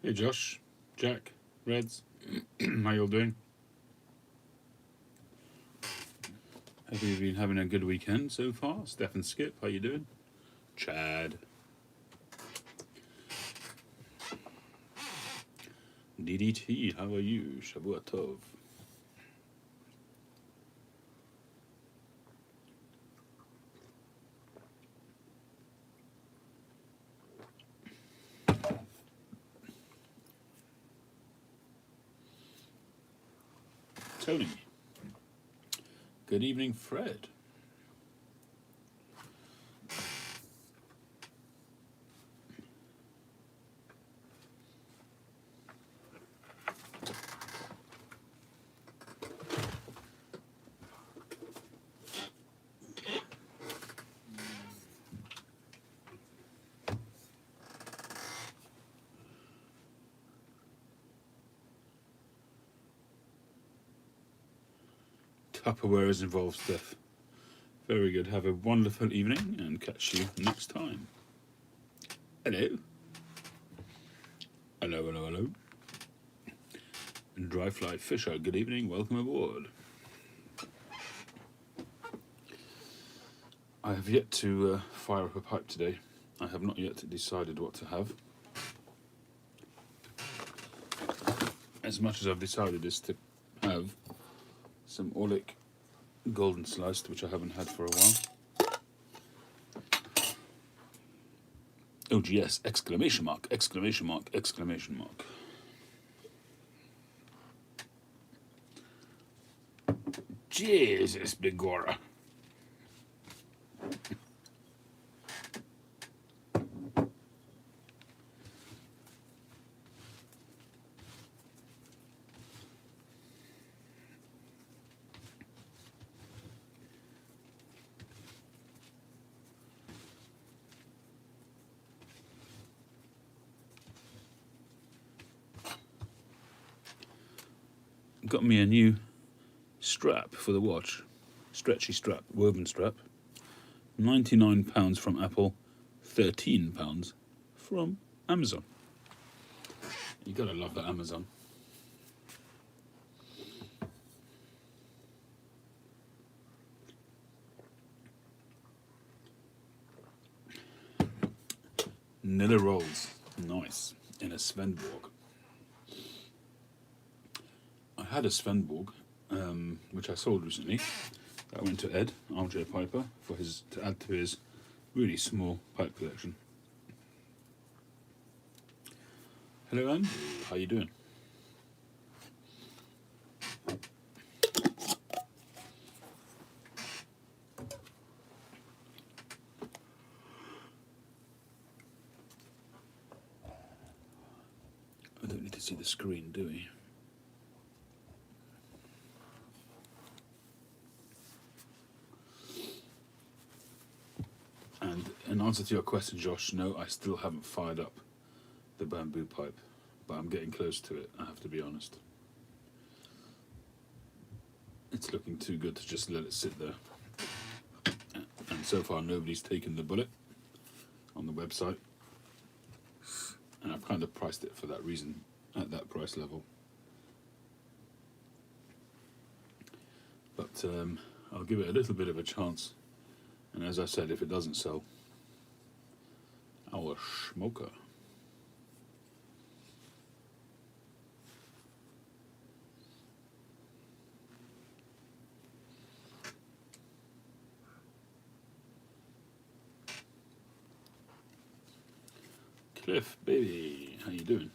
Hey Josh, Jack, Reds, how y'all doing? Have you been having a good weekend so far? Steph and Skip, how you doing? Chad, DDT, how are you? Shavua Tov. Tony, good evening, Fred. Tupperware is involved, Steph. Very good. Have a wonderful evening and catch you next time. Hello. Hello, hello, hello. Dryfly Fisher, good evening. Welcome aboard. I have yet to fire up a pipe today. I have not yet decided what to have. As much as I've decided is to have some Orlik golden sliced, which I haven't had for a while. OGS, exclamation mark, exclamation mark, exclamation mark. Jesus, Bigora. Got me a new strap for the watch. Stretchy strap, woven strap. £99 from Apple, £13 from Amazon. You gotta love that Amazon. Nilla rolls, nice, in a Svenborg. I had a Svenborg, which I sold recently. I went to Ed, Armchair Piper, for his to add to his really small pipe collection. Hello, Andrew. How you doing? I don't need to see the screen, do we? And in answer to your question, Josh, no, I still haven't fired up the bamboo pipe, but I'm getting close to it, I have to be honest. It's looking too good to just let it sit there. And so far, nobody's taken the bullet on the website. And I've kind of priced it for that reason, at that price level. But I'll give it a little bit of a chance. And as I said, if it doesn't sell, our smoker. Cliff, baby, how you doing?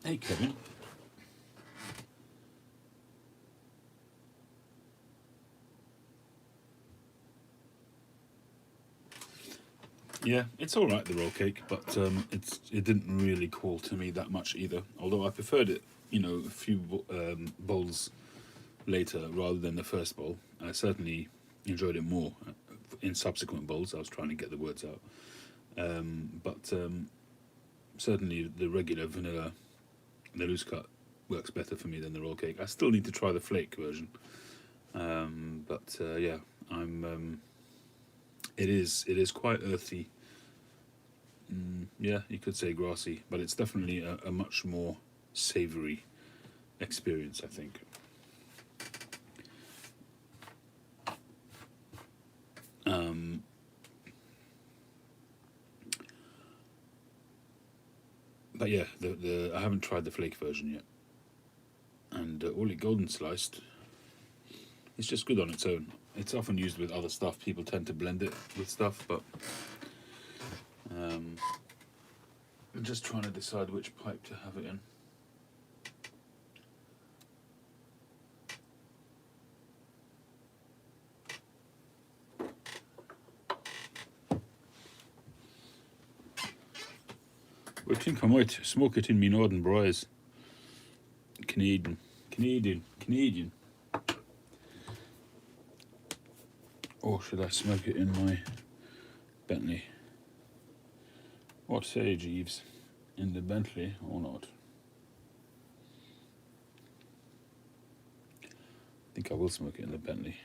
Hey, Kevin. Yeah, it's all right, the roll cake, but it didn't really call to me that much either. Although I preferred it, a few bowls later rather than the first bowl. I certainly enjoyed it more in subsequent bowls. I was trying to get the words out, but certainly the regular vanilla, the loose cut, works better for me than the roll cake. I still need to try the flake version, but yeah, I'm. It is quite earthy. Yeah, you could say grassy, but it's definitely a much more savoury experience, I think. But yeah, the I haven't tried the flake version yet, and all it golden sliced, it's just good on its own. It's often used with other stuff. People tend to blend it with stuff, but I'm just trying to decide which pipe to have it in. I think I might smoke it in me Northern Briars. Canadian. Or should I smoke it in my Bentley? What say, Jeeves? In the Bentley or not? I think I will smoke it in the Bentley.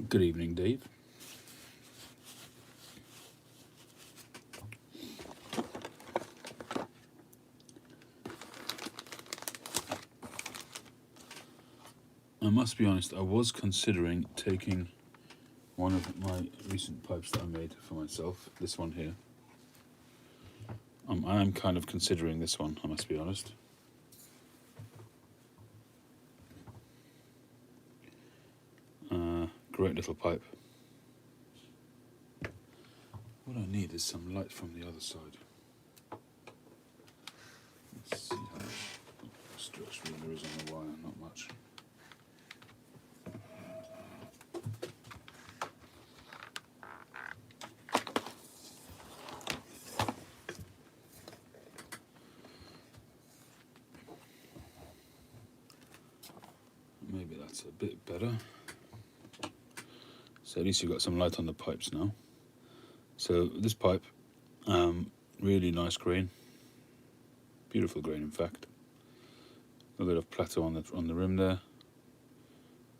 Good evening, Dave. I must be honest, I was considering taking one of my recent pipes that I made for myself, this one here. I am kind of considering this one, I must be honest. Great little pipe. What I need is some light from the other side. Let's see how much stretch room there is on the wire, not much. Maybe that's a bit better. So at least you've got some light on the pipes now. So this pipe, really nice grain, beautiful grain in fact. A bit of plateau on the rim there.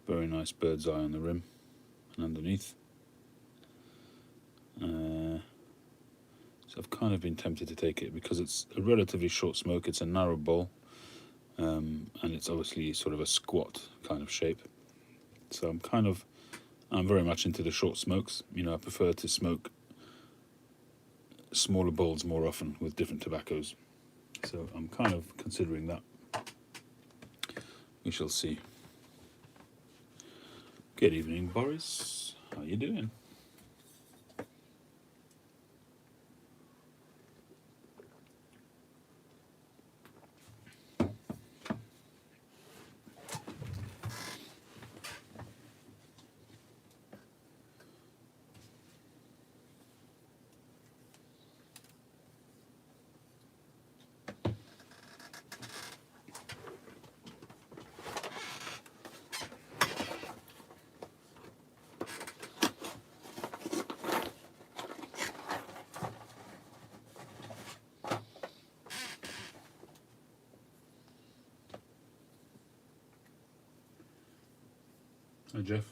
Very nice bird's eye on the rim and underneath. So I've kind of been tempted to take it because it's a relatively short smoke. It's a narrow bowl, and it's obviously sort of a squat kind of shape. So I'm very much into the short smokes. You know, I prefer to smoke smaller bowls more often with different tobaccos. So I'm kind of considering that. We shall see. Good evening, Boris. How you doing? Hi, Jeff.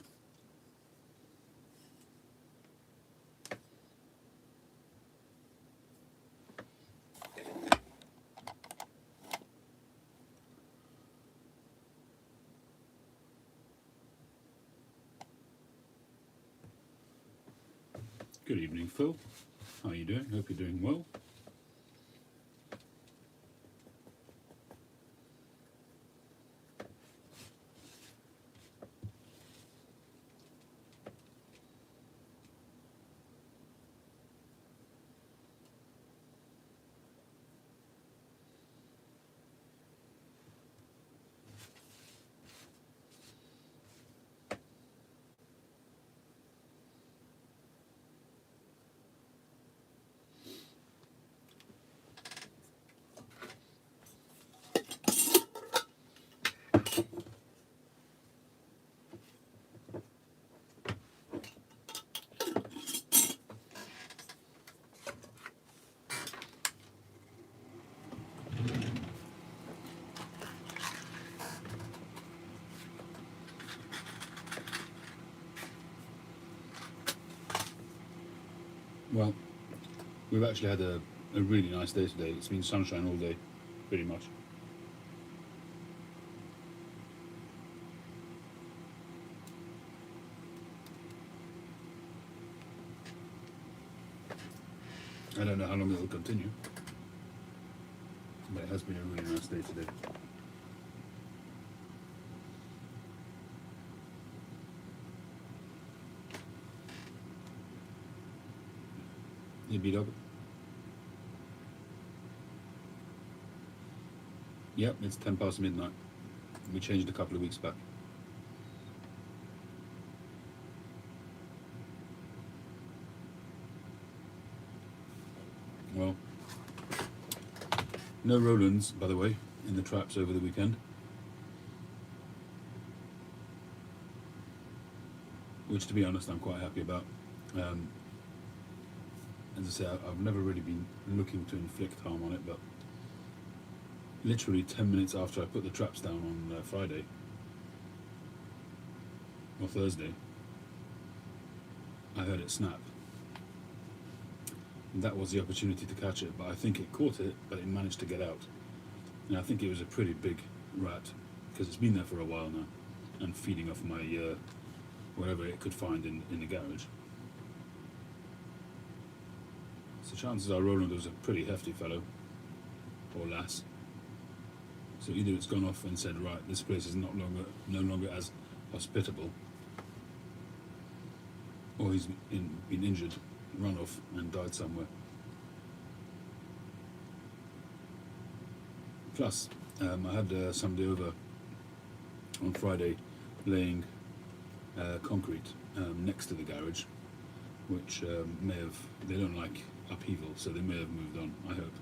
Good evening, Phil. How are you doing? Hope you're doing well. Well, we've actually had a really nice day today. It's been sunshine all day, pretty much. I don't know how long it will continue, but it has been a really nice day today. You beat up? Yep, it's 10 past midnight. We changed a couple of weeks back. Well, no Rolands, by the way, in the traps over the weekend. Which, to be honest, I'm quite happy about. As I say, I've never really been looking to inflict harm on it, but literally 10 minutes after I put the traps down on Friday, or Thursday, I heard it snap. And that was the opportunity to catch it, but I think it caught it, but it managed to get out. And I think it was a pretty big rat, because it's been there for a while now, and feeding off my whatever it could find in the garage. So chances are Roland was a pretty hefty fellow, or lass. So either it's gone off and said, right, this place is no longer as hospitable, or he's been injured, run off and died somewhere. Plus, I had somebody over on Friday laying concrete next to the garage, which they don't like upheaval, so they may have moved on, I hope.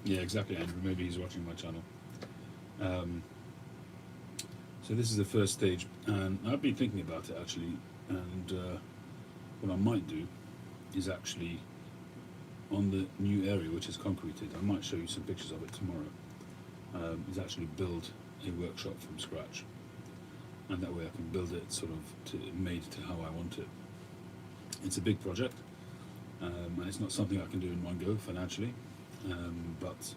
Yeah, exactly, Andrew. Maybe he's watching my channel. So this is the first stage, and I've been thinking about it actually, and what I might do is actually on the new area which is concreted, I might show you some pictures of it tomorrow, is actually build a workshop from scratch, and that way I can build it sort of made to how I want it. It's a big project, and it's not something I can do in one go financially, but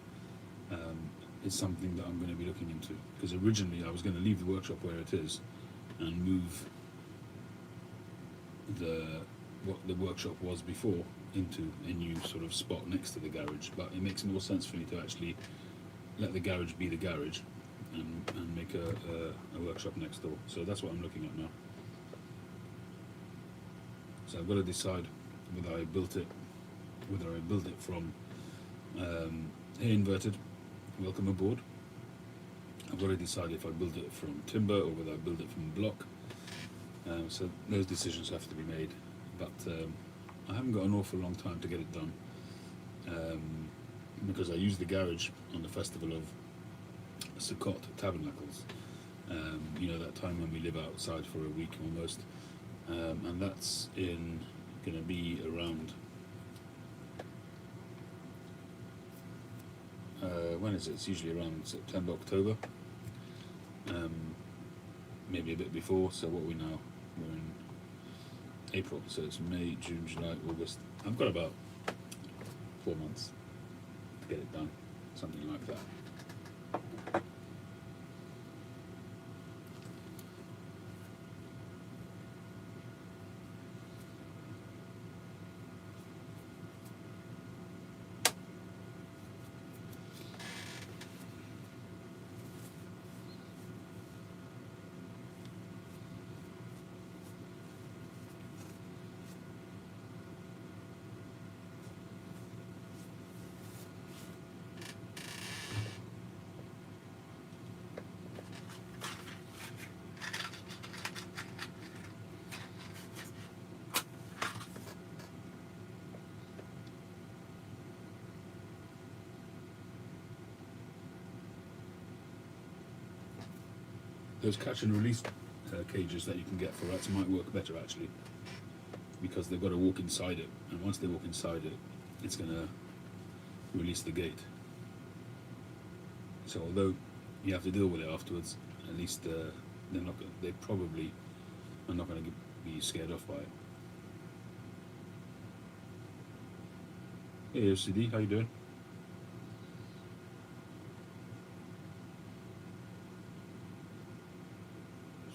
it's something that I'm going to be looking into, because originally I was going to leave the workshop where it is and move what the workshop was before into a new sort of spot next to the garage, but it makes more sense for me to actually let the garage be the garage and make a workshop next door. So that's what I'm looking at now. So I've got to decide whether I build it from Hey Inverted, welcome aboard. I've got to decide if I build it from timber or whether I build it from block. So those decisions have to be made, but I haven't got an awful long time to get it done, because I used the garage on the festival of Sukkot Tabernacles, that time when we live outside for a week almost, and that's going to be around, when is it? It's usually around September, October, maybe a bit before. So what are we now? We're in April, so it's May, June, July, August. I've got about 4 months to get it done, something like that. Those catch and release cages that you can get for rats might work better actually, because they've got to walk inside it, and once they walk inside it, it's going to release the gate. So although you have to deal with it afterwards, at least they probably are not going to be scared off by it. Hey OCD, how you doing?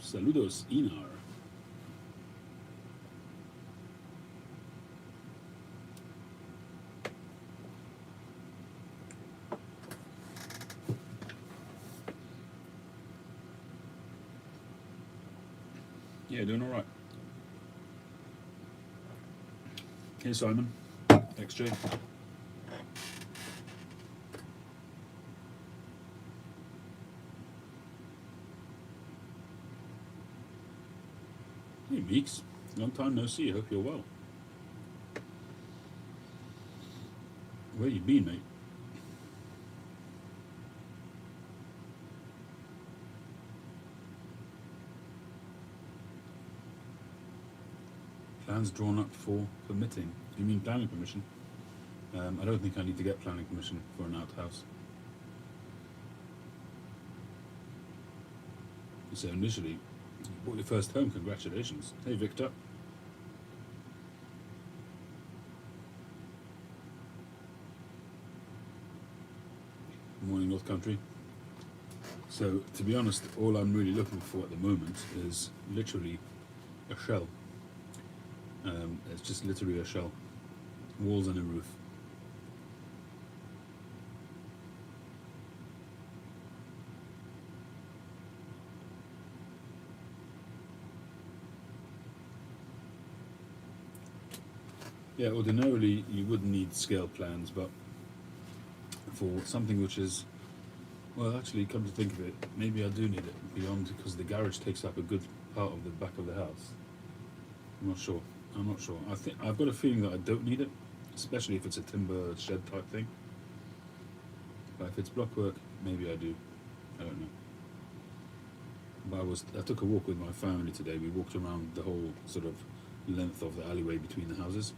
Saludos, Inar. Yeah, doing all right. Hey Simon, XJ. Hey Meeks, long time no see. Hope you're well. Where you been, mate? Plans drawn up for permitting. You mean planning permission? I don't think I need to get planning permission for an outhouse. So initially, you bought your first home. Congratulations. Hey Victor. Morning North Country. So to be honest, all I'm really looking for at the moment is literally a shell. It's just literally a shell. Walls and a roof. Yeah, ordinarily you wouldn't need scale plans, but for something which is, well, actually, come to think of it, maybe I do need it beyond, because the garage takes up a good part of the back of the house. I'm not sure. I think I've got a feeling that I don't need it, especially if it's a timber shed type thing. But if it's block work, maybe I do. I don't know. But I took a walk with my family today. We walked around the whole sort of length of the alleyway between the houses.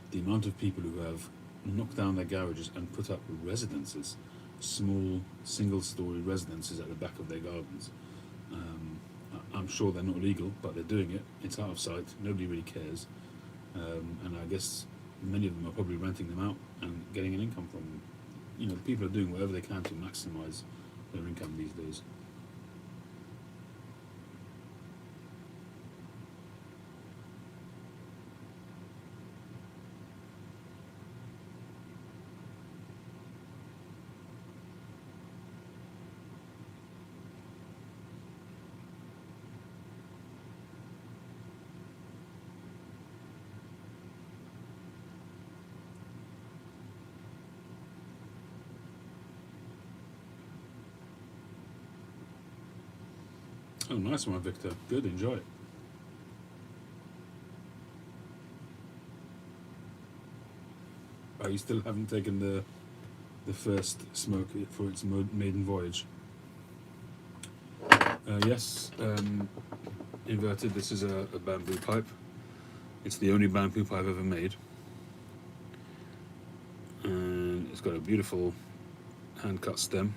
The amount of people who have knocked down their garages and put up residences, small single-story residences at the back of their gardens. I'm sure they're not legal, but they're doing it. It's out of sight. Nobody really cares. And I guess many of them are probably renting them out and getting an income from them. You know, people are doing whatever they can to maximise their income these days. Oh, nice one, Victor. Good, enjoy it. Oh, you still haven't taken the first smoke for its maiden voyage? Yes, inverted. This is a bamboo pipe. It's the only bamboo pipe I've ever made. And it's got a beautiful hand-cut stem.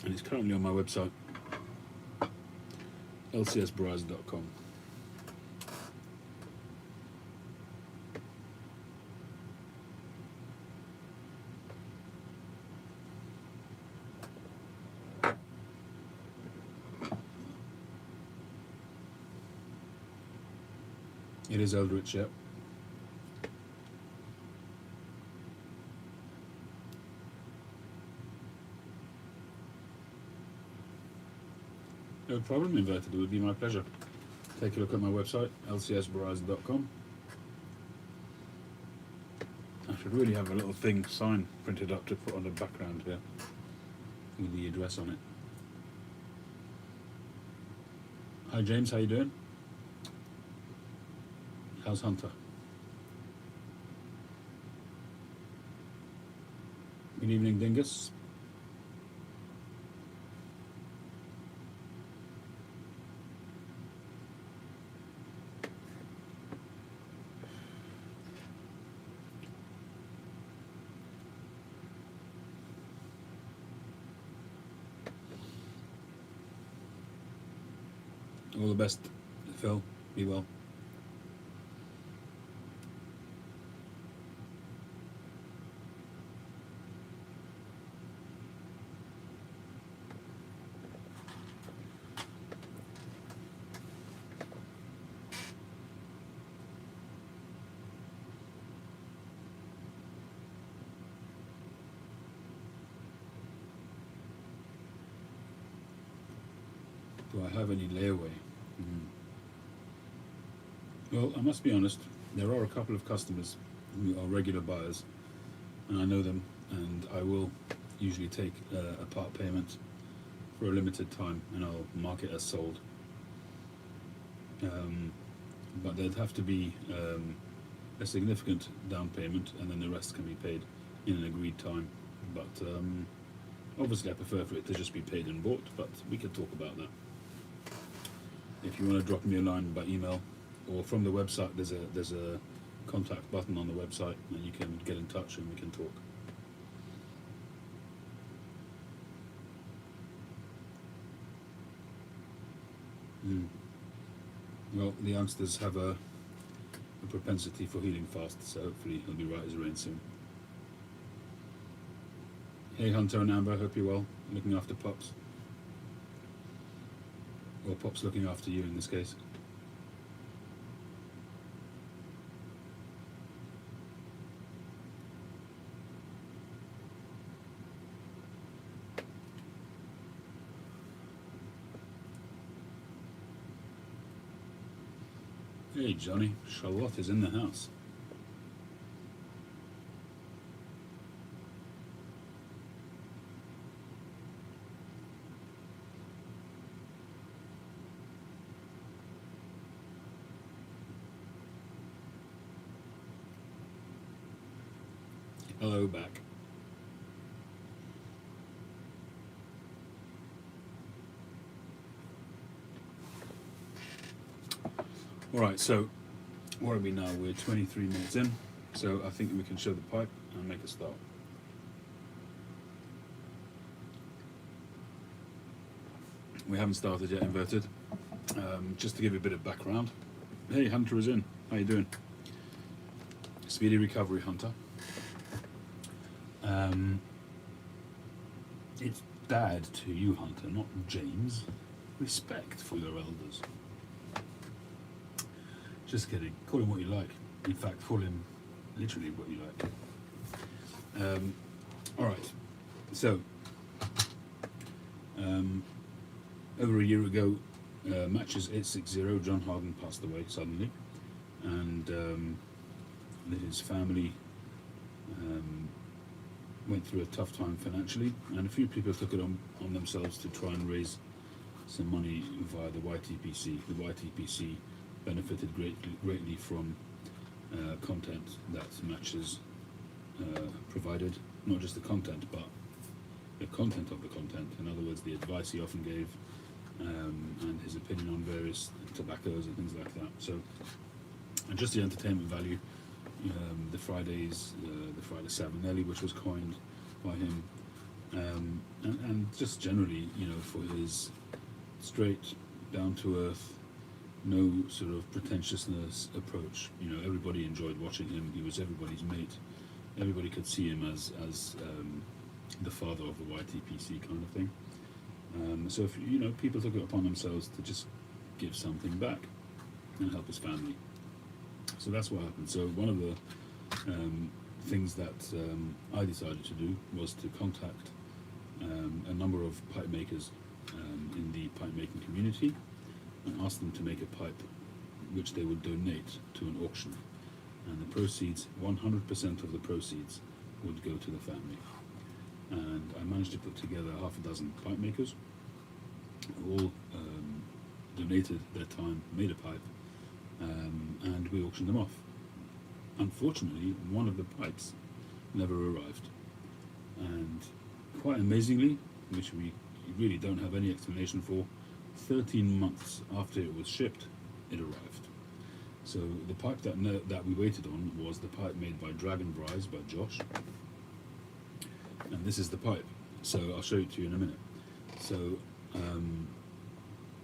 And it's currently on my website, lcsbras.com. It is Eldritch, yep. No problem, inverted. It would be my pleasure. Take a look at my website, lcsbras.com. I should really have a little sign printed up to put on the background here with the address on it. Hi James, how you doing? How's Hunter? Good evening, Dingus. All the best, Phil. Be well. Do I have any layaway? Mm. Well, I must be honest, there are a couple of customers who are regular buyers, and I know them, and I will usually take a part payment for a limited time, and I'll mark it as sold. But there'd have to be a significant down payment, and then the rest can be paid in an agreed time. But obviously, I prefer for it to just be paid and bought, but we could talk about that. If you want to drop me a line by email or from the website, there's a contact button on the website, and you can get in touch and we can talk. Mm. Well, the youngsters have a propensity for healing fast, so hopefully he'll be right as rain soon. Hey Hunter and Amber, hope you're well, looking after Pops. Or Pop's looking after you in this case. Hey Johnny, Charlotte is in the house. Hello back. Alright, so where are we now? We're 23 minutes in, so I think we can show the pipe and make a start. We haven't started yet, inverted. Just to give you a bit of background. Hey, Hunter is in. How you doing? Speedy recovery, Hunter. It's Dad to you, Hunter, not James. Respect for your elders. Just kidding. Call him what you like. In fact, call him literally what you like. Alright, so over a year ago, Matches 860, John Harden passed away suddenly, and his family went through a tough time financially, and a few people took it on themselves to try and raise some money via the YTPC. The YTPC benefited greatly from content that Matches provided, not just the content, but the content of the content. In other words, the advice he often gave, and his opinion on various tobaccos and things like that. So, and just the entertainment value, the Friday 7 Nelly, which was coined by him, and just generally, for his straight, down to earth, no sort of pretentiousness approach. Everybody enjoyed watching him. He was everybody's mate. Everybody could see him as the father of the YTPC kind of thing. So if people took it upon themselves to just give something back and help his family. So that's what happened. So one of the things that I decided to do was to contact a number of pipe makers in the pipe making community and ask them to make a pipe which they would donate to an auction, and the proceeds, 100% of the proceeds, would go to the family. And I managed to put together half a dozen pipe makers who all donated their time, made a pipe, and we auctioned them off. Unfortunately, one of the pipes never arrived, and quite amazingly, which we really don't have any explanation for, 13 months after it was shipped, it arrived. So the pipe that we waited on was the pipe made by Dragon Brise by Josh, and this is the pipe. So I'll show it to you in a minute. So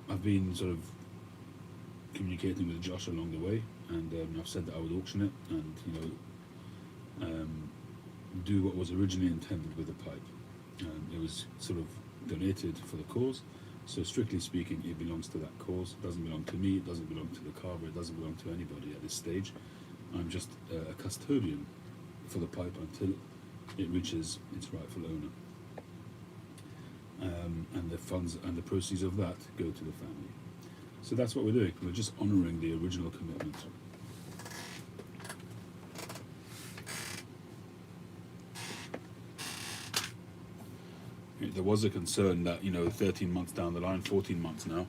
I've been sort of communicating with Josh along the way, and I've said that I would auction it and do what was originally intended with the pipe. It was sort of donated for the cause, so strictly speaking, it belongs to that cause. It doesn't belong to me. It doesn't belong to the carver. It doesn't belong to anybody at this stage. I'm just a custodian for the pipe until it reaches its rightful owner. And the funds and the proceeds of that go to the family. So that's what we're doing. We're just honouring the original commitment. There was a concern that 13 months down the line, 14 months now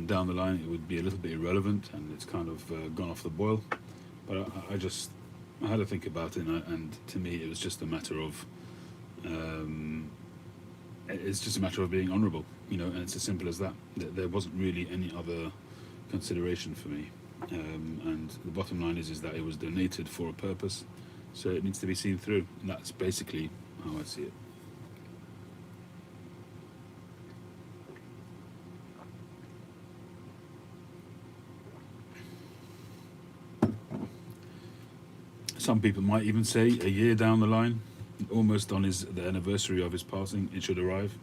down the line, it would be a little bit irrelevant, and it's kind of gone off the boil. But I had to think about it, and to me, it was just a matter of it's just a matter of being honourable, and it's as simple as that. There wasn't really any other consideration for me, and the bottom line is that it was donated for a purpose, so it needs to be seen through. And that's basically how I see it. Some people might even say a year down the line, almost on the anniversary of his passing, it should arrive.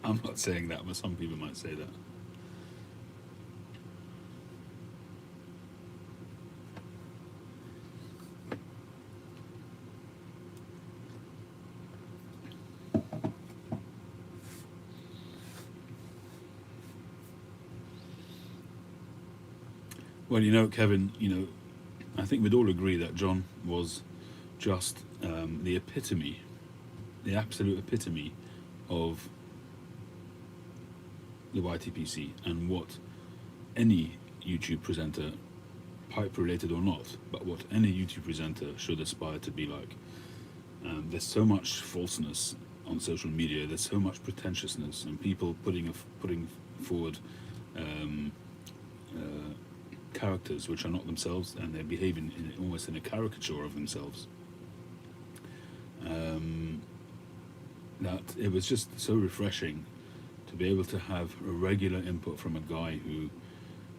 I'm not saying that, but some people might say that. Well, Kevin, I think we'd all agree that John was just the epitome, the absolute epitome of the YTPC and what any YouTube presenter, pipe related or not, but what any YouTube presenter should aspire to be like. There's so much falseness on social media, there's so much pretentiousness, and people putting forward characters which are not themselves, and they're behaving almost in a caricature of themselves. That it was just so refreshing to be able to have a regular input from a guy who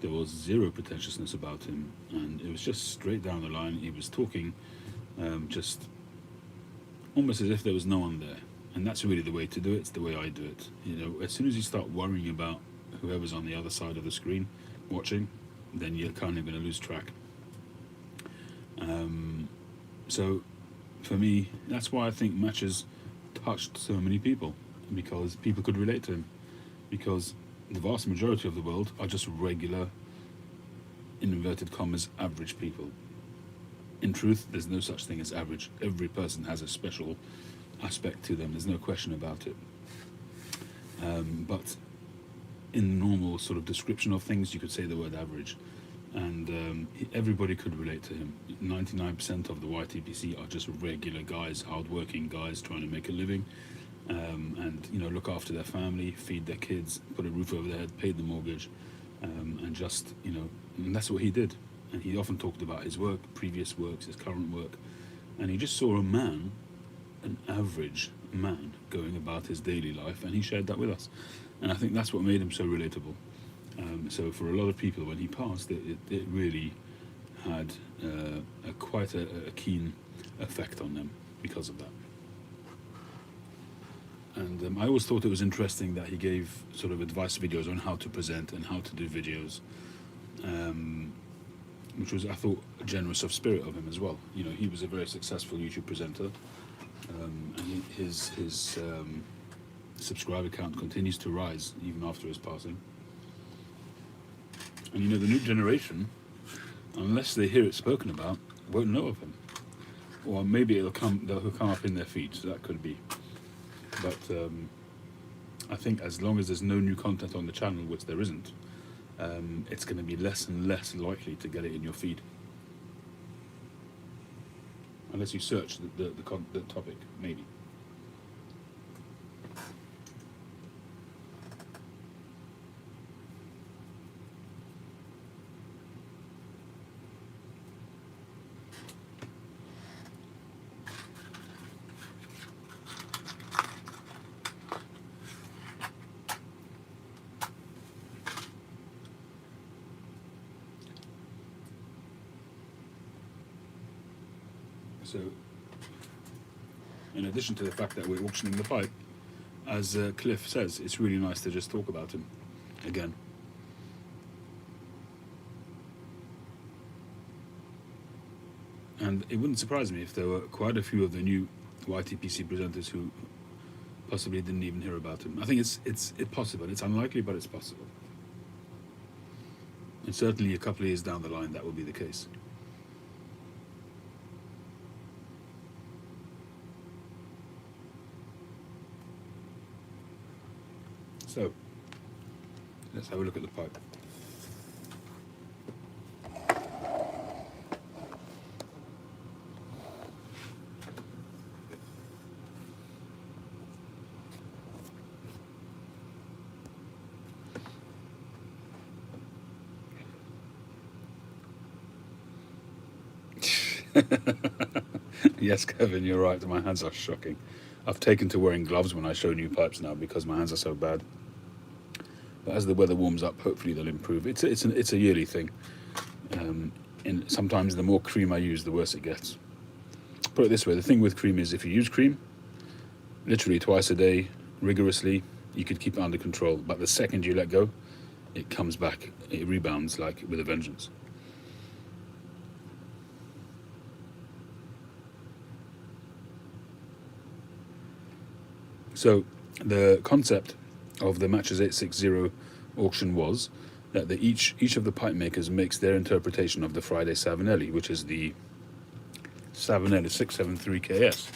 there was zero pretentiousness about him, and it was just straight down the line. He was talking just almost as if there was no one there, and that's really the way to do it. It's the way I do it. As soon as you start worrying about whoever's on the other side of the screen watching, then you're kind of going to lose track. So for me, that's why I think matches touched so many people, because people could relate to him, because the vast majority of the world are just regular, in inverted commas, average people. In truth, there's no such thing as average. Every person has a special aspect to them, there's no question about it. But in normal sort of description of things, you could say the word average, and everybody could relate to him. 99% of the YTPC are just regular guys, hard-working guys trying to make a living, and look after their family, feed their kids, put a roof over their head, pay the mortgage, and just and that's what he did. And he often talked about his work, previous works, his current work, and he just saw an average man going about his daily life, and he shared that with us. And I think that's what made him so relatable. So for a lot of people, when he passed, it really had quite a keen effect on them because of that. And I always thought it was interesting that he gave sort of advice videos on how to present and how to do videos, which was, I thought, generous of spirit of him as well. He was a very successful YouTube presenter, and his subscriber count continues to rise even after his passing. And the new generation, unless they hear it spoken about, won't know of him. Or maybe they'll come up in their feed, so that could be. But I think as long as there's no new content on the channel, which there isn't, it's going to be less and less likely to get it in your feed. Unless you search the topic, maybe. So, in addition to the fact that we're auctioning the pipe, as Cliff says, it's really nice to just talk about him again. And it wouldn't surprise me if there were quite a few of the new YTPC presenters who possibly didn't even hear about him. I think it's possible. It's unlikely, but it's possible. And certainly a couple of years down the line, that will be the case. So, let's have a look at the pipe. Yes, Kevin, you're right. My hands are shocking. I've taken to wearing gloves when I show new pipes now because my hands are so bad. But as the weather warms up, hopefully they'll improve. It's a yearly thing. And sometimes the more cream I use, the worse it gets. Put it this way: the thing with cream is, if you use cream, literally twice a day, rigorously, you could keep it under control. But the second you let go, it comes back. It rebounds like with a vengeance. So the concept of the Matches 860 auction was that each of the pipe makers makes their interpretation of the Friday Savinelli, which is the Savinelli 673KS.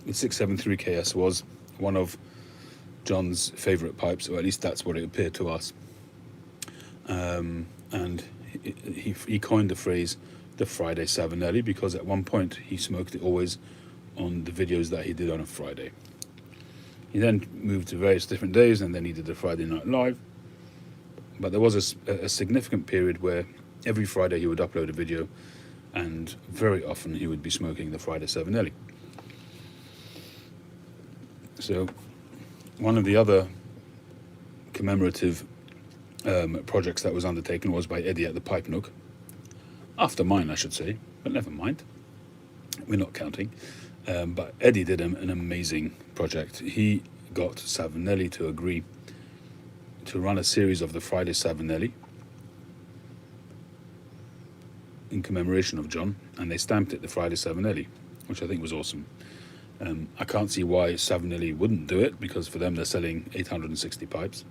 The 673KS was one of John's favourite pipes, or at least that's what it appeared to us. And he coined the phrase the Friday Savinelli because at one point he smoked it always on the videos that he did on a Friday. He then moved to various different days, and then he did the Friday Night Live. But there was a significant period where every Friday he would upload a video, and very often he would be smoking the Friday Savinelli. So one of the other commemorative projects that was undertaken was by Eddie at the Pipe Nook. After mine, I should say, but never mind. We're not counting. But Eddie did an amazing project. He got Savinelli to agree to run a series of the Friday Savinelli in commemoration of John, and they stamped it the Friday Savinelli, which I think was awesome. I can't see why Savinelli wouldn't do it, because for them they're selling 860 pipes.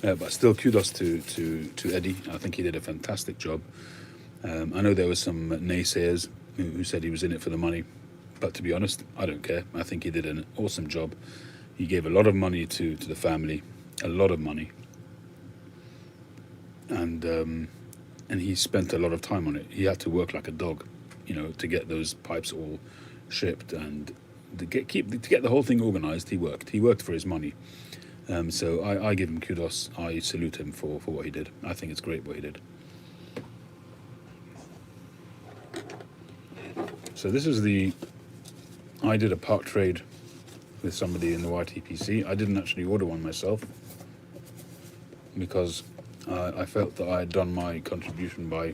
But still, kudos to Eddie. I think he did a fantastic job. I know there were some naysayers who said he was in it for the money, but to be honest, I don't care. I think he did an awesome job. He gave a lot of money to the family, a lot of money, and he spent a lot of time on it. He had to work like a dog, to get those pipes all shipped and to get the whole thing organised. He worked for his money. So I give him kudos. I salute him for what he did. I think it's great what he did. So this is I did a part trade with somebody in the YTPC. I didn't actually order one myself because I felt that I had done my contribution by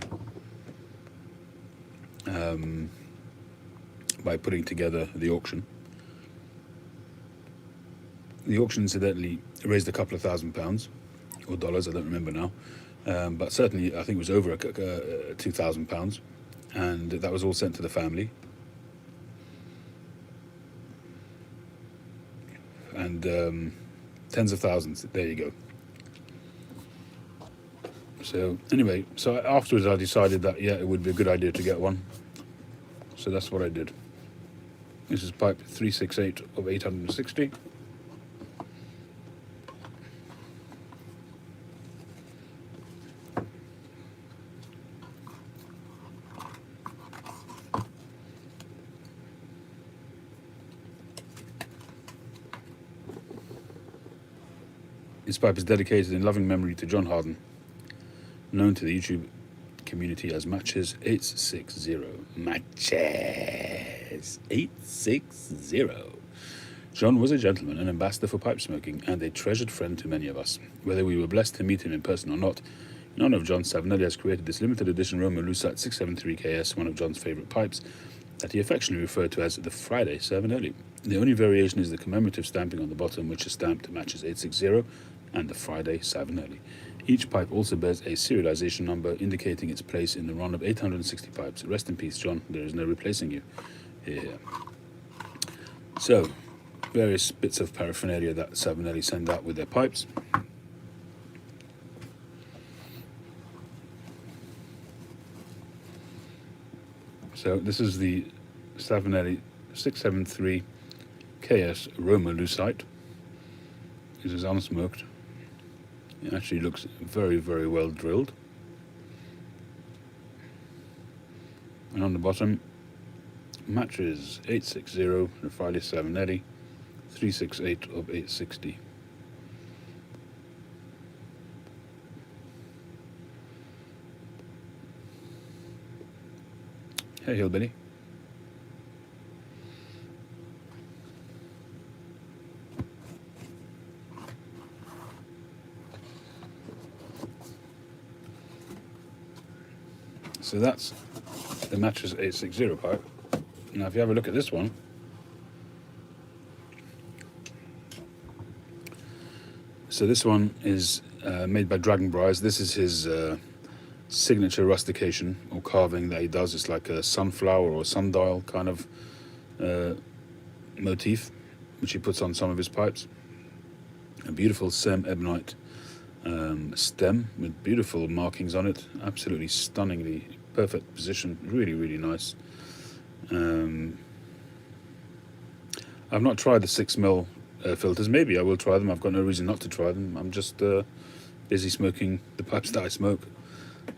putting together the auction. The auction, incidentally, raised a couple of £1,000 or dollars, I don't remember now, but certainly I think it was over £2,000, and that was all sent to the family. And tens of thousands, there you go. So anyway, afterwards I decided that, it would be a good idea to get one. So that's what I did. This is pipe 368 of 860. This pipe is dedicated in loving memory to John Harden, known to the YouTube community as Matches 860. Matches. says 860. John was a gentleman, an ambassador for pipe smoking, and a treasured friend to many of us. Whether we were blessed to meet him in person or not, in honor of John, Savinelli has created this limited edition Roma Lucite 673 KS, one of John's favourite pipes, that he affectionately referred to as the Friday Savinelli. The only variation is the commemorative stamping on the bottom, which is stamped matches 860 and the Friday Savinelli. Each pipe also bears a serialization number indicating its place in the run of 860 pipes. Rest in peace, John. There is no replacing you. Here. So, various bits of paraphernalia that Savinelli send out with their pipes. So this is the Savinelli 673 KS Roma Lucite. It is unsmoked. It actually looks very, very well drilled. And on the bottom, matches 860, the Friday Savinelli, 368 of 860. Hey, Hillbilly. So that's the mattress 860 pipe. Now if you have a look at this one, so this one is made by Dragon Briars. This is his signature rustication or carving that he does. It's like a sunflower or sundial kind of motif, which he puts on some of his pipes. A beautiful Sem ebonite stem with beautiful markings on it, absolutely stunningly perfect position, really, really nice. I've not tried the 6mm filters. Maybe I will try them. I've got no reason not to try them. I'm just busy smoking the pipes that I smoke.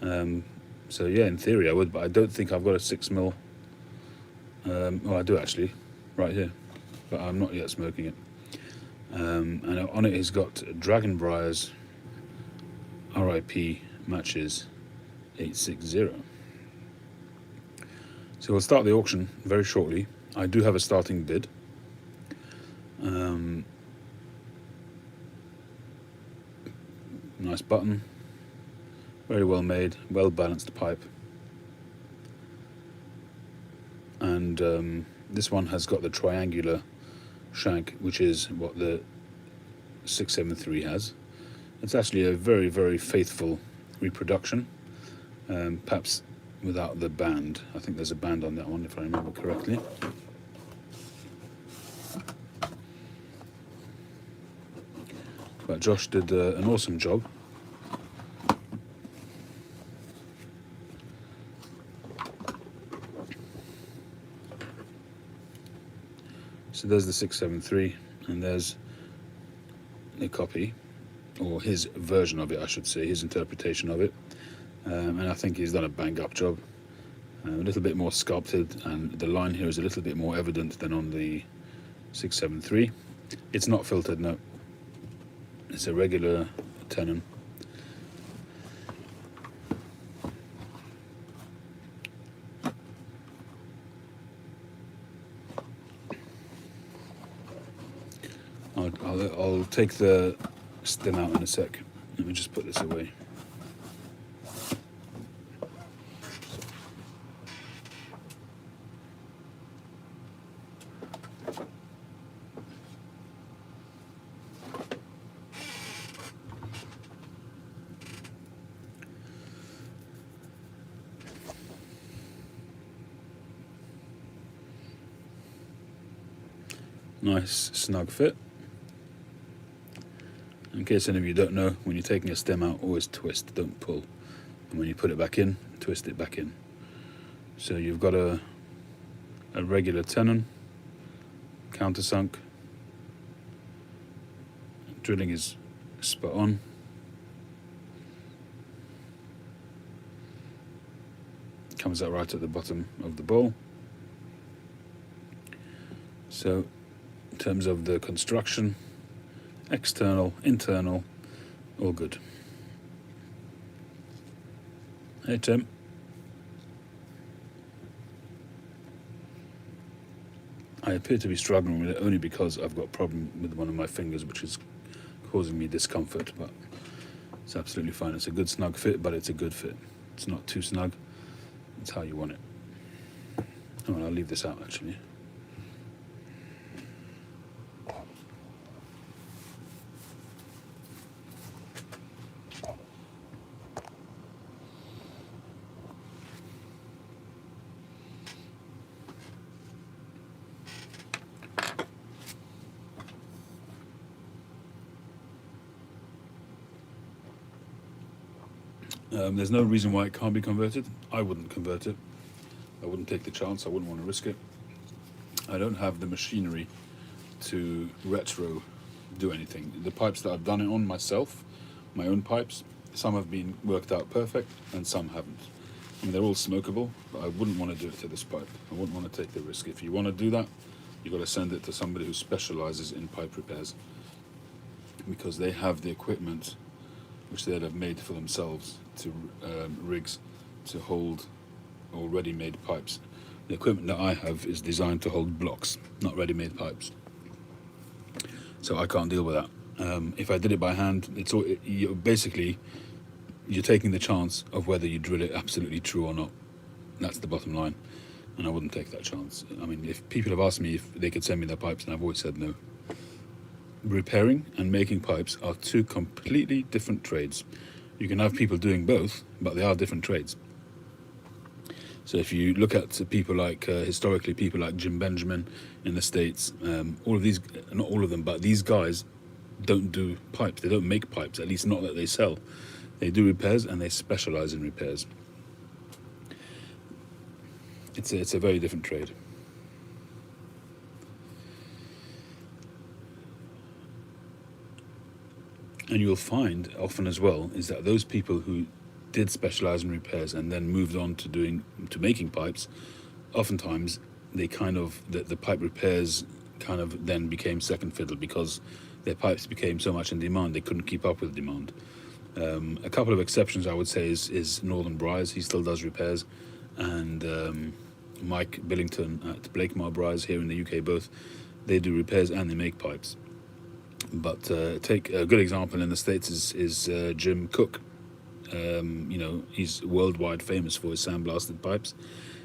So yeah, in theory I would, but I don't think I've got a 6mm. Well, I do actually, right here, but I'm not yet smoking it. And on it he's got Dragon Briars RIP matches 860. So we'll start the auction very shortly. I do have a starting bid. Nice button, very well made, well balanced pipe, and this one has got the triangular shank, which is what the 673 has. It's actually a very, very faithful reproduction, perhaps without the band. I think there's a band on that one, if I remember correctly. But Josh did an awesome job. So there's the 673, and there's a copy, or his version of it, I should say, his interpretation of it. And I think he's done a bang-up job. A little bit more sculpted, and the line here is a little bit more evident than on the 673. It's not filtered, no. It's a regular tenon. I'll take the stem out in a sec. Let me just put this away. Nice snug fit. In case any of you don't know, when you're taking a stem out, always twist, don't pull. And when you put it back in, twist it back in. So you've got a regular tenon, countersunk. Drilling is spot on. Comes out right at the bottom of the bowl. So in terms of the construction, external, internal, all good. Hey Tim. I appear to be struggling with it only because I've got a problem with one of my fingers, which is causing me discomfort, but it's absolutely fine. It's a good snug fit, but it's a good fit. It's not too snug. It's how you want it. Oh, and I'll leave this out actually. There's no reason why it can't be converted. I wouldn't convert it. I wouldn't take the chance. I wouldn't want to risk it. I don't have the machinery to retro do anything. The pipes that I've done it on myself, my own pipes, some have been worked out perfect and some haven't. I mean, they're all smokable, but I wouldn't want to do it to this pipe. I wouldn't want to take the risk. If you want to do that, you've got to send it to somebody who specializes in pipe repairs, because they have the equipment which they'd have made for themselves to rigs to hold already made pipes. The equipment that I have is designed to hold blocks, not ready-made pipes. So I can't deal with that. If I did it by hand, basically you're taking the chance of whether you drill it absolutely true or not. That's the bottom line, and I wouldn't take that chance. I mean, if people have asked me if they could send me their pipes, and I've always said no. Repairing and making pipes are two completely different trades. You can have people doing both, but they are different trades. So if you look at people like, historically, people like Jim Benjamin in the States, all of these, not all of them, but these guys don't do pipes. They don't make pipes, at least not that they sell. They do repairs, and they specialize in repairs. It's a very different trade. And you'll find often as well is that those people who did specialize in repairs and then moved on to making pipes, oftentimes they the pipe repairs kind of then became second fiddle, because their pipes became so much in demand they couldn't keep up with demand. A couple of exceptions I would say is Northern Briars. He still does repairs, and Mike Billington at Blakemore Briars here in the UK, both they do repairs and they make pipes. But take a good example in the States is Jim Cook. He's worldwide famous for his sandblasted pipes.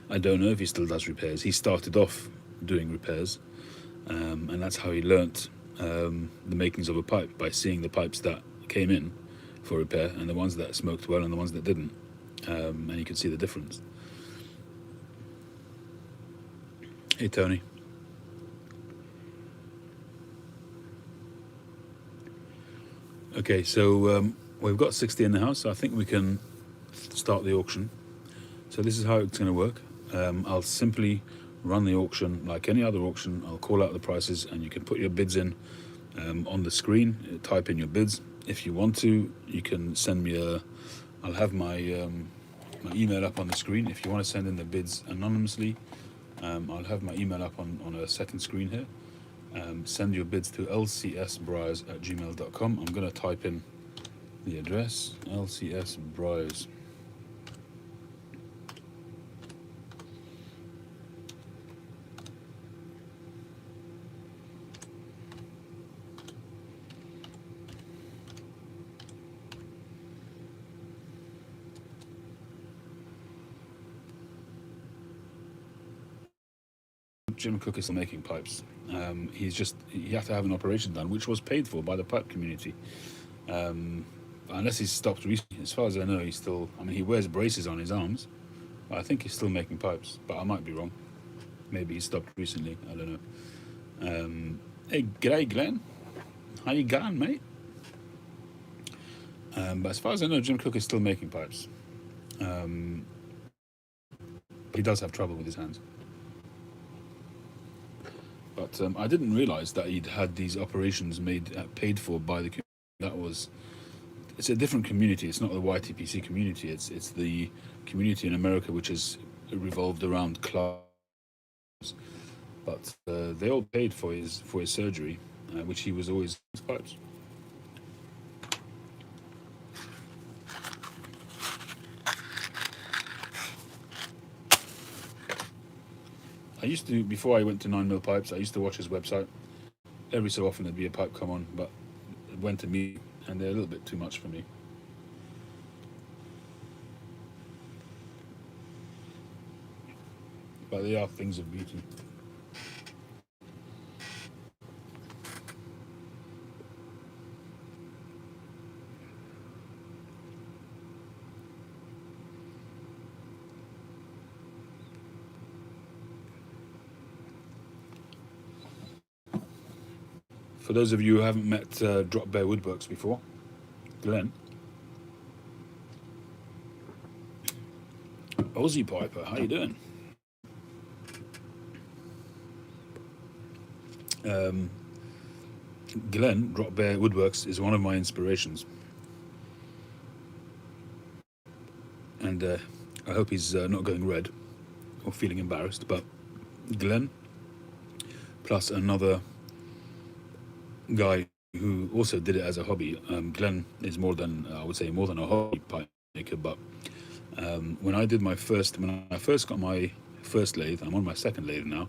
I don't know if he still does repairs. He started off doing repairs, and that's how he learnt the makings of a pipe, by seeing the pipes that came in for repair and the ones that smoked well and the ones that didn't, and you could see the difference. Hey Tony. Okay, so we've got 60 in the house, so I think we can start the auction. So this is how it's going to work. I'll simply run the auction like any other auction. I'll call out the prices, and you can put your bids in on the screen, type in your bids. If you want to, you can send me I'll have my email up on the screen. If you want to send in the bids anonymously, I'll have my email up on a second screen here. Send your bids to lcsbriars@gmail.com. I'm going to type in the address, lcsbriars. Jim Cook is still making pipes. He had to have an operation done, which was paid for by the pipe community. Unless he's stopped recently. As far as I know, he wears braces on his arms. But I think he's still making pipes, but I might be wrong. Maybe he stopped recently. I don't know. Hey, g'day, Glenn. How you going, mate? But as far as I know, Jim Cook is still making pipes. He does have trouble with his hands. But I didn't realise that he'd had these operations paid for by the community. It's a different community. It's not the YTPC community. It's the community in America which is revolved around clubs. But they all paid for his surgery, which he was always his pipes. I used to, before I went to 9mm pipes, I used to watch his website. Every so often there'd be a pipe come on, but it went to me, and they're a little bit too much for me. But they are things of beauty. For those of you who haven't met Drop Bear Woodworks before, Glenn, Aussie Piper, how you doing? Um, Glenn, Drop Bear Woodworks, is one of my inspirations. And I hope he's not going red or feeling embarrassed, but Glenn, plus another guy who also did it as a hobby. Glenn is more than, I would say, more than a hobby pipe maker, but when I first got my first lathe, I'm on my second lathe now,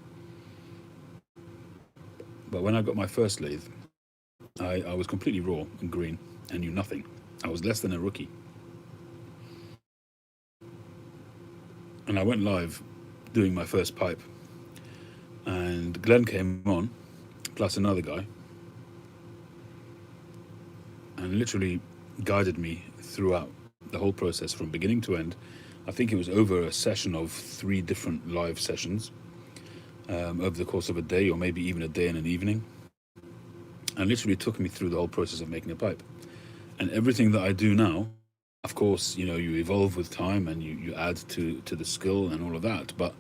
but when I got my first lathe, I was completely raw and green and knew nothing. I was less than a rookie. And I went live doing my first pipe, and Glenn came on, plus another guy, and literally guided me throughout the whole process from beginning to end. I think it was over a session of 3 different live sessions over the course of a day, or maybe even a day and an evening, and literally took me through the whole process of making a pipe. And everything that I do now, of course, you evolve with time and you add to the skill and all of that, but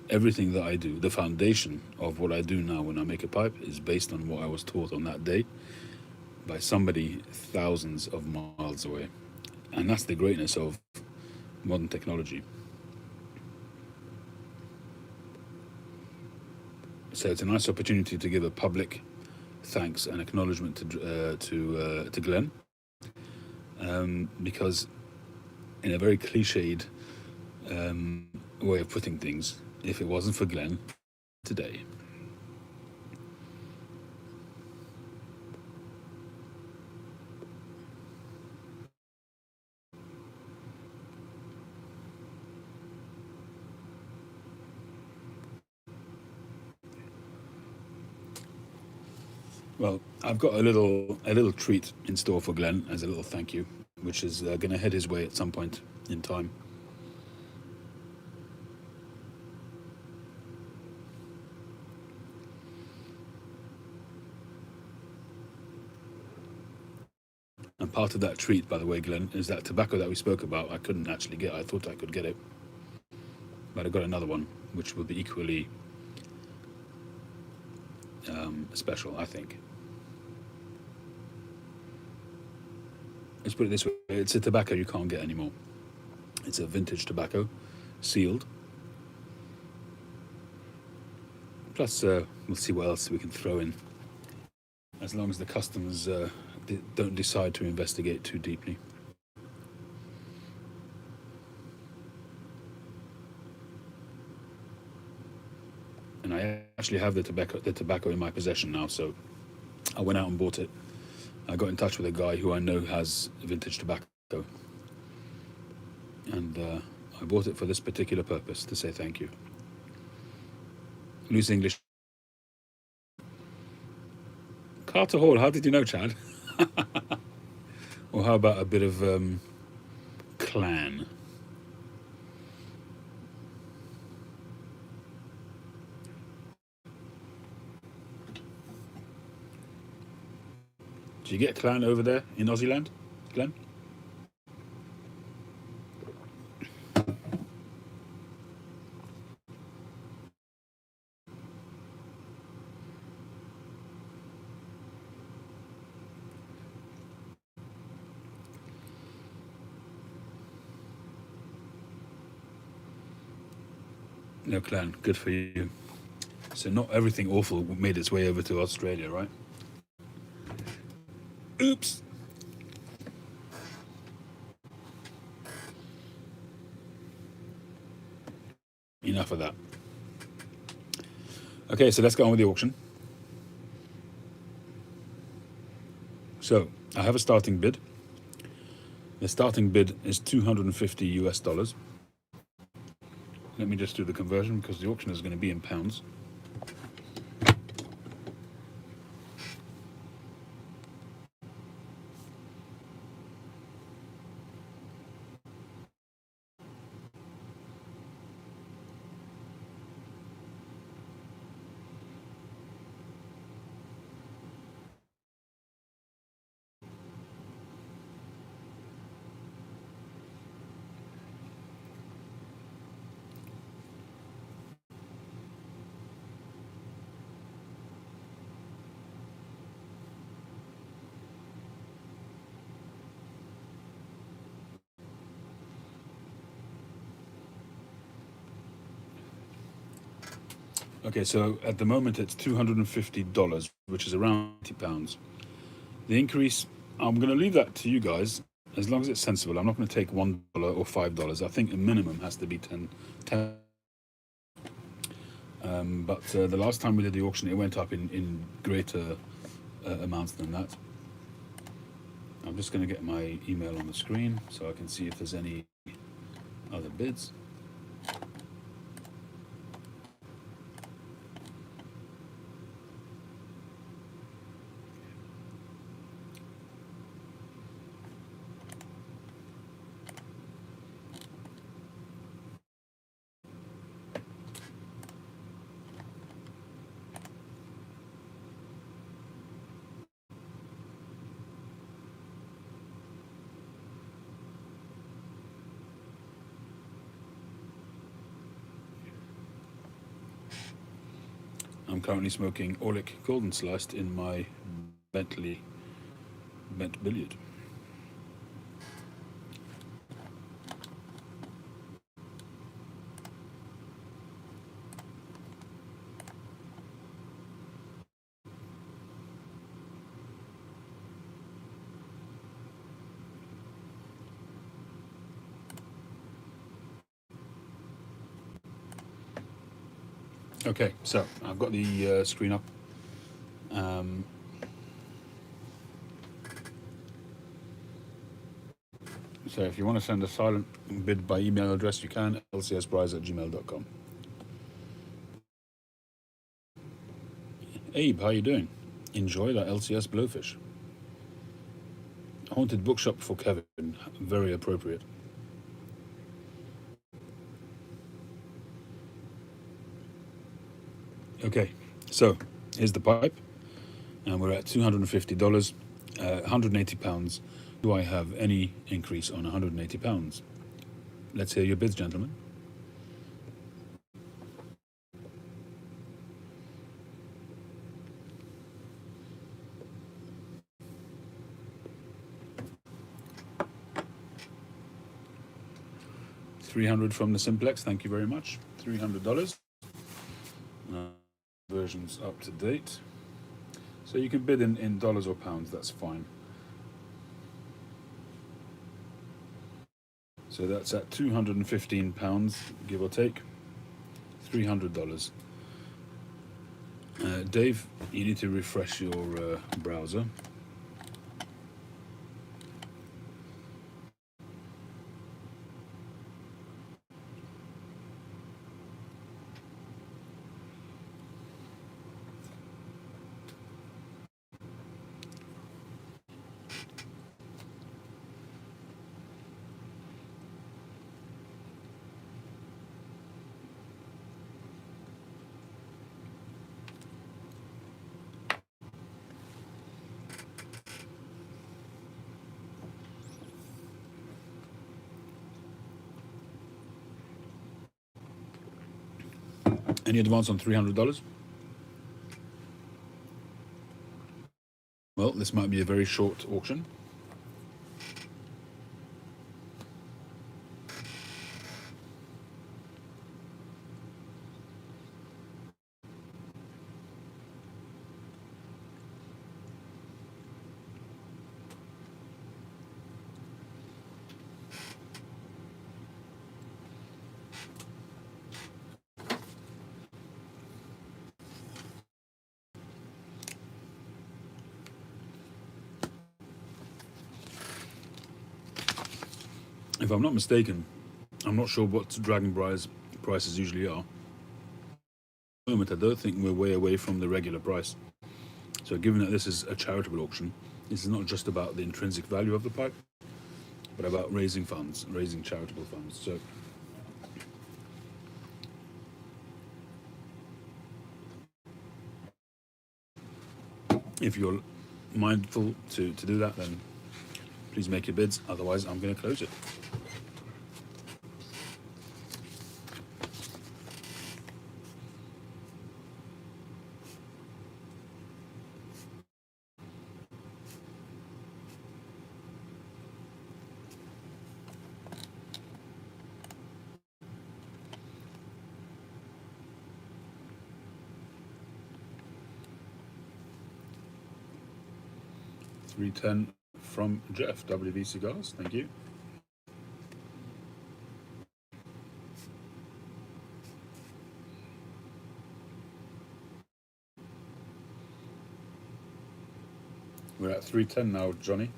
everything that I do, the foundation of what I do now when I make a pipe, is based on what I was taught on that day by somebody thousands of miles away. And that's the greatness of modern technology. So it's a nice opportunity to give a public thanks and acknowledgement to Glenn, because in a very cliched way of putting things, if it wasn't for Glenn today. Well, I've got a little treat in store for Glenn as a little thank you, which is going to head his way at some point in time. And part of that treat, by the way, Glenn, is that tobacco that we spoke about. I couldn't actually get. I thought I could get it, but I got another one, which will be equally special, I think. Let's put it this way: it's a tobacco you can't get anymore. It's a vintage tobacco, sealed. Plus, we'll see what else we can throw in, as long as the customers don't decide to investigate too deeply. And I actually have the tobacco in my possession now, so I went out and bought it. I got in touch with a guy who I know has vintage tobacco, and I bought it for this particular purpose, to say thank you. Loose English. Carter Hall, how did you know, Chad? Or how about a bit of clan? Do you get clan over there in Aussie land, Glenn? No clan, good for you. So not everything awful made its way over to Australia, right? Oops. Enough of that. Okay, so let's go on with the auction. So I have a starting bid. The starting bid is $250 US. Let me just do the conversion because the auction is going to be in pounds. Okay, so at the moment it's $250, which is around £80. The increase, I'm going to leave that to you guys as long as it's sensible. I'm not going to take $1 or $5. I think the minimum has to be 10. But the last time we did the auction, it went up in greater amounts than that. I'm just going to get my email on the screen so I can see if there's any other bids. I'm currently smoking Orlik Golden Sliced in my Bentley Bent Billiard. Okay, so I've got the screen up. So if you want to send a silent bid by email address, you can, lcsprize@gmail.com. Abe, how you doing? Enjoy that LCS blowfish. Haunted bookshop for Kevin, very appropriate. Okay, so here's the pipe, and we're at $250, £180. Do I have any increase on £180? Let's hear your bids, gentlemen. $300 from the Simplex, thank you very much. $300. Version's up to date. So you can bid in dollars or pounds, that's fine. So that's at £215, give or take. $300. Dave, you need to refresh your browser. Any advance on $300? Well, this might be a very short auction. If I'm not mistaken, I'm not sure what Dragon prices usually are. At the moment, I don't think we're way away from the regular price. So given that this is a charitable auction, this is not just about the intrinsic value of the pipe, but about raising funds, raising charitable funds. So if you're mindful to do that, then please make your bids. Otherwise, I'm going to close it. $3.10 from Jeff, WV Cigars. Thank you. We're at 3.10 now, Johnny.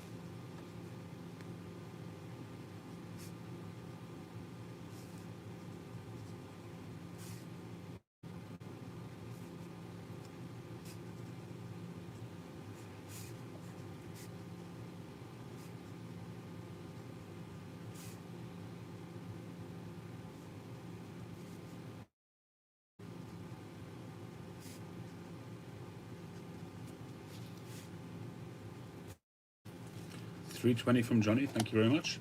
$3.20 from Johnny. Thank you very much.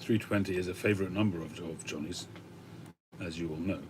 3.20 is a favourite number of Johnny's, as you all know.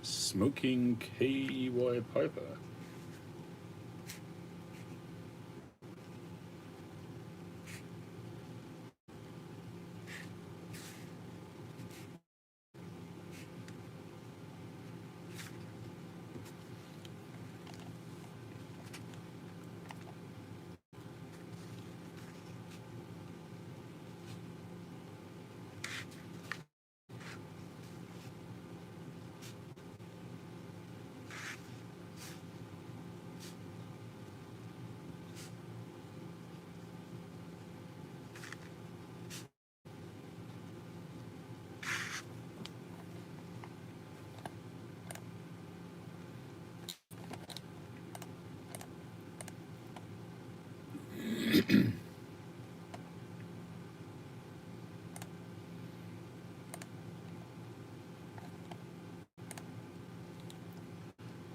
Smoking KY Piper.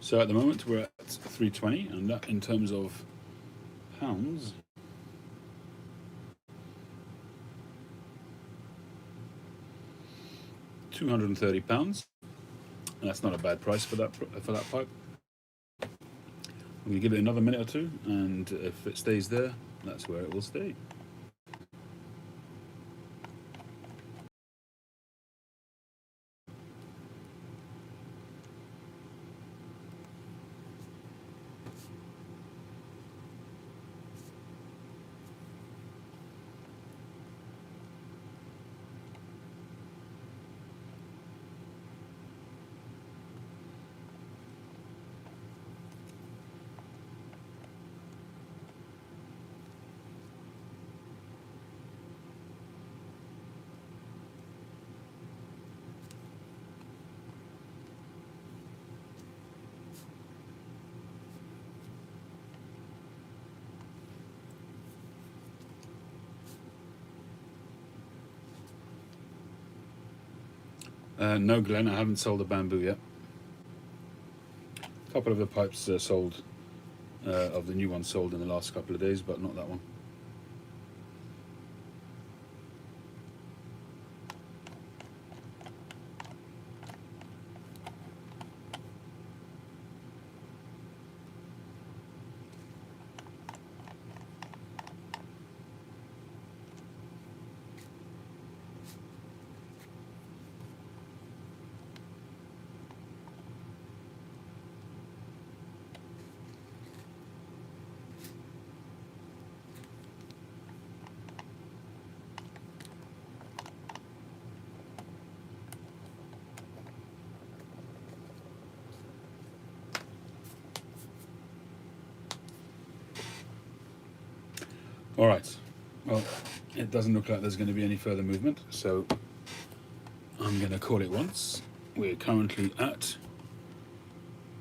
So at the moment we're at 3.20, and that in terms of pounds, £230. And that's not a bad price for that pipe. I'm going to give it another minute or two, and if it stays there, that's where it will stay. No, Glenn, I haven't sold the bamboo yet. A couple of the pipes sold, of the new ones sold in the last couple of days, but not that one. All right. Well, it doesn't look like there's going to be any further movement, so I'm going to call it once. We're currently at,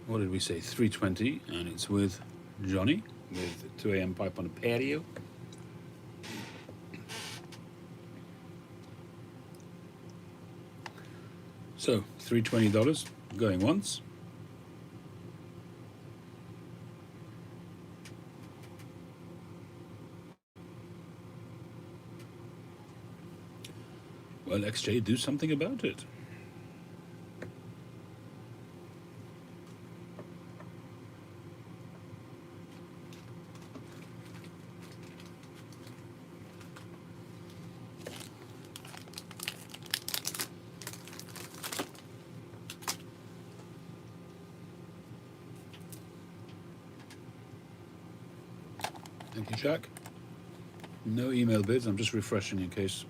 what did we say, 3:20, and it's with Johnny with 2 a.m. pipe on a patio. So $320 going once. Well, XJ, do something about it. Thank you, Jack. No email bids, I'm just refreshing in case.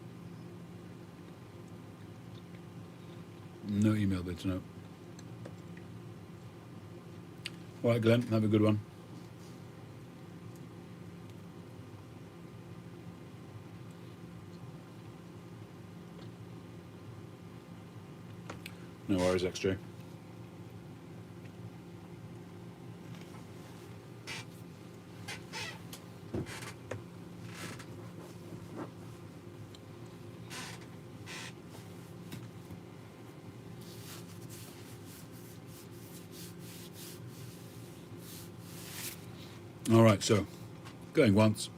No email bids, no. All right, Glenn, have a good one. No worries, XJ. All right, so going once,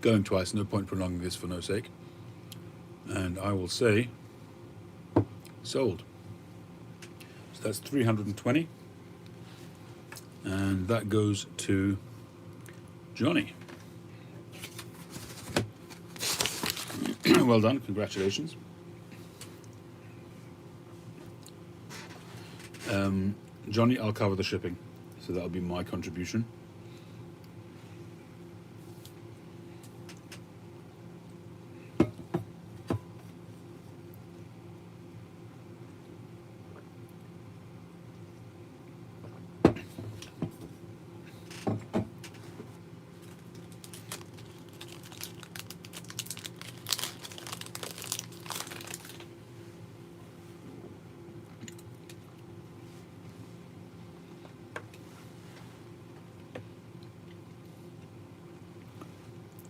going twice, no point prolonging this for no sake. And I will say sold. So that's 320. And that goes to Johnny. Well done, congratulations. Johnny, I'll cover the shipping, so that'll be my contribution.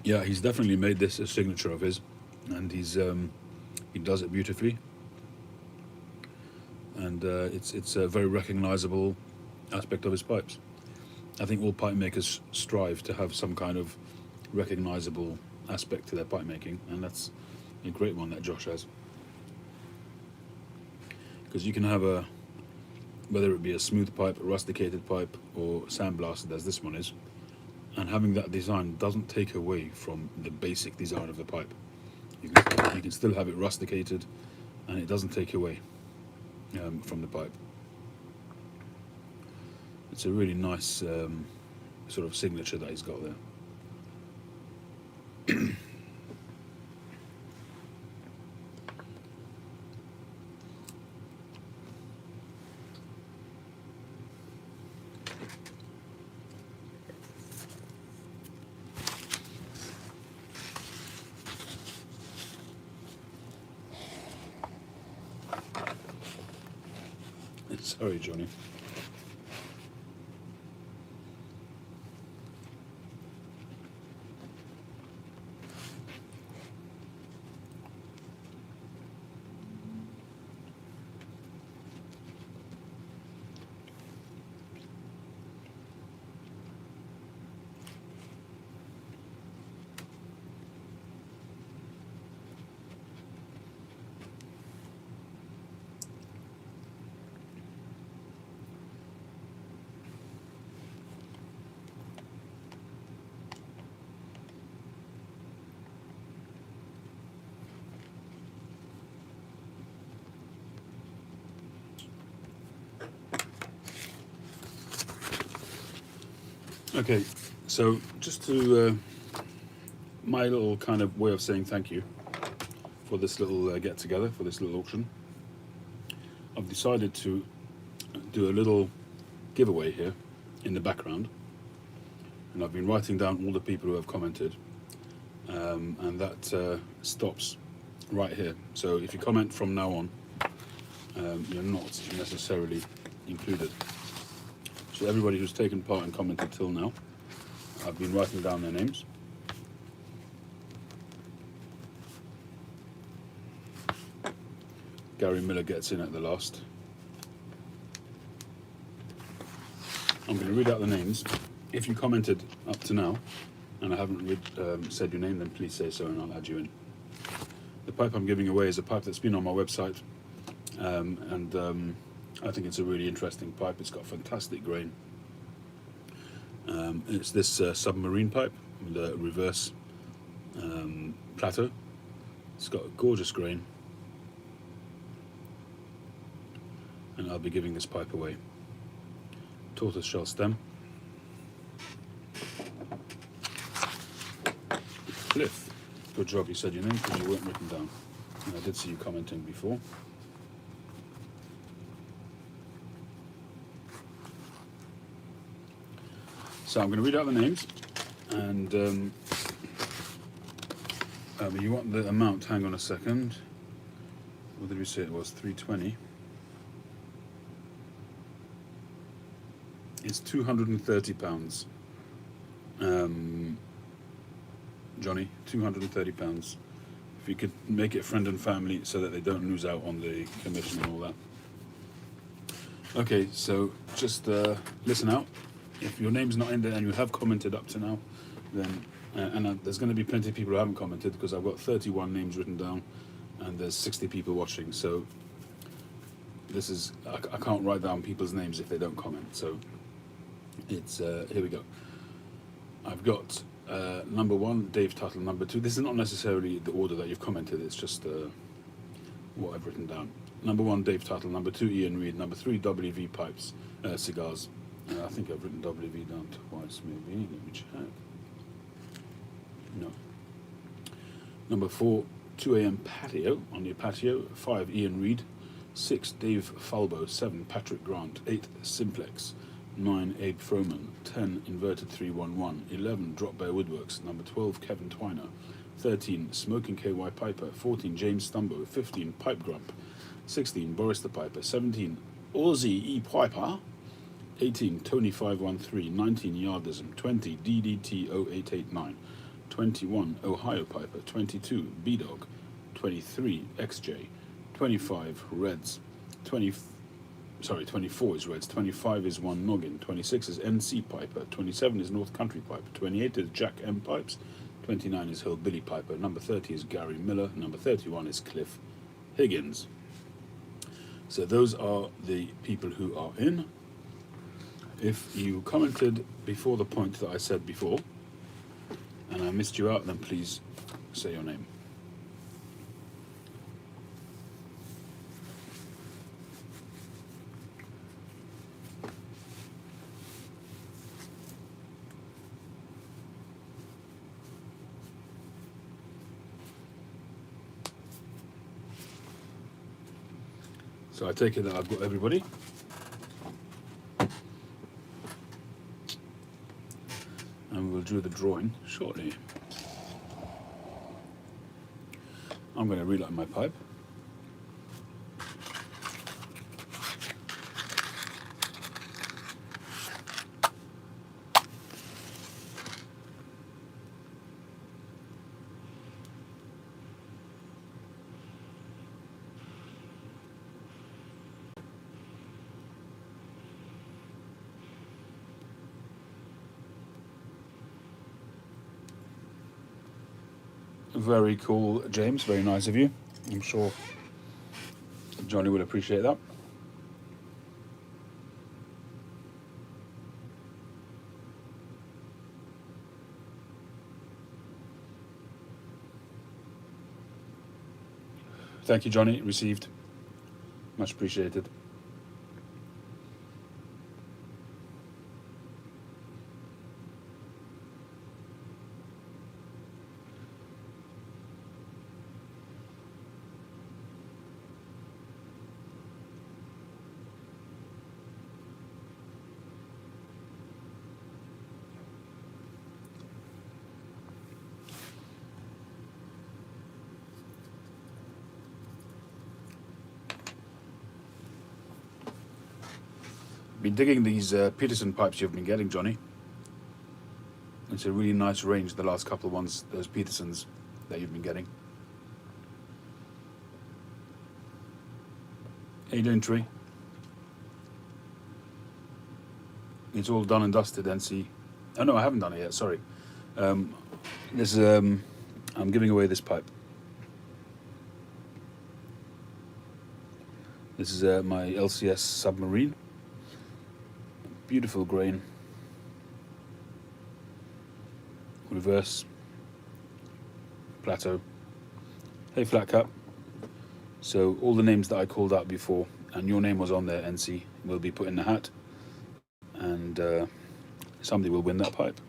Yeah, he's definitely made this a signature of his, and he does it beautifully, and it's a very recognizable aspect of his pipes. I think all pipe makers strive to have some kind of recognizable aspect to their pipe making, and that's a great one that Josh has. Because you can have whether it be a smooth pipe, a rusticated pipe, or sandblasted as this one is, and having that design doesn't take away from the basic design of the pipe. You can still have it rusticated, and it doesn't take away from the pipe. It's a really nice sort of signature that he's got there. Sorry, Johnny. Okay, so just to my little kind of way of saying thank you for this little get together, for this little auction, I've decided to do a little giveaway here in the background. and I've been writing down all the people who have commented, and that stops right here. So if you comment from now on, you're not necessarily included. So everybody who's taken part and commented till now, I've been writing down their names. Gary Miller gets in at the last. I'm going to read out the names. If you commented up to now and I haven't said your name, then please say so and I'll add you in. The pipe I'm giving away is a pipe that's been on my website, and I think it's a really interesting pipe. It's got fantastic grain. It's this submarine pipe with a reverse plateau. It's got a gorgeous grain, and I'll be giving this pipe away. Tortoise shell stem. Cliff, good job you said your name because you weren't written down. And I did see you commenting before. So I'm going to read out the names, and you want the amount, hang on a second. What did we say it was? 320. It's £230. Johnny, £230. If you could make it friend and family so that they don't lose out on the commission and all that. Okay, so just listen out. If your name's not in there and you have commented up to now, then there's going to be plenty of people who haven't commented because I've got 31 names written down and there's 60 people watching. So this is I can't write down people's names if they don't comment. So it's here we go. I've got number 1, Dave Tuttle. Number 2, this is not necessarily the order that you've commented. It's just what I've written down. Number 1, Dave Tuttle. Number 2, Ian Reid. Number 3, WV Pipes Cigars. I think I've written WV down twice, maybe. Let me check. No. Number 4, 2 AM Patio, on your patio. 5, Ian Reid. 6, Dave Falbo. 7, Patrick Grant. 8, Simplex. 9, Abe Froman. 10, Inverted 311. 11, Drop Bear Woodworks. Number 12, Kevin Twiner. 13, Smoking KY Piper. 14, James Stumbo. 15, Pipe Grump. 16, Boris the Piper. 17, Aussie E Piper. 18, Tony 513, 19, Yardism, 20, DDT 0889, 21, Ohio Piper, 22, B-Dog, 23, XJ, 25, Reds, 24 is Reds, 25 is One Noggin, 26 is NC Piper, 27 is North Country Piper, 28 is Jack M Pipes, 29 is Hillbilly Piper, number 30 is Gary Miller, number 31 is Cliff Higgins. So those are the people who are in. If you commented before the point that I said before, and I missed you out, then please say your name. So I take it that I've got everybody. And we'll do the drawing shortly. I'm going to relight my pipe. Very cool, James. Very nice of you. I'm sure Johnny will appreciate that. Thank you, Johnny. Received. Much appreciated. Been digging these Peterson pipes you've been getting, Johnny. It's a really nice range, the last couple of ones, those Petersons that you've been getting. How you doing, Tree? It's all done and dusted, NC. Oh no, I haven't done it yet, sorry. This I'm giving away this pipe. This is my LCS submarine. Beautiful grain. Reverse. Plateau. Hey, Flat Cap. So all the names that I called out before, and your name was on there, NC, will be put in the hat. And somebody will win that pipe.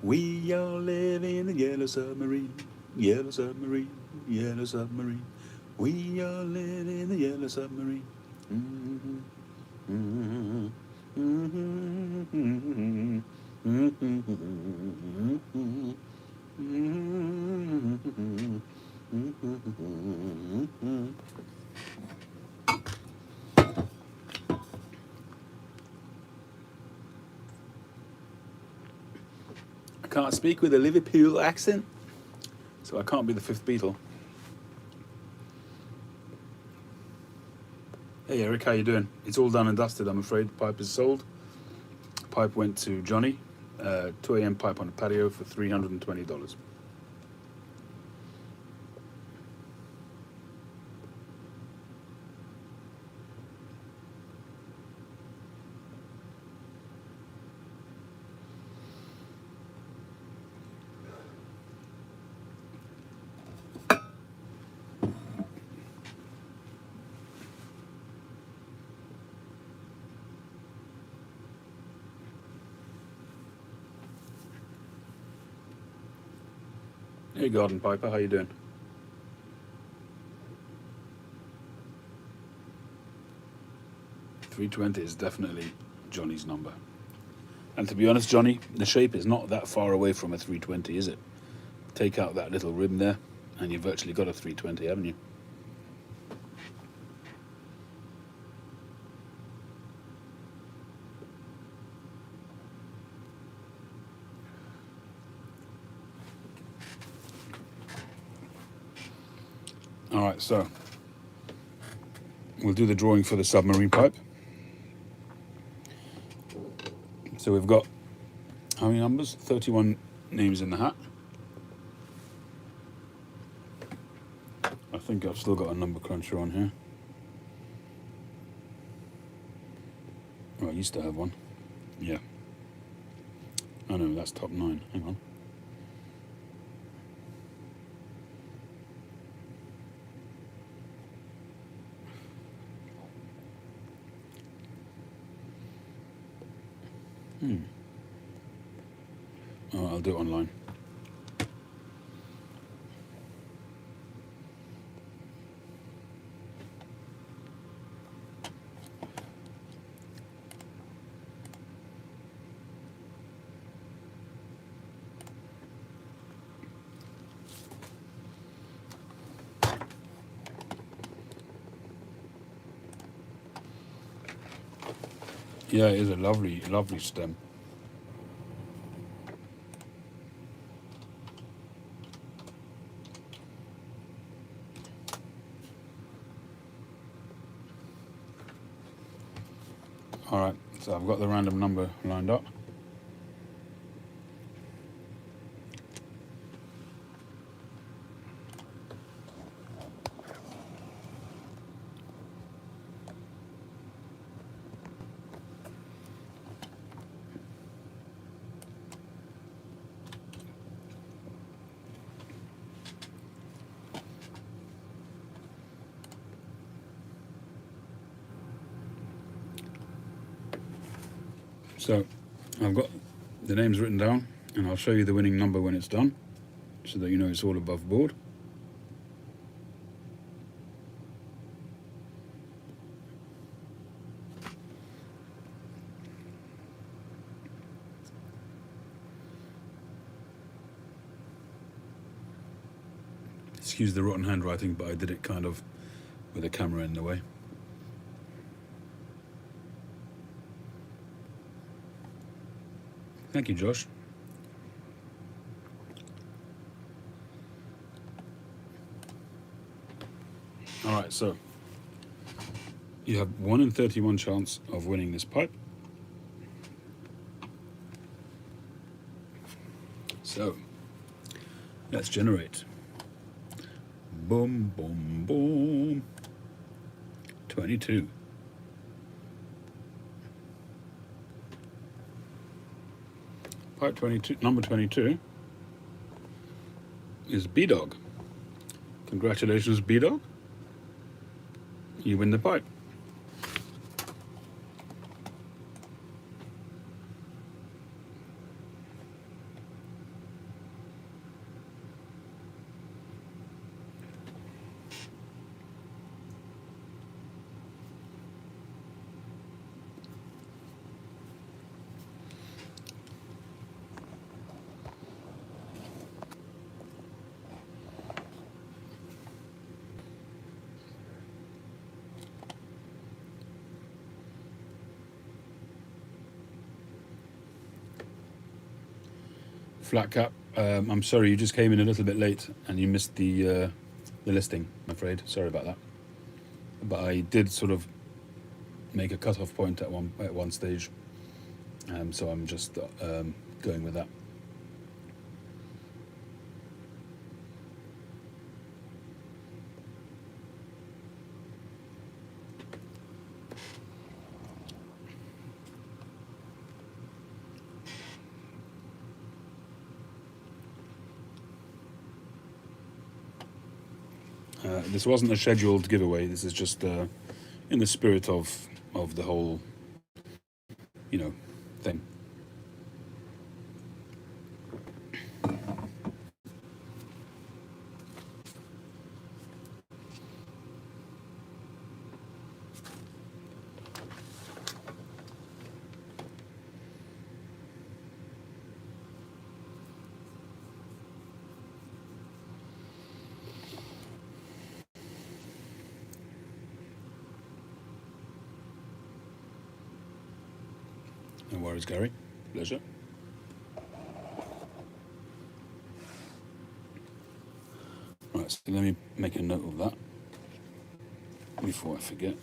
We all live in the yellow submarine, yellow submarine, yellow submarine. We all live in the yellow submarine. Mm-hmm. Mm-hmm. Mm-hmm. Mm-hmm. Mm-hmm. I can't speak with a Liverpool accent, so I can't be the fifth Beatle. Hey Eric, how you doing? It's all done and dusted, I'm afraid. The pipe is sold. Pipe went to Johnny. 2 a.m. pipe on the patio for $320. Hey Garden Piper, how you doing? $320 is definitely Johnny's number. And to be honest, Johnny, the shape is not that far away from a 320, is it? Take out that little rim there, and you've virtually got a 320, haven't you? All right, so we'll do the drawing for the submarine pipe. So we've got how many numbers? 31 names in the hat. I think I've still got a number cruncher on here. Oh, I used to have one. Yeah. Oh no, that's top 9. Hang on. Oh, I'll do it online. Yeah, it is a lovely, lovely stem. All right, so I've got the random number lined up. So I've got the names written down, and I'll show you the winning number when it's done. so that you know it's all above board. Excuse the rotten handwriting, but I did it kind of with the camera in the way. Thank you, Josh. Alright, so you have 1 in 31 chance of winning this pipe. So let's generate. Boom, boom, boom. 22. Pipe 22, number 22 is B-Dog. Congratulations, B-Dog. You win the pipe. Flat cap. I'm sorry, you just came in a little bit late and you missed the listing, I'm afraid. Sorry about that. But I did sort of make a cut-off point at one stage, so I'm just going with that. This wasn't a scheduled giveaway. This is just in the spirit of the whole, thing. No worries, Gary. Pleasure. Right, so let me make a note of that before I forget.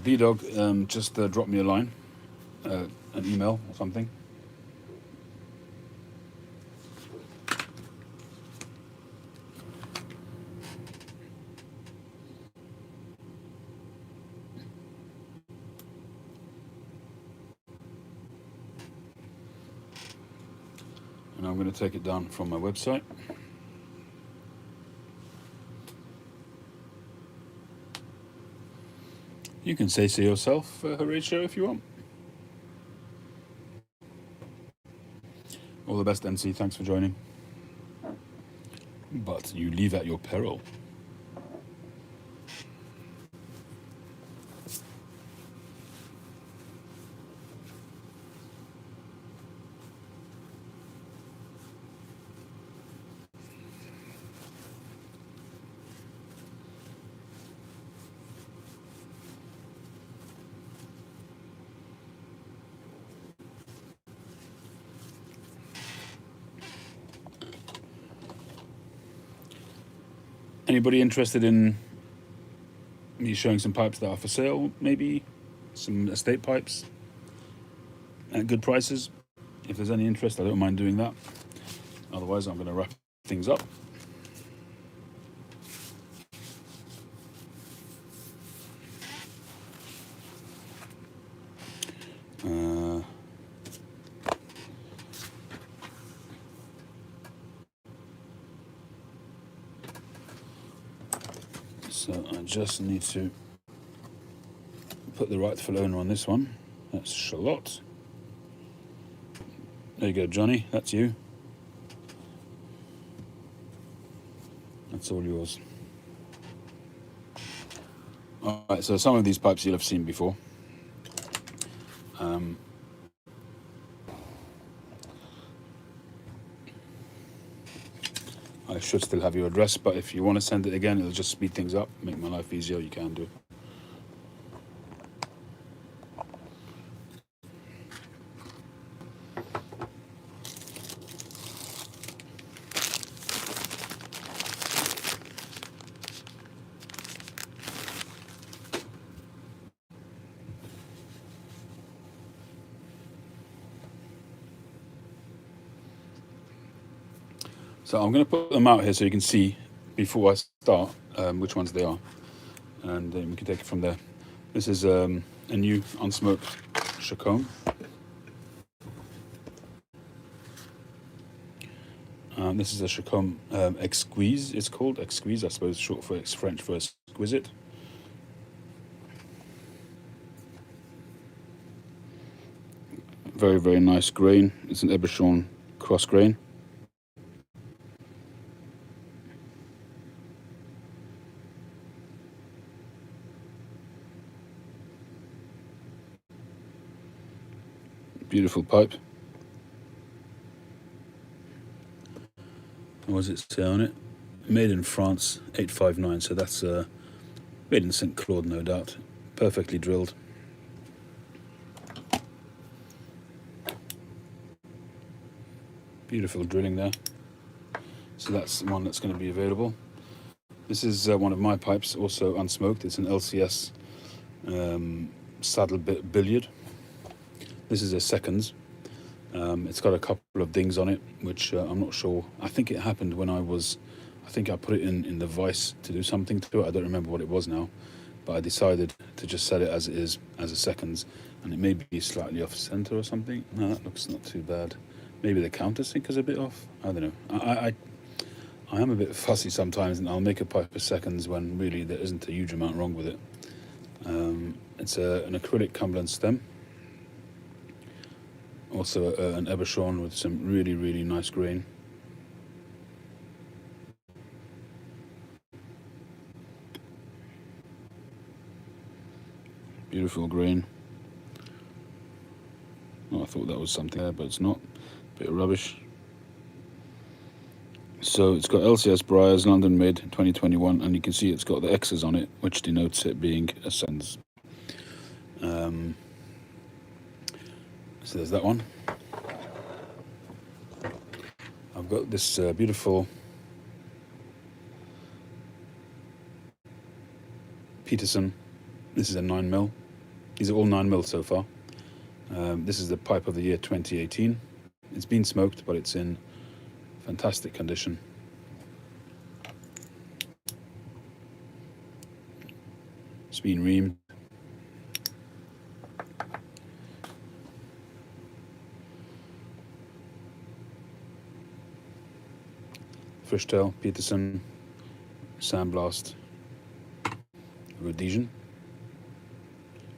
B-Dog, just drop me a line, an email or something. And I'm going to take it down from my website. You can say so yourself, Horatio, if you want. All the best, NC. Thanks for joining. But you leave at your peril. Anybody interested in me showing some pipes that are for sale, maybe? Some estate pipes at good prices? If there's any interest, I don't mind doing that. Otherwise, I'm going to wrap things up. So I just need to put the rightful owner on this one. That's Charlotte. There you go, Johnny. That's you. That's all yours. Alright, so some of these pipes you'll have seen before. I should still have your address, but if you want to send it again, it'll just speed things up, make my life easier, you can do. So I'm going to put them out here so you can see before I start which ones they are, and we can take it from there. This is a new unsmoked Chacon. This is a Chacon Exquise, it's called. Exquise, I suppose, short for French for exquisite. Very, very nice grain. It's an Ebershon cross grain. Beautiful pipe. What does it say on it? Made in France, 859, so that's made in St. Claude, no doubt. Perfectly drilled. Beautiful drilling there. So that's the one that's going to be available. This is one of my pipes, also unsmoked. It's an LCS saddle billiard. This is a seconds. It's got a couple of dings on it, which I'm not sure. I think it happened when I put it in the vise to do something to it. I don't remember what it was now, but I decided to just set it as it is, as a seconds, and it may be slightly off center or something. No, that looks not too bad. Maybe the countersink is a bit off. I don't know. I am a bit fussy sometimes, and I'll make a pipe per seconds when really there isn't a huge amount wrong with it. It's an acrylic Cumberland stem. Also an Ebershon with some really, really nice grain. Beautiful grain. Oh, I thought that was something there, but it's not. Bit of rubbish. So it's got LCS Briars, London made 2021, and you can see it's got the X's on it, which denotes it being a seconds. So there's that one. I've got this beautiful Peterson. This is a 9mm. These are all 9mm so far. This is the pipe of the year 2018. It's been smoked, but it's in fantastic condition. It's been reamed. Fishtail, Peterson, sandblast, Rhodesian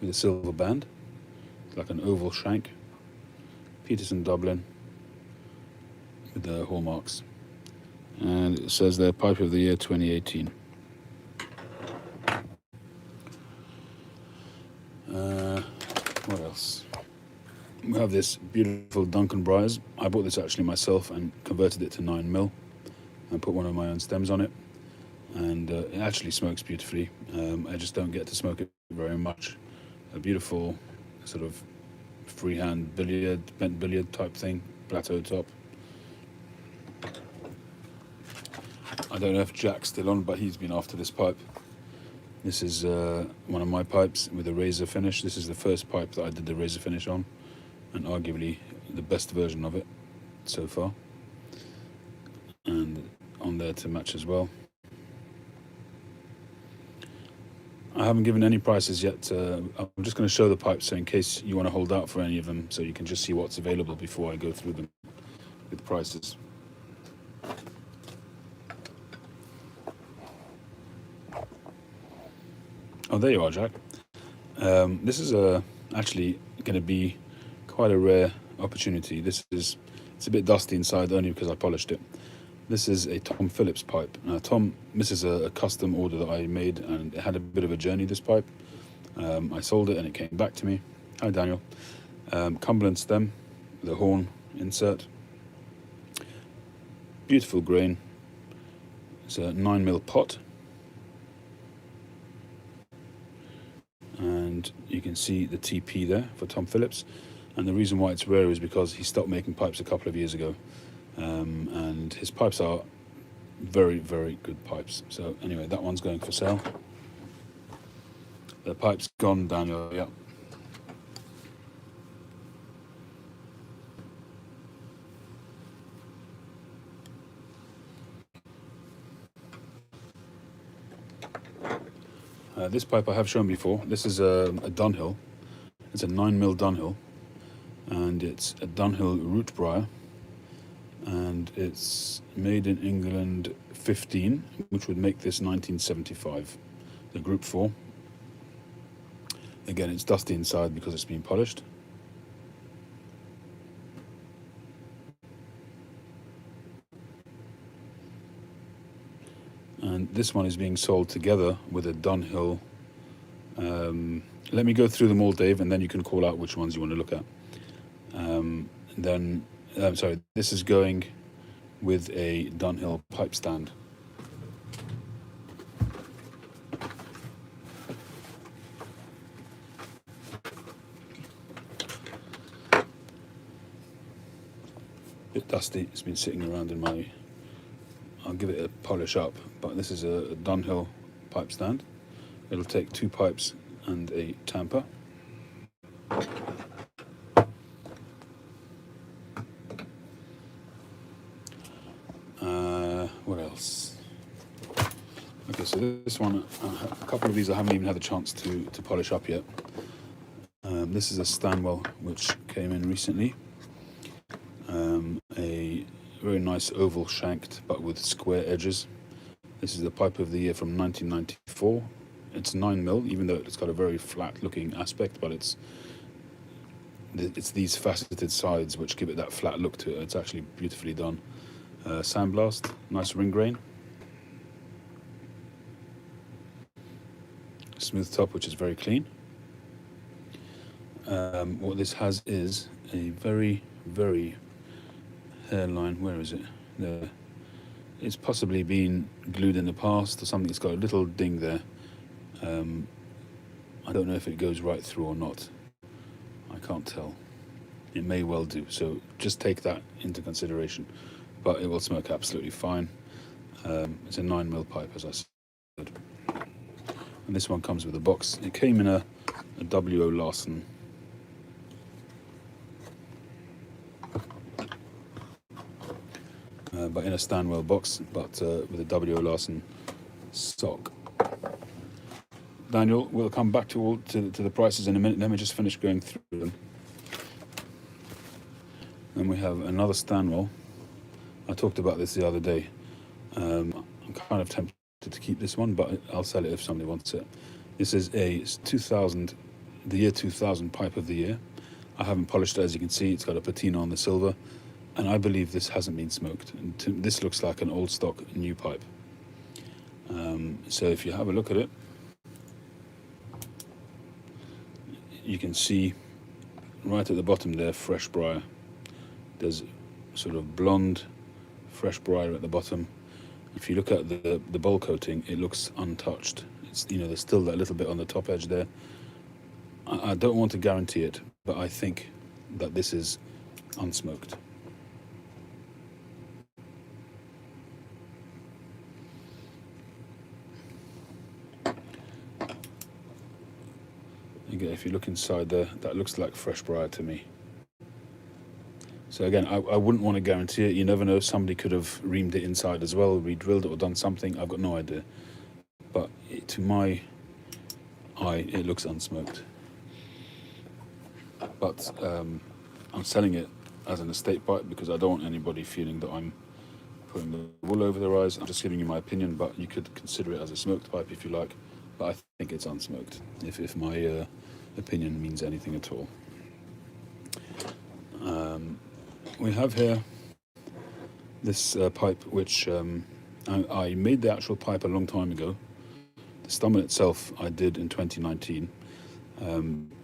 with a silver band, like an oval shank. Peterson Dublin with the hallmarks, and it says there pipe of the year 2018. What else? We have this beautiful Duncan Briars. I bought this actually myself and converted it to 9mm. and put one of my own stems on it, and it actually smokes beautifully. I just don't get to smoke it very much. A beautiful sort of freehand billiard, bent billiard type thing, plateau top. I don't know if Jack's still on, but he's been after this pipe. This is one of my pipes with a razor finish. This is the first pipe that I did the razor finish on, and arguably the best version of it so far. And on there to match as well. I haven't given any prices yet. I'm just going to show the pipes, so in case you want to hold out for any of them, so you can just see what's available before I go through them with prices. Oh, there you are, Jack. This is actually going to be quite a rare opportunity. It's a bit dusty inside only because I polished it. This is a Tom Phillips pipe. Now, this is a custom order that I made, and it had a bit of a journey, this pipe. I sold it and it came back to me. Hi, Daniel. Cumberland stem, the horn insert. Beautiful grain. It's a 9mm pot. And you can see the TP there for Tom Phillips. And the reason why it's rare is because he stopped making pipes a couple of years ago. And his pipes are very, very good pipes. So anyway, that one's going for sale. The pipe's gone, Daniel, yeah. This pipe I have shown before. This is a Dunhill. It's a 9mm Dunhill, and it's a Dunhill root briar, and it's made in England 15, which would make this 1975, the Group 4. Again, it's dusty inside because it's been polished. And this one is being sold together with a Dunhill. Let me go through them all, Dave, and then you can call out which ones you want to look at. Sorry, this is going with a Dunhill pipe stand. Bit dusty, it's been sitting around in my... I'll give it a polish up, but this is a Dunhill pipe stand. It'll take 2 pipes and a tamper. What else? Okay, so this one, a couple of these I haven't even had a chance to polish up yet. This is a Stanwell which came in recently. A very nice oval shanked but with square edges. This is the pipe of the year from 1994. It's 9mm, even though it's got a very flat looking aspect, but it's these faceted sides which give it that flat look to it. It's actually beautifully done. Sandblast, nice ring grain. Smooth top, which is very clean. What this has is a very, very hairline. Where is it? There. It's possibly been glued in the past or something. It's got a little ding there. I don't know if it goes right through or not. I can't tell. It may well do, so just take that into consideration. But it will smoke absolutely fine. It's a 9mm pipe, as I said. And this one comes with a box. It came in a W.O. Larson. But in a Stanwell box, but with a W.O. Larson stock. Daniel, we'll come back to the prices in a minute. Let me just finish going through them. Then we have another Stanwell. I talked about this the other day. I'm kind of tempted to keep this one, but I'll sell it if somebody wants it. This is a 2000, the year 2000 pipe of the year. I haven't polished it, as you can see. It's got a patina on the silver. And I believe this hasn't been smoked. And this looks like an old stock new pipe. So if you have a look at it, you can see right at the bottom there, fresh briar. There's sort of blonde, fresh briar at the bottom. If you look at the bowl coating, it looks untouched. It's, there's still that little bit on the top edge there. I don't want to guarantee it, but I think that this is unsmoked. Again, if you look inside there, that looks like fresh briar to me. So again, I wouldn't want to guarantee it. You never know. Somebody could have reamed it inside as well, re-drilled it or done something. I've got no idea. But to my eye, it looks unsmoked. But I'm selling it as an estate pipe because I don't want anybody feeling that I'm putting the wool over their eyes. I'm just giving you my opinion, but you could consider it as a smoked pipe if you like. But I think it's unsmoked, if my opinion means anything at all. We have here This pipe, which I made the actual pipe a long time ago. The stump itself I did in 2019.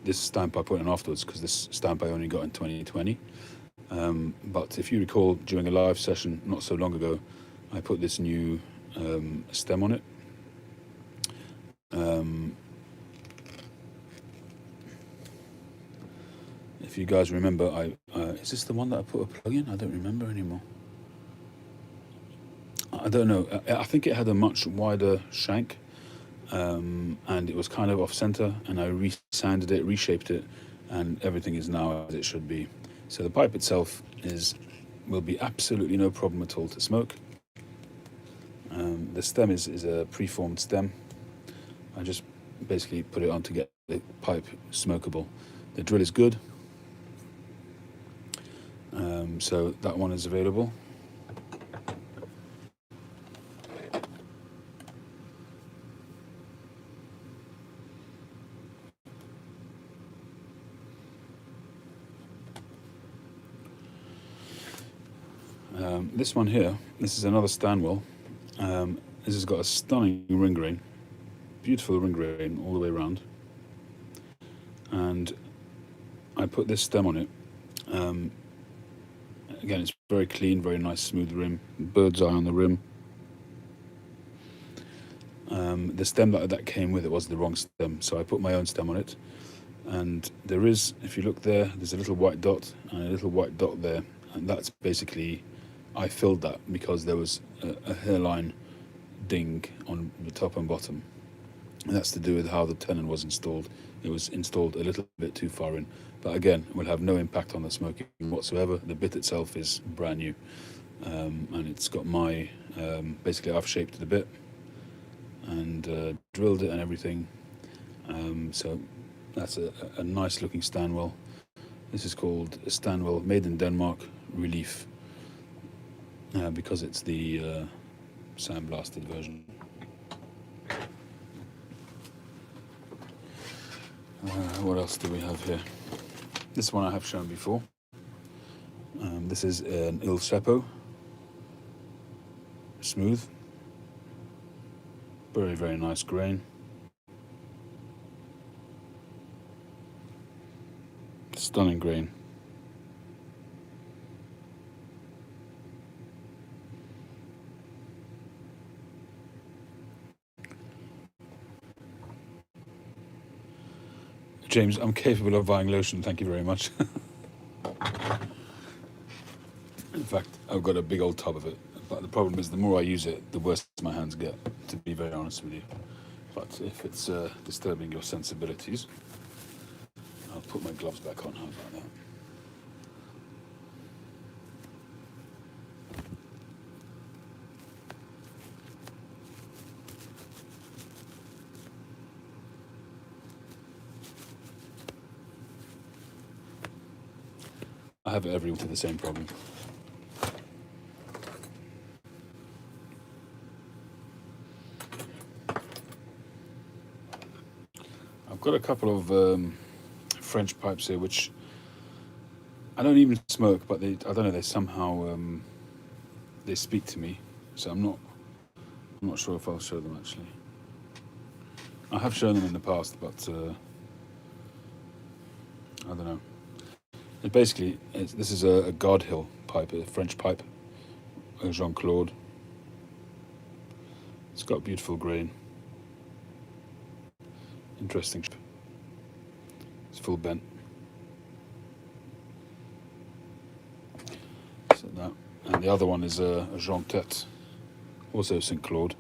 This stamp I put in afterwards because this stamp I only got in 2020. But if you recall, during a live session not so long ago, I put this new stem on it. If you guys remember, is this the one that I put a plug in? I don't remember anymore. I don't know. I think it had a much wider shank, and it was kind of off center, and I re-sanded it, reshaped it, and everything is now as it should be. So the pipe itself will be absolutely no problem at all to smoke. The stem is a preformed stem. I just basically put it on to get the pipe smokable. The drill is good, so that one is available. This one here, this is another Stanwell. This has got a stunning ring grain, beautiful ring grain all the way around. And I put this stem on it. Again, it's very clean, very nice, smooth rim, bird's eye on the rim. The stem that came with it was the wrong stem, so I put my own stem on it. And there is, if you look there, there's a little white dot and a little white dot there, and that's basically, I filled that because there was a hairline ding on the top and bottom. And that's to do with how the tenon was installed. It was installed a little bit too far in. But again, it will have no impact on the smoking whatsoever. The bit itself is brand new. And it's got my, basically I've shaped it a bit and drilled it and everything. So that's a nice looking Stanwell. This is called a Stanwell made in Denmark Relief. Because it's the sandblasted version. What else do we have here? This one I have shown before. This is an Il Seppo. Smooth. Very, very nice grain. Stunning grain. James, I'm capable of buying lotion, thank you very much. In fact, I've got a big old tub of it. But the problem is the more I use it, the worse my hands get, to be very honest with you. But if it's disturbing your sensibilities, I'll put my gloves back on. How about that? I have every winter the same problem. I've got a couple of French pipes here, which I don't even smoke, but I don't know, they somehow they speak to me. So I'm not sure if I'll show them actually. I have shown them in the past, but I don't know. It basically, this is a Godhill pipe, a French pipe, a Jean-Claude. It's got beautiful grain. Interesting. It's full bent. So that, and the other one is a Jean Tête, also St. Claude.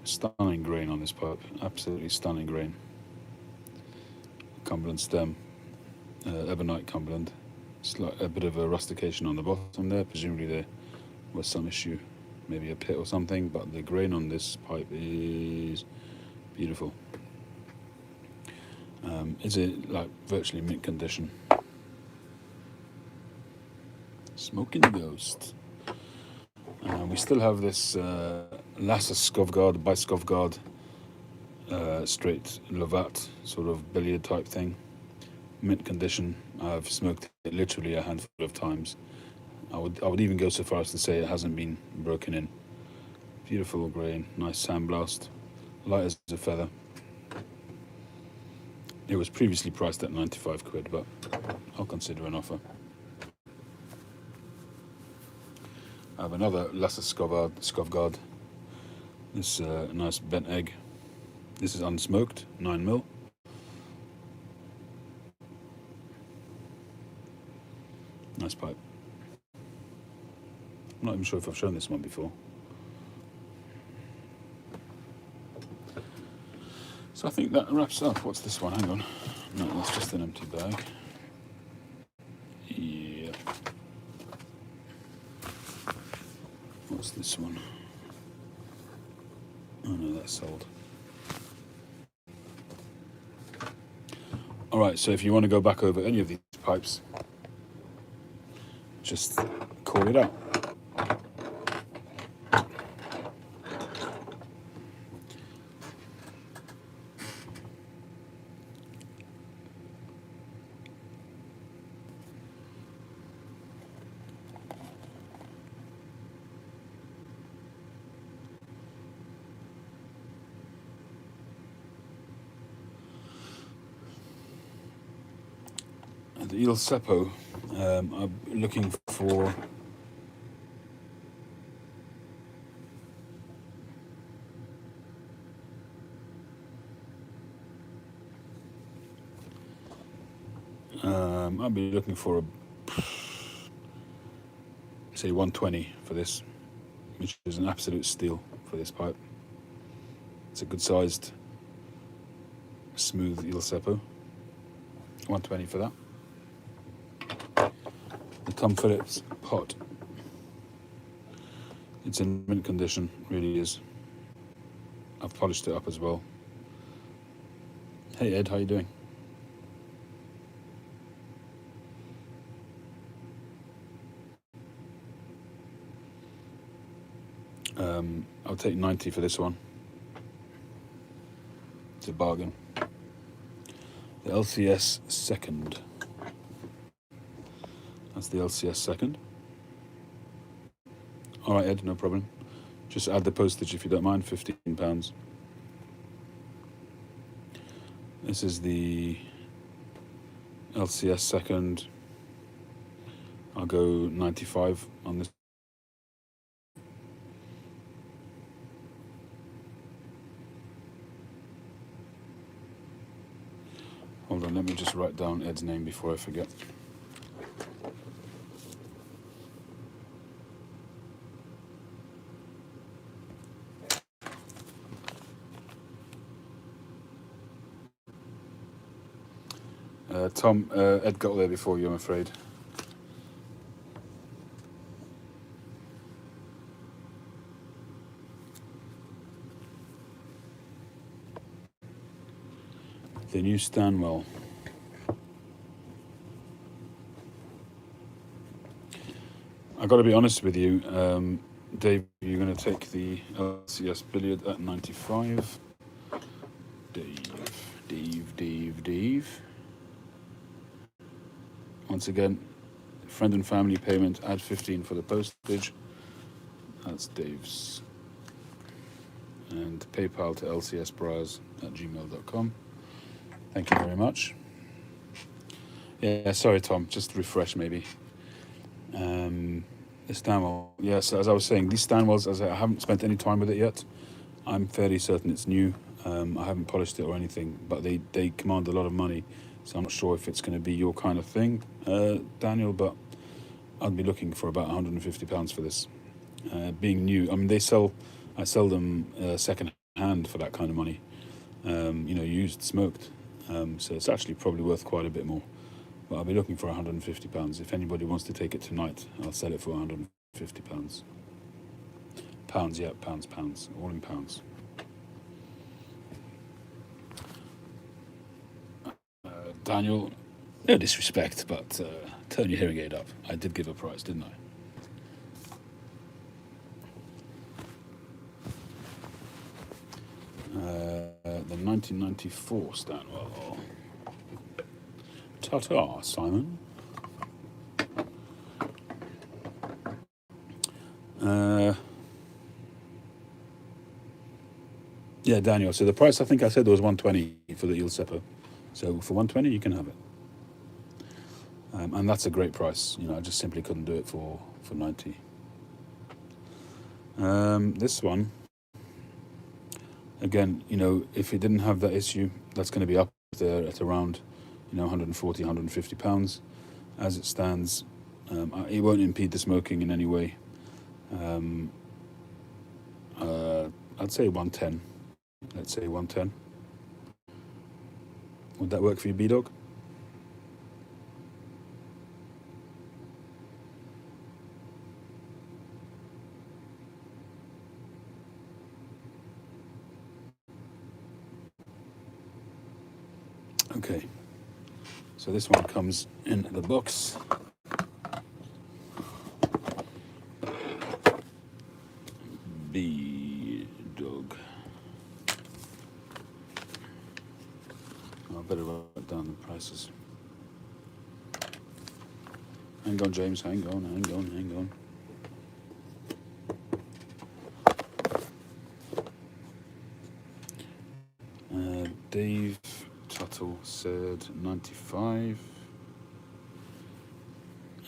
Stunning grain on this pipe, absolutely stunning grain. Cumberland stem. Ebonite Cumberland. It's like a bit of a rustication on the bottom there. Presumably there was some issue, maybe a pit or something, but the grain on this pipe is beautiful. It's like virtually mint condition. Smoking Ghost. We still have this Lasse Skovgard by Skovgard straight Lovat sort of billiard type thing. Mint condition. I've smoked it literally a handful of times. I would even go so far as to say it hasn't been broken in. Beautiful grain, nice sandblast, light as a feather. It was previously priced at 95 quid, but I'll consider an offer. I have another lesser Skovgard. This nice bent egg. This is unsmoked, 9mm. Nice pipe. I'm not even sure if I've shown this one before. So I think that wraps up. What's this one? Hang on. No, that's just an empty bag. Yeah. What's this one? Oh no, that's sold. Alright, so if you want to go back over any of these pipes, just call it out. The Il Seppo, I'm looking for I'll be looking for say 120 for this, which is an absolute steal for this pipe. It's a good sized, smooth Il Seppo. 120 for that. The Tom Phillips pot. It's in mint condition, really is. I've polished it up as well. Hey Ed, how you doing? I'll take 90 for this one. It's a bargain. The LCS second. That's the LCS second. Alright Ed, no problem. Just add the postage if you don't mind, £15. This is the LCS second. I'll go 95 on this. Hold on, let me just write down Ed's name before I forget. Tom, Ed got there before you, I'm afraid. The new Stanwell. I've got to be honest with you, Dave, you're going to take the LCS billiard at 95. Dave. Once again, friend and family payment, add 15 for the postage. That's Dave's. And PayPal to lcsbras@gmail.com. Thank you very much. Yeah, sorry Tom, just to refresh maybe. The Stanwell, yes, as I was saying, these Stanwells, as I haven't spent any time with it yet, I'm fairly certain it's new. I haven't polished it or anything, but they command a lot of money, so I'm not sure if it's going to be your kind of thing, Daniel, but I'd be looking for about £150 for this. Being new, I mean, I sell them second hand for that kind of money, used, smoked, so it's actually probably worth quite a bit more. But I'll be looking for £150. If anybody wants to take it tonight, I'll sell it for £150. Pounds, yeah, pounds, all in pounds. Daniel, no disrespect, but turn your hearing aid up. I did give a price, didn't I? The 1994 Stanwell. Ta-ta, Simon. Yeah, Daniel. So the price I think I said was 120 for the Il Seppo. So for 120 you can have it, and that's a great price. I just simply couldn't do it for 90. This one, again, if it didn't have that issue, that's going to be up there at around 140, 150 pounds. As it stands, it won't impede the smoking in any way. I'd say 110. Let's say 110. Would that work for you, B-Dog? Okay. So this one comes in the box. B-Dog. I better write down the prices. Hang on, James. Hang on. Dave Tuttle said 95.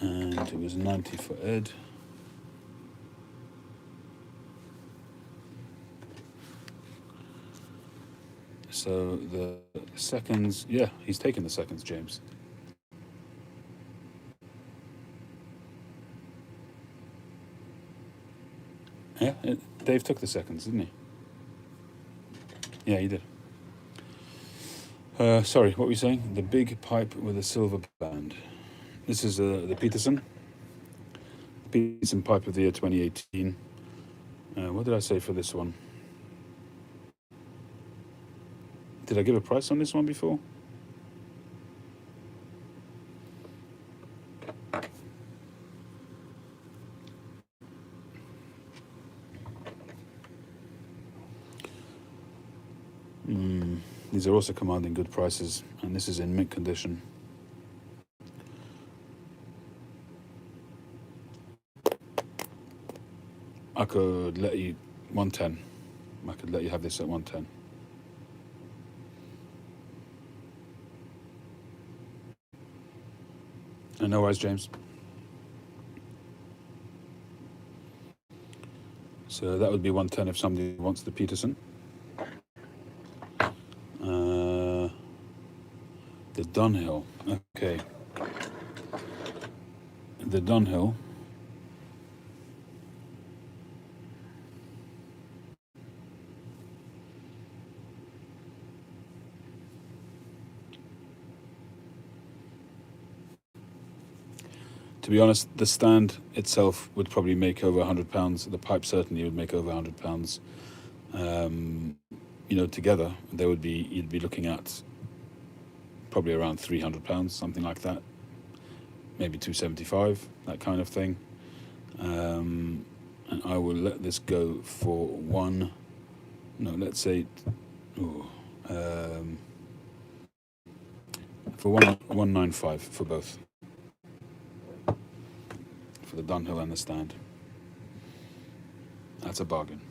And it was 90 for Ed. So the seconds, yeah, he's taken the seconds, James. Yeah, Dave took the seconds, didn't he? Yeah, he did. Sorry, what were you saying? The big pipe with a silver band. This is the Peterson pipe of the year 2018. What did I say for this one? Did I give a price on this one before? These are also commanding good prices, and this is in mint condition. I could let you 110. I could let you have this at 110. And no worries, James. So that would be 110 if somebody wants the Peterson. The Dunhill. Okay. The Dunhill. To be honest, the stand itself would probably make over £100. The pipe certainly would make over £100. Together you'd be looking at probably around £300, something like that. Maybe 275, that kind of thing. And I will let this go for let's say, for 195 for both. For the Dunhill and the stand. That's a bargain.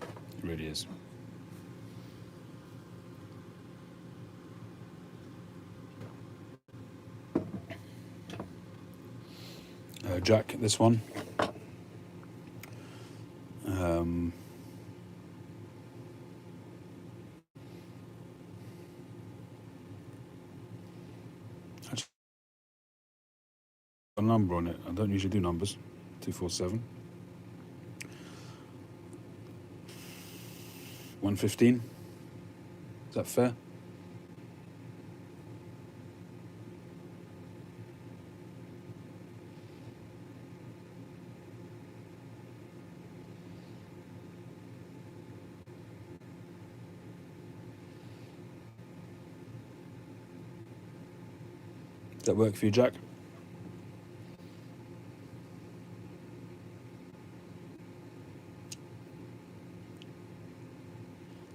It really is. Jack, this one. A number on it. I don't usually do numbers. 247. 115. Is that fair? Does that work for you, Jack?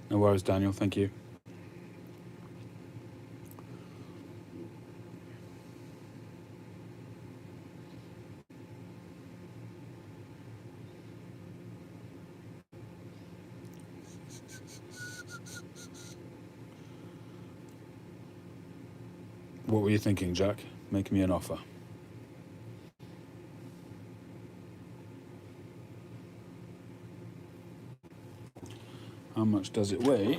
No worries, Daniel. Thank you. What were you thinking, Jack? Make me an offer. How much does it weigh?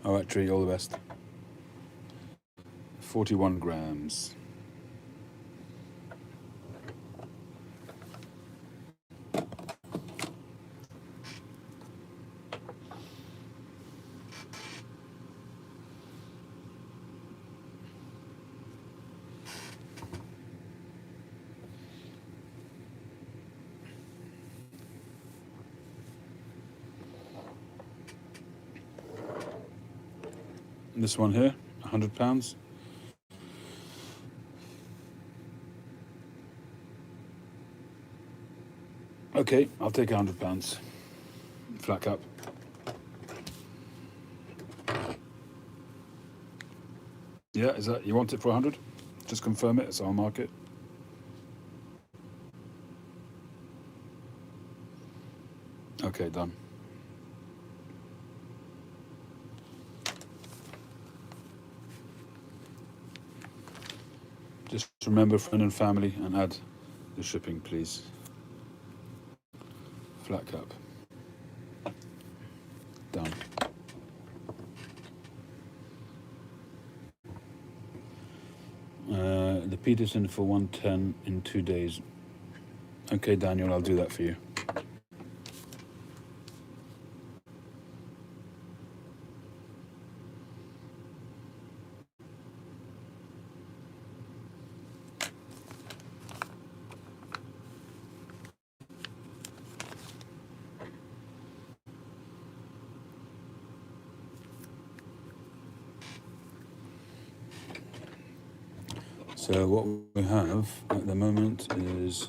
All right, Tree, all the best. 41 grams. This one here, £100. Okay, I'll take £100. Flat cap. Yeah, is that, you want it for 100? Just confirm it, so I'll mark it. Okay, done. Just remember friend and family and add the shipping, please. Flat cap. Done. The Peterson for 110 in 2 days. Okay, Daniel, I'll do that for you. So what we have at the moment is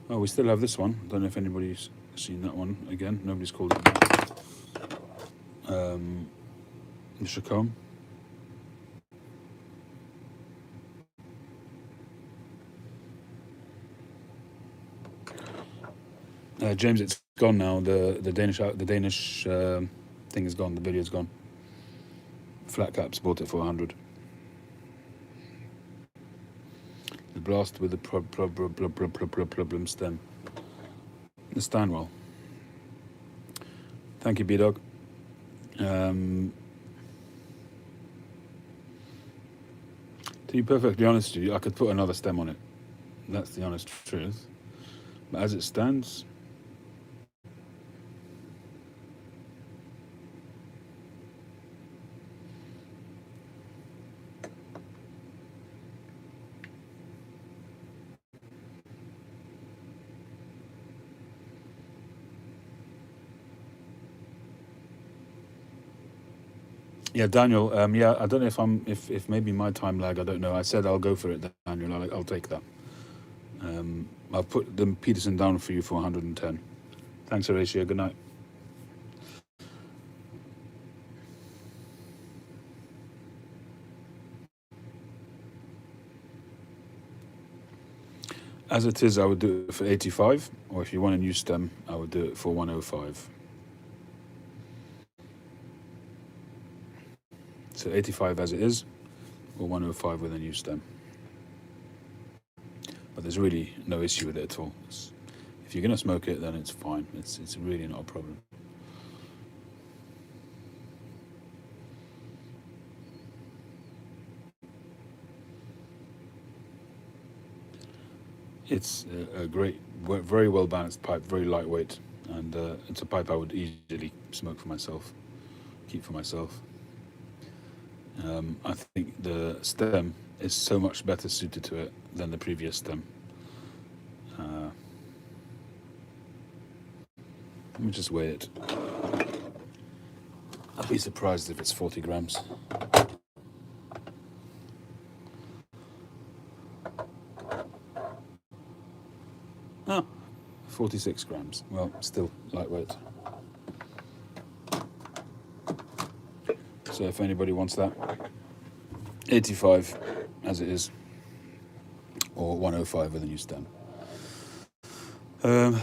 we still have this one. Don't know if anybody's seen that one again. Nobody's called it back. The Chacombe. James, it's gone now. The Danish thing is gone. The video's gone. Flat caps bought it for 100. The blast with the problem stem. The Stanwell. Thank you, B-Dog. To be perfectly honest with you, I could put another stem on it. That's the honest truth. But as it stands, yeah, Daniel. Yeah, I don't know if maybe my time lag. I don't know. I said I'll go for it, Daniel. I'll take that. I'll put the Peterson down for you for 110. Thanks, Horatio. Good night. As it is, I would do it for 85, or if you want a new stem, I would do it for 105. So 85 as it is, or 105 with a new stem. But there's really no issue with it at all. If you're going to smoke it, then it's fine. It's really not a problem. It's a great, very well balanced pipe, very lightweight, and it's a pipe I would easily smoke for myself, keep for myself. I think the stem is so much better suited to it than the previous stem. Let me just weigh it. I'll be surprised if it's 40 grams. Oh, 46 grams. Well, still lightweight. So if anybody wants that, 85 as it is, or 105 with a new stem. The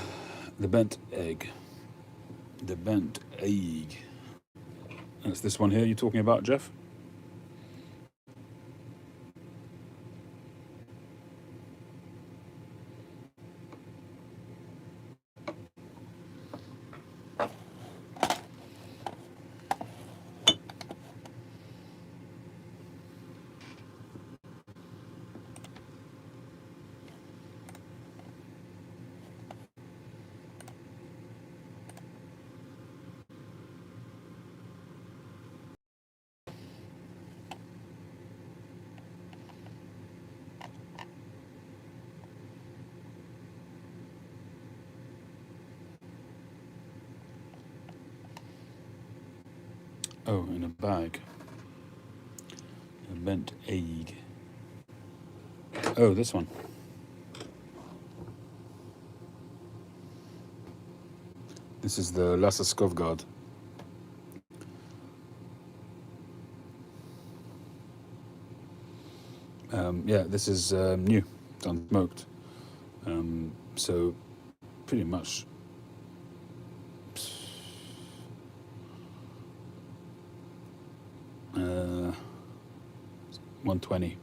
bent egg. The bent egg. That's this one here you're talking about, Jeff? Oh, in a bag. A bent egg. Oh, this one. This is the Lasse Skovgard. Yeah, this is new. It's unsmoked. So pretty much 120,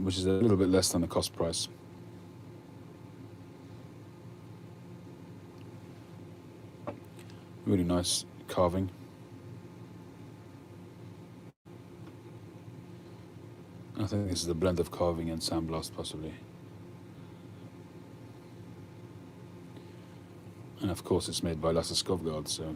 which is a little bit less than the cost price. Really nice carving. I think this is a blend of carving and sandblast, possibly. And of course it's made by Lasse Skovgard, so...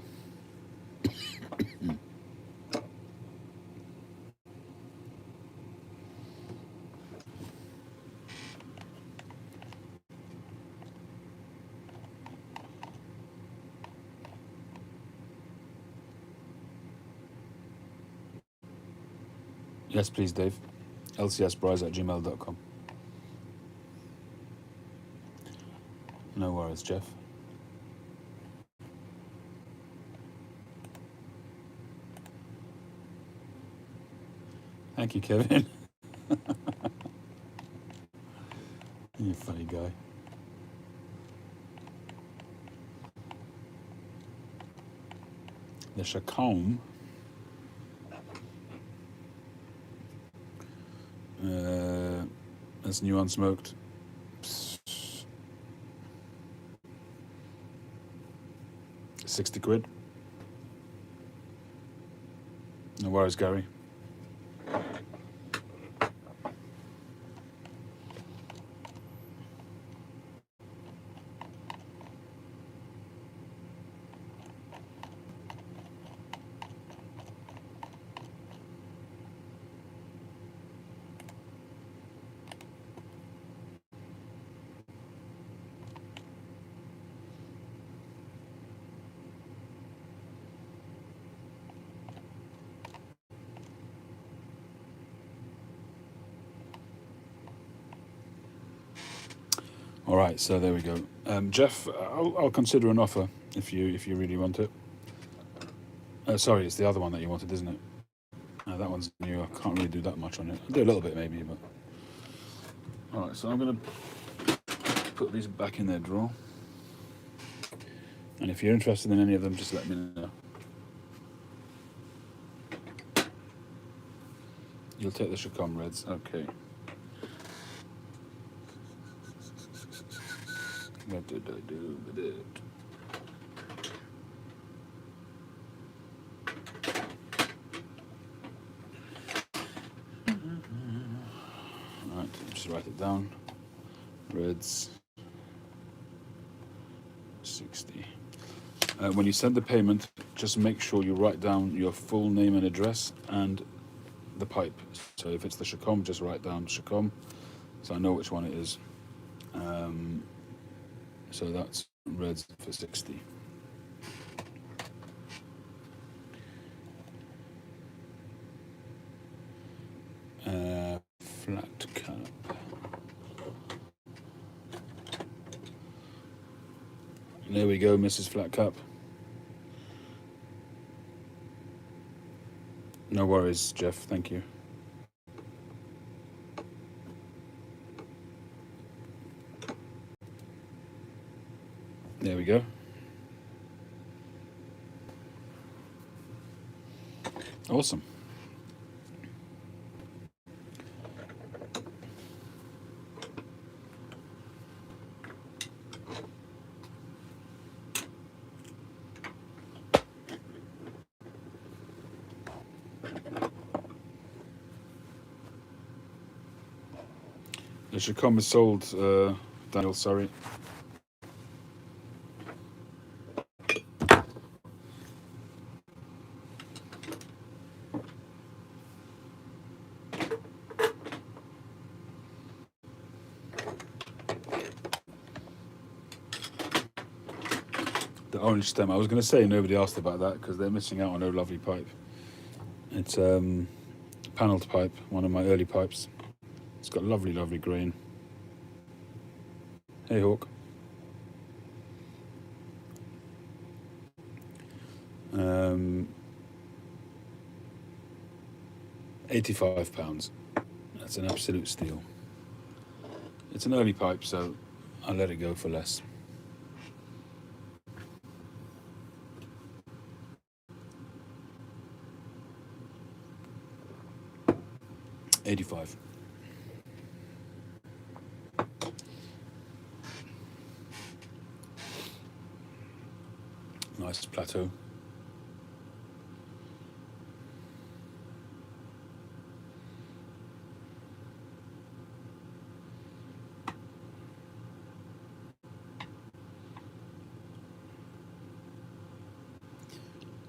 Yes, please, Dave. lcsbryce@gmail.com. No worries, Jeff. Thank you, Kevin. You're a funny guy. The Chacombe. That's new unsmoked. 60 quid. No worries, Gary. All right, so there we go. Jeff, I'll consider an offer if you really want it. Sorry, it's the other one that you wanted, isn't it? That one's new. I can't really do that much on it. I'll do a little bit maybe, but... All right, so I'm going to put these back in their drawer. And if you're interested in any of them, just let me know. You'll take the Chacombe Reds, okay. What did I do with it? Right, just write it down. Reds 60. When you send the payment, just make sure you write down your full name and address and the pipe. So if it's the Chacombe, just write down Chacombe, so I know which one it is. So that's Reds for 60. Flat cap. There we go, Mrs. Flat Cap. No worries, Jeff. Thank you. There we go. Awesome. The Chacom is sold, Daniel, sorry. The orange stem. I was going to say nobody asked about that because they're missing out on a lovely pipe. It's panelled pipe, one of my early pipes. It's got lovely, lovely grain. Hey, Hawk. 85 pounds. That's an absolute steal. It's an early pipe, so I'll let it go for less. $85. Nice plateau.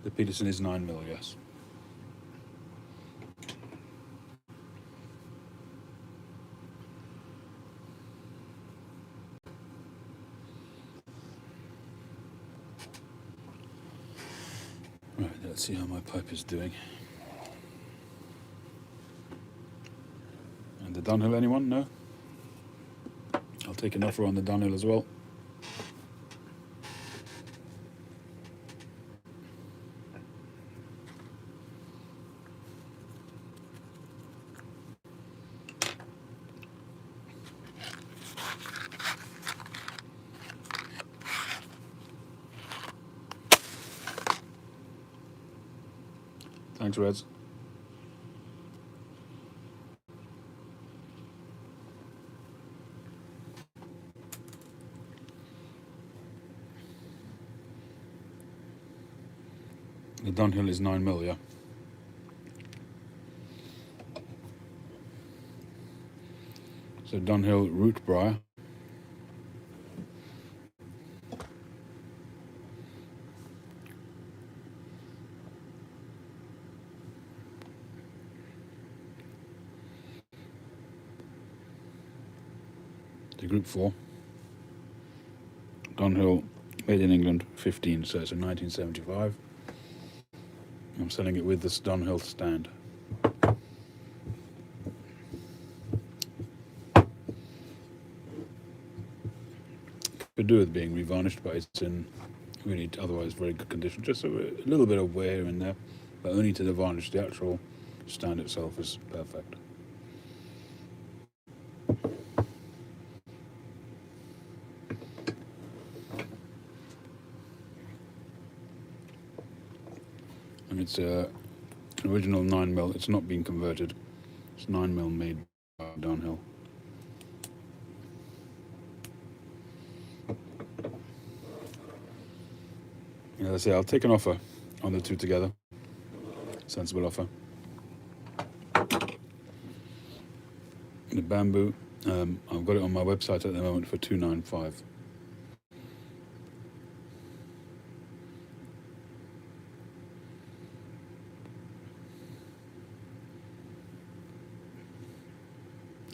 The Peterson is 9mm, yes. Right, let's see how my pipe is doing. And the downhill, anyone? No? I'll take an offer on the downhill as well. Thanks, Reds. The downhill is 9mm, yeah. So downhill root briar. The group 4. Downhill made in England 15, so it's a 1975. I'm selling it with this downhill stand. Could do with being revarnished, but it's in really otherwise very good condition. Just a little bit of wear in there, but only to the varnish. The actual stand itself is perfect. And it's an original 9mm. It's not been converted. It's 9mm made by downhill. As I say, I'll take an offer on the two together. Sensible offer. The bamboo, I've got it on my website at the moment for $295.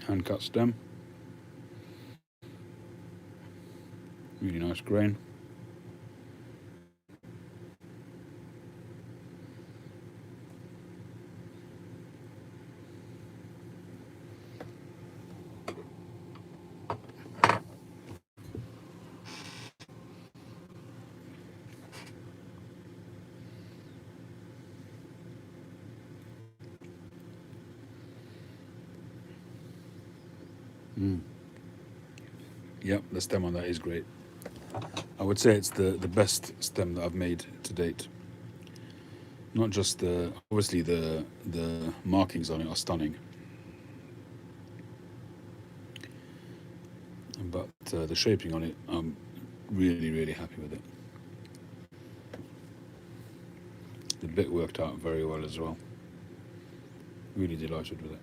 Hand cut stem. Really nice grain. Yep, the stem on that is great. I would say it's the best stem that I've made to date. Not just obviously the markings on it are stunning, but the shaping on it, I'm really, really happy with it. The bit worked out very well as well. Really delighted with it.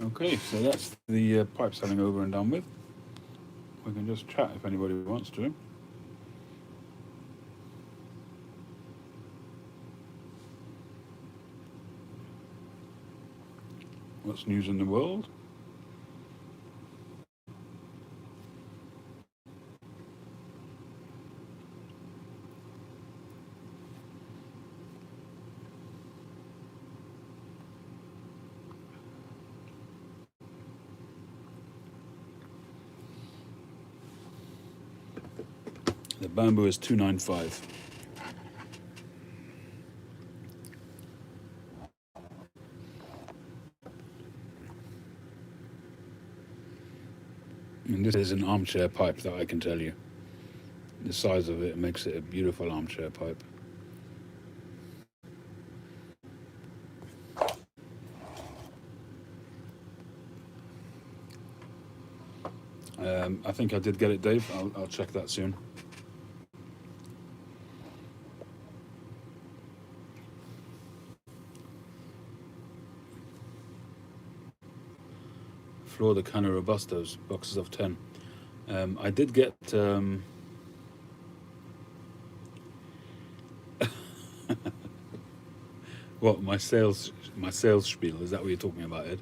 Okay, so that's the pipe selling over and done with. We can just chat if anybody wants to. What's news in the world? The bamboo is 295. And this is an armchair pipe, that I can tell you. The size of it makes it a beautiful armchair pipe. I think I did get it, Dave. I'll check that soon. Flor de Cana Robustos, boxes of 10. I did get... what, my sales spiel, is that what you're talking about, Ed?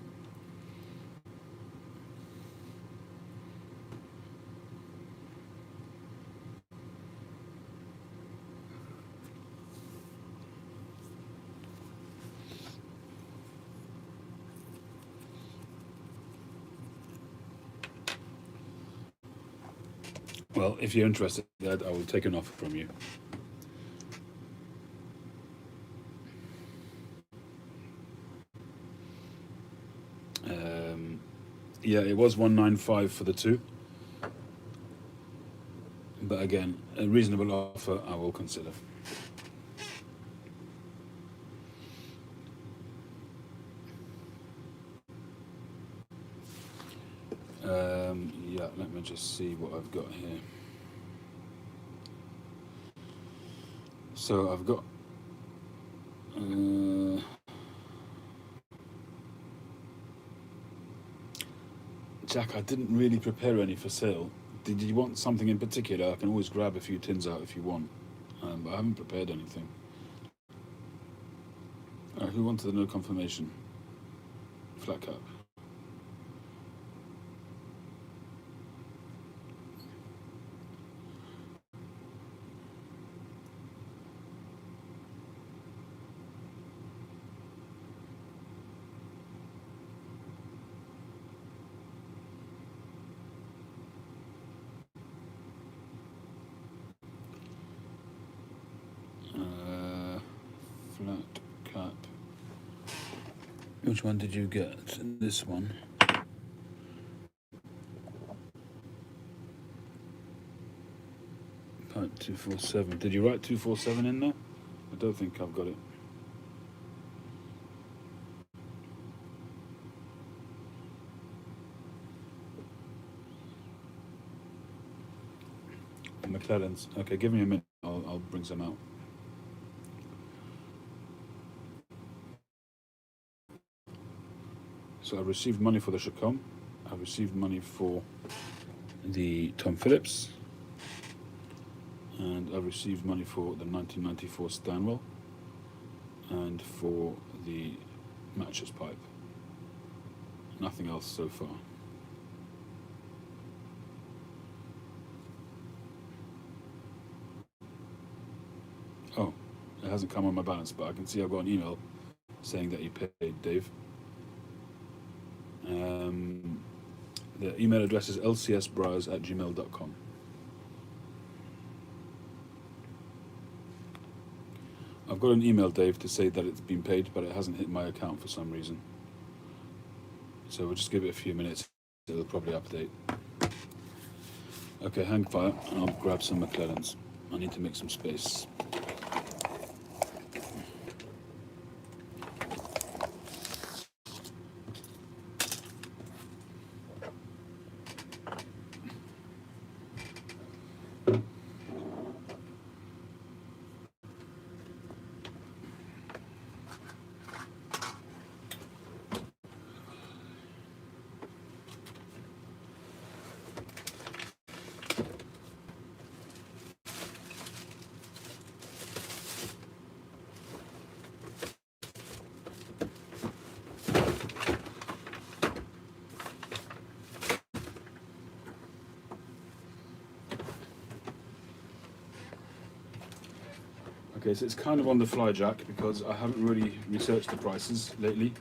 Well, if you're interested, Ed, I will take an offer from you. Yeah, it was 195 for the two. But again, a reasonable offer I will consider. Yeah, let me just see what I've got here. So I've got... Jack, I didn't really prepare any for sale. Did you want something in particular? I can always grab a few tins out if you want. But I haven't prepared anything. Who wanted the no confirmation? Flat cap. Flat cap. Which one did you get? This one. Pipe 247. Did you write 247 in there? I don't think I've got it. McClelland's. Okay, give me a minute. I'll bring some out. So I've received money for the Chacombe. I've received money for the Tom Phillips. And I've received money for the 1994 Stanwell. And for the mattress pipe. Nothing else so far. Oh, it hasn't come on my balance, but I can see I've got an email saying that you paid, Dave. Um, the email address is lcsbrowse@gmail.com. I've got an email, Dave, to say that it's been paid, but it hasn't hit my account for some reason. So we'll just give it a few minutes. It'll probably update. Okay, hang fire, and I'll grab some McClellans. I need to make some space. Okay, so it's kind of on the fly, Jack, because I haven't really researched the prices lately.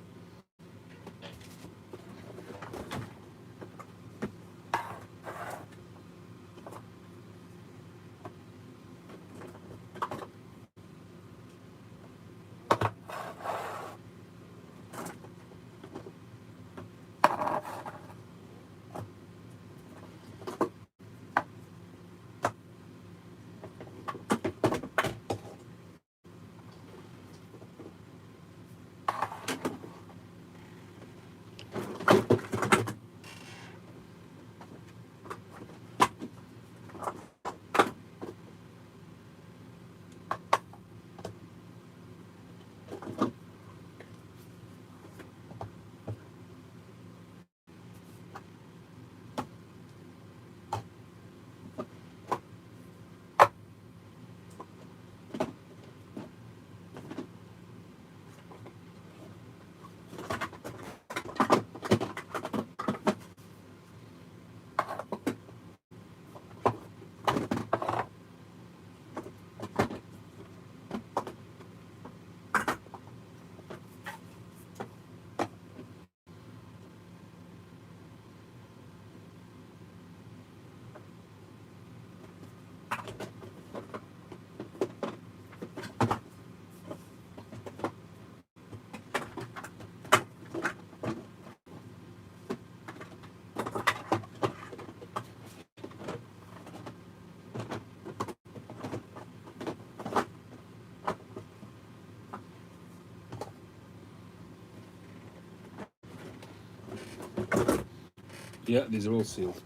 Yeah, these are all sealed.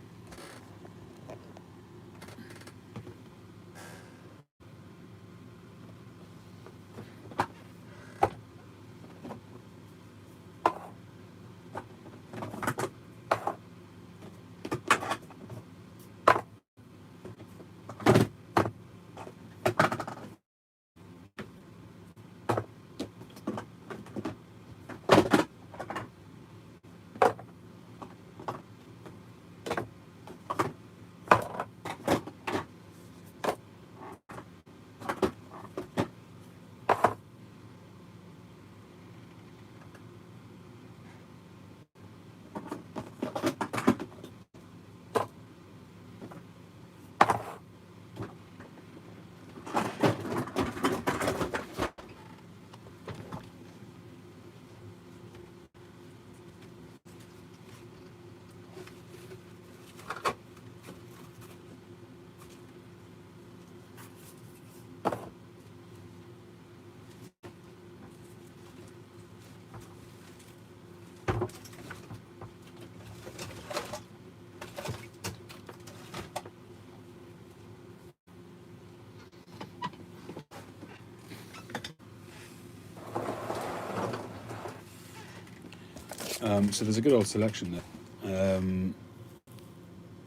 So there's a good old selection there.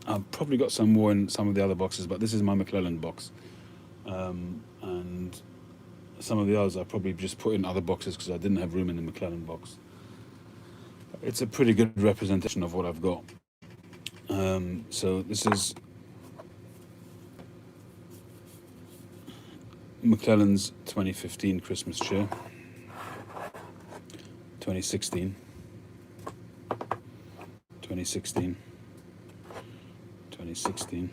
I've probably got some more in some of the other boxes, but this is my McClelland box. And some of the others I probably just put in other boxes because I didn't have room in the McClelland box. It's a pretty good representation of what I've got. So this is McClelland's 2015 Christmas cheer, 2016, 2016, 2016.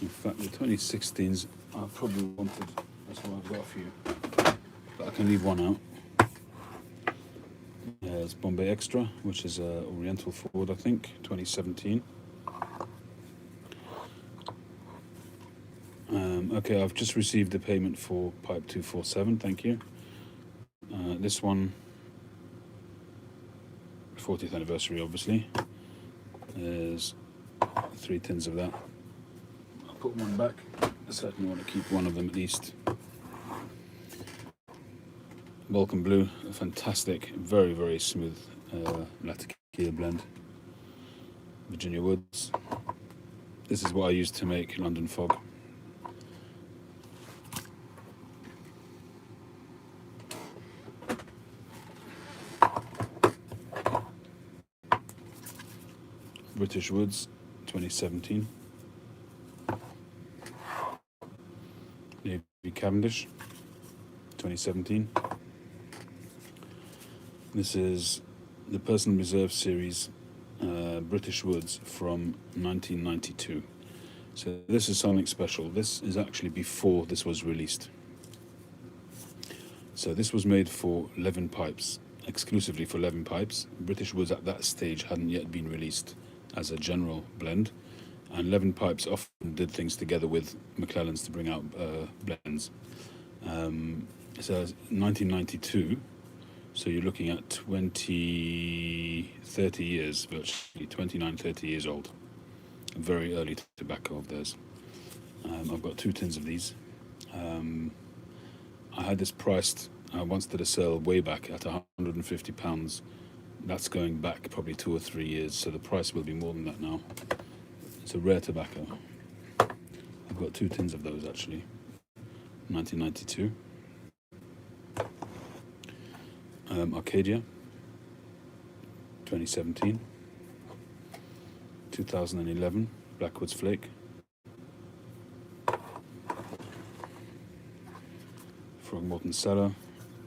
In fact, the 2016s I probably wanted, that's why I've got a few, but I can leave one out. It's Bombay Extra, which is Oriental Ford, I think, 2017. Okay, I've just received the payment for pipe 247, thank you. This one, 40th anniversary, obviously. There's 3 tins of that. I'll put one back. I certainly want to keep one of them at least. Balkan Blue, a fantastic, very, very smooth Latakia blend. Virginia Woods. This is what I used to make London Fog. British Woods, 2017. Navy Cavendish, 2017. This is the Personal Reserve Series British Woods from 1992. So this is something special. This is actually before this was released. So this was made for Levin pipes, exclusively for Levin pipes. British Woods at that stage hadn't yet been released as a general blend, and Levin pipes often did things together with McClelland's to bring out blends. So 1992, so you're looking at 30 years, virtually 29, 30 years old. A very early tobacco of theirs. I've got 2 tins of these. I had this priced, I once did a sale way back at £150. That's going back probably 2 or 3 years, so the price will be more than that now. It's a rare tobacco. I've got 2 tins of those actually. 1992. Arcadia, 2017. 2011, Blackwoods Flake. Frogmorton Cellar,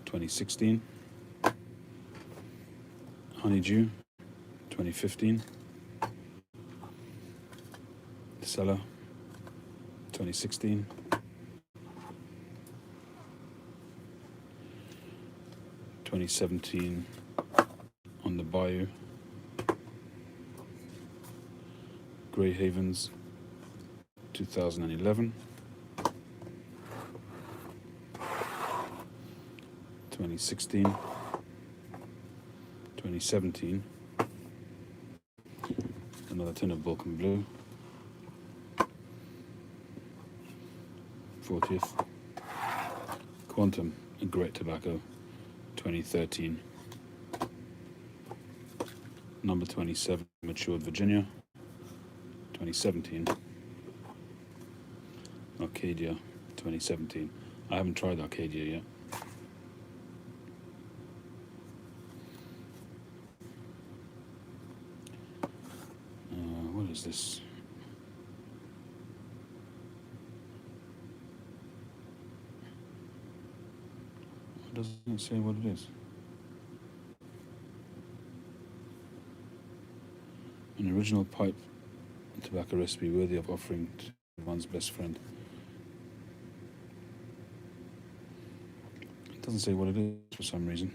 2016. Honeydew, 2015. Cellar, 2016. (2017) On the Bayou. Grey Havens, 2011. 2016. 2017. Another tin of Balkan Blue. 40th. Quantum, a great tobacco, 2013. Number 27, Matured Virginia, 2017. Arcadia, 2017. I haven't tried Arcadia yet. What is this? It doesn't say what it is. An original pipe tobacco recipe worthy of offering to one's best friend. It doesn't say what it is for some reason.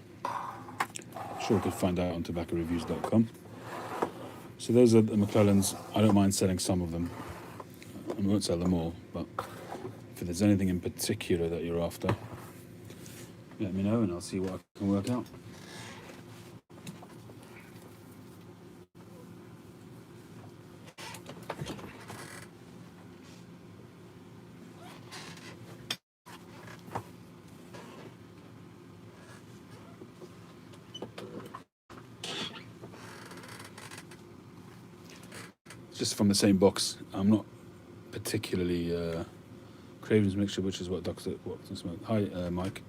Sure, we could find out on tobaccoreviews.com. So those are the McClelland's. I don't mind selling some of them. I won't sell them all, but if there's anything in particular that you're after, let me know and I'll see what I can work out. Just from the same box. I'm not particularly Craven's Mixture, which is what Dr. Watson smoked. Hi, Mike.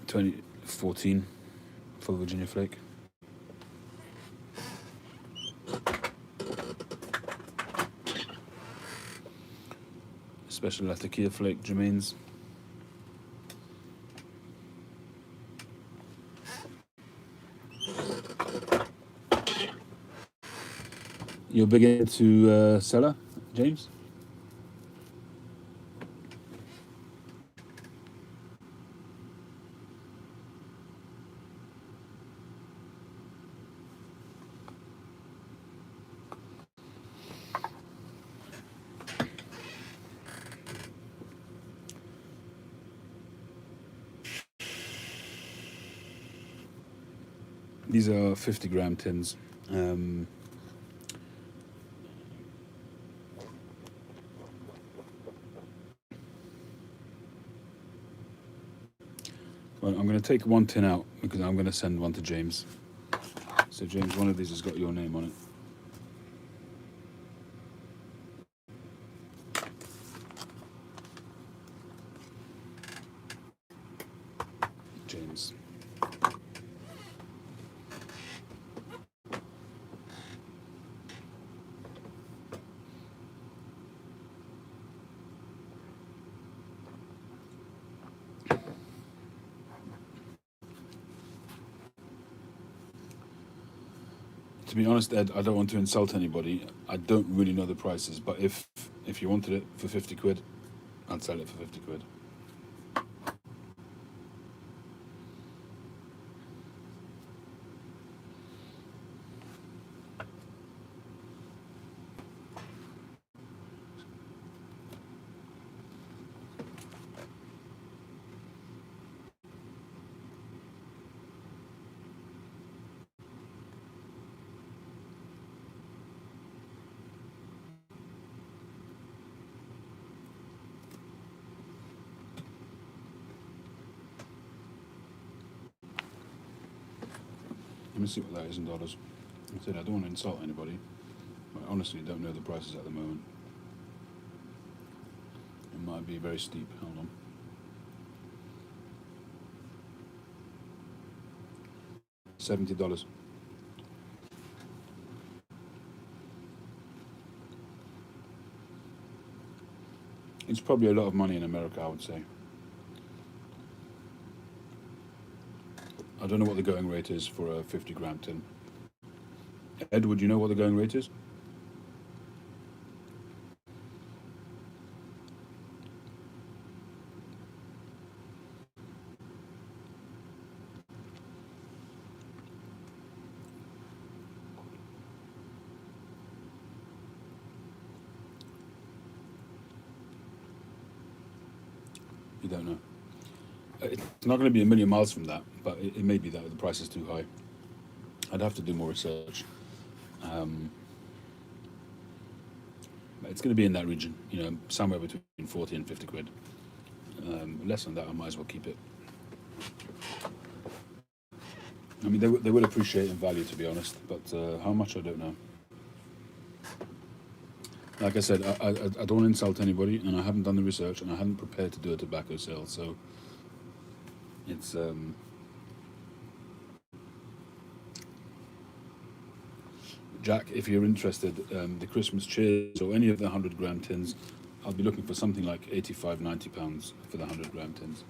2014 Full Virginia Flake. Special Latakia flake Jermaine's. You're big into Cellar, James? These are 50-gram tins. Well, I'm going to take one tin out because I'm going to send one to James. So James, one of these has got your name on it. James. To be honest, Ed, I don't want to insult anybody. I don't really know the prices, but if you wanted it for 50 quid, I'd sell it for 50 quid. Let me see what that is in dollars. I said I don't want to insult anybody. I honestly don't know the prices at the moment. It might be very steep. Hold on. $70. It's probably a lot of money in America, I would say. I don't know what the going rate is for a 50-gram tin. Ed, would you know what the going rate is? You don't know. It's not going to be a million miles from that, but it may be that the price is too high. I'd have to do more research. But it's going to be in that region, somewhere between 40 and 50 quid. Less than that, I might as well keep it. I mean, they would appreciate in value, to be honest, but how much, I don't know. Like I said, I don't want to insult anybody, and I haven't done the research, and I hadn't prepared to do a tobacco sale, so it's Jack, if you're interested, the Christmas cheers or any of the 100-gram tins, I'll be looking for something like £85-90 for the 100-gram tins.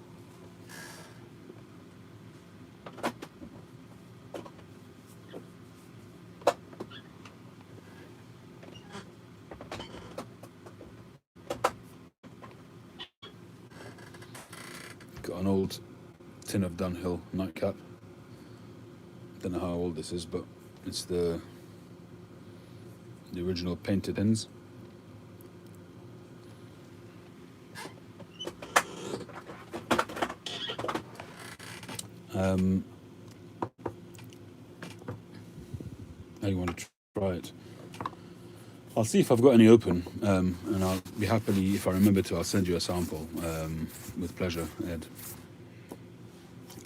Got an old tin of Dunhill nightcap. Don't know how old this is, but it's the original painted tins. Now you want to try it? I'll see if I've got any open, and I'll be happily, if I remember to, I'll send you a sample with pleasure, Ed.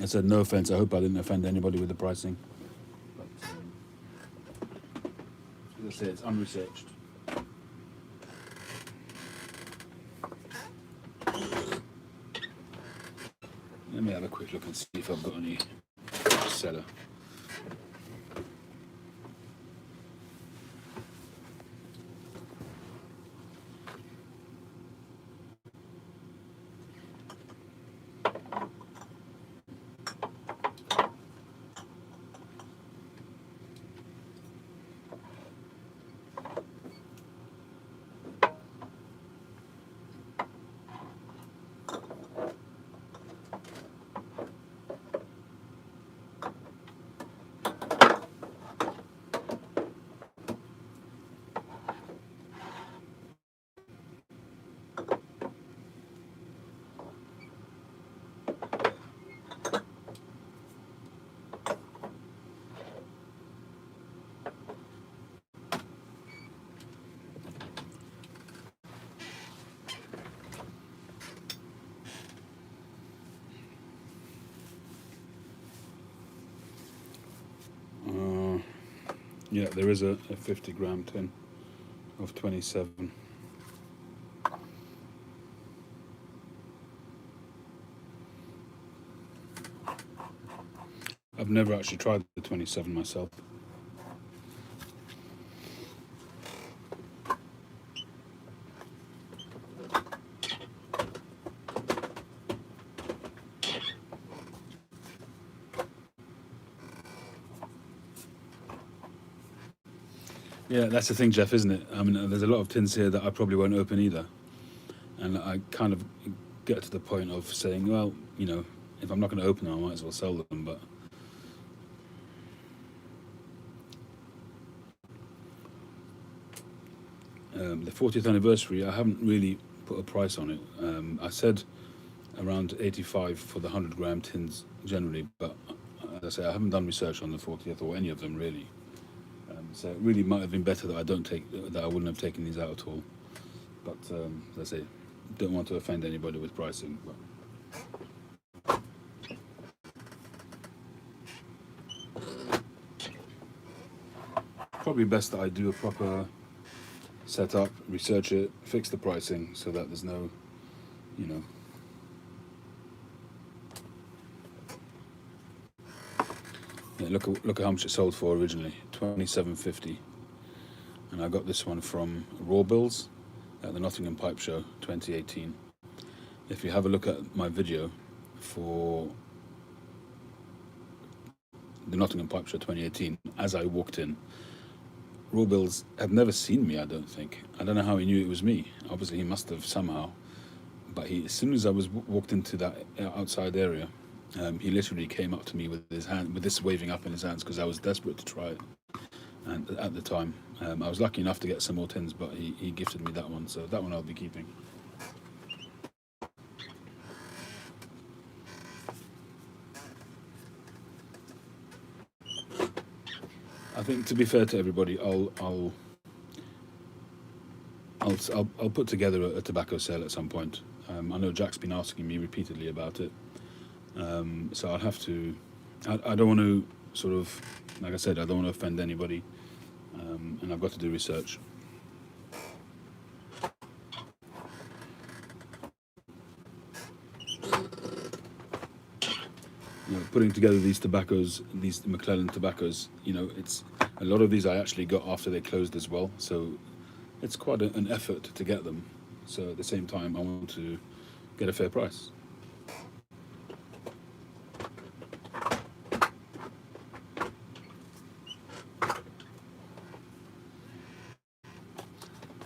I said no offense. I hope I didn't offend anybody with the pricing. But, as I say, it's unresearched. Let me have a quick look and see if I've got any Cellar. Yeah, there is a 50-gram tin of 27. I've never actually tried the 27 myself. Yeah, that's the thing, Jeff, isn't it? I mean, there's a lot of tins here that I probably won't open either. And I kind of get to the point of saying, well, you know, if I'm not going to open them, I might as well sell them. But the 40th anniversary, I haven't really put a price on it. I said around 85 for the 100-gram tins generally, but as I say, I haven't done research on the 40th or any of them really. So it really might have been better that I wouldn't have taken these out at all. But as I say, don't want to offend anybody with pricing. But probably best that I do a proper setup, research it, fix the pricing so that there's no, you know. Yeah, look at how much it sold for originally, $27.50, and I got this one from Raw Bills at the Nottingham Pipe Show 2018. If you have a look at my video for the Nottingham Pipe Show 2018, as I walked in, Raw Bills had never seen me, I don't think. I don't know how he knew it was me. Obviously, he must have somehow. But as soon as I walked into that outside area, he literally came up to me with his hand, with this waving up in his hands, because I was desperate to try it. And at the time, I was lucky enough to get some more tins, but he gifted me that one, so that one I'll be keeping. I think, to be fair to everybody, I'll put together a tobacco sale at some point. I know Jack's been asking me repeatedly about it, so I'll have to. I don't want to sort of, like I said, I don't want to offend anybody, and I've got to do research. You know, putting together these tobaccos, these McClelland tobaccos, you know, it's a lot of these I actually got after they closed as well, so it's quite an effort to get them. So at the same time, I want to get a fair price.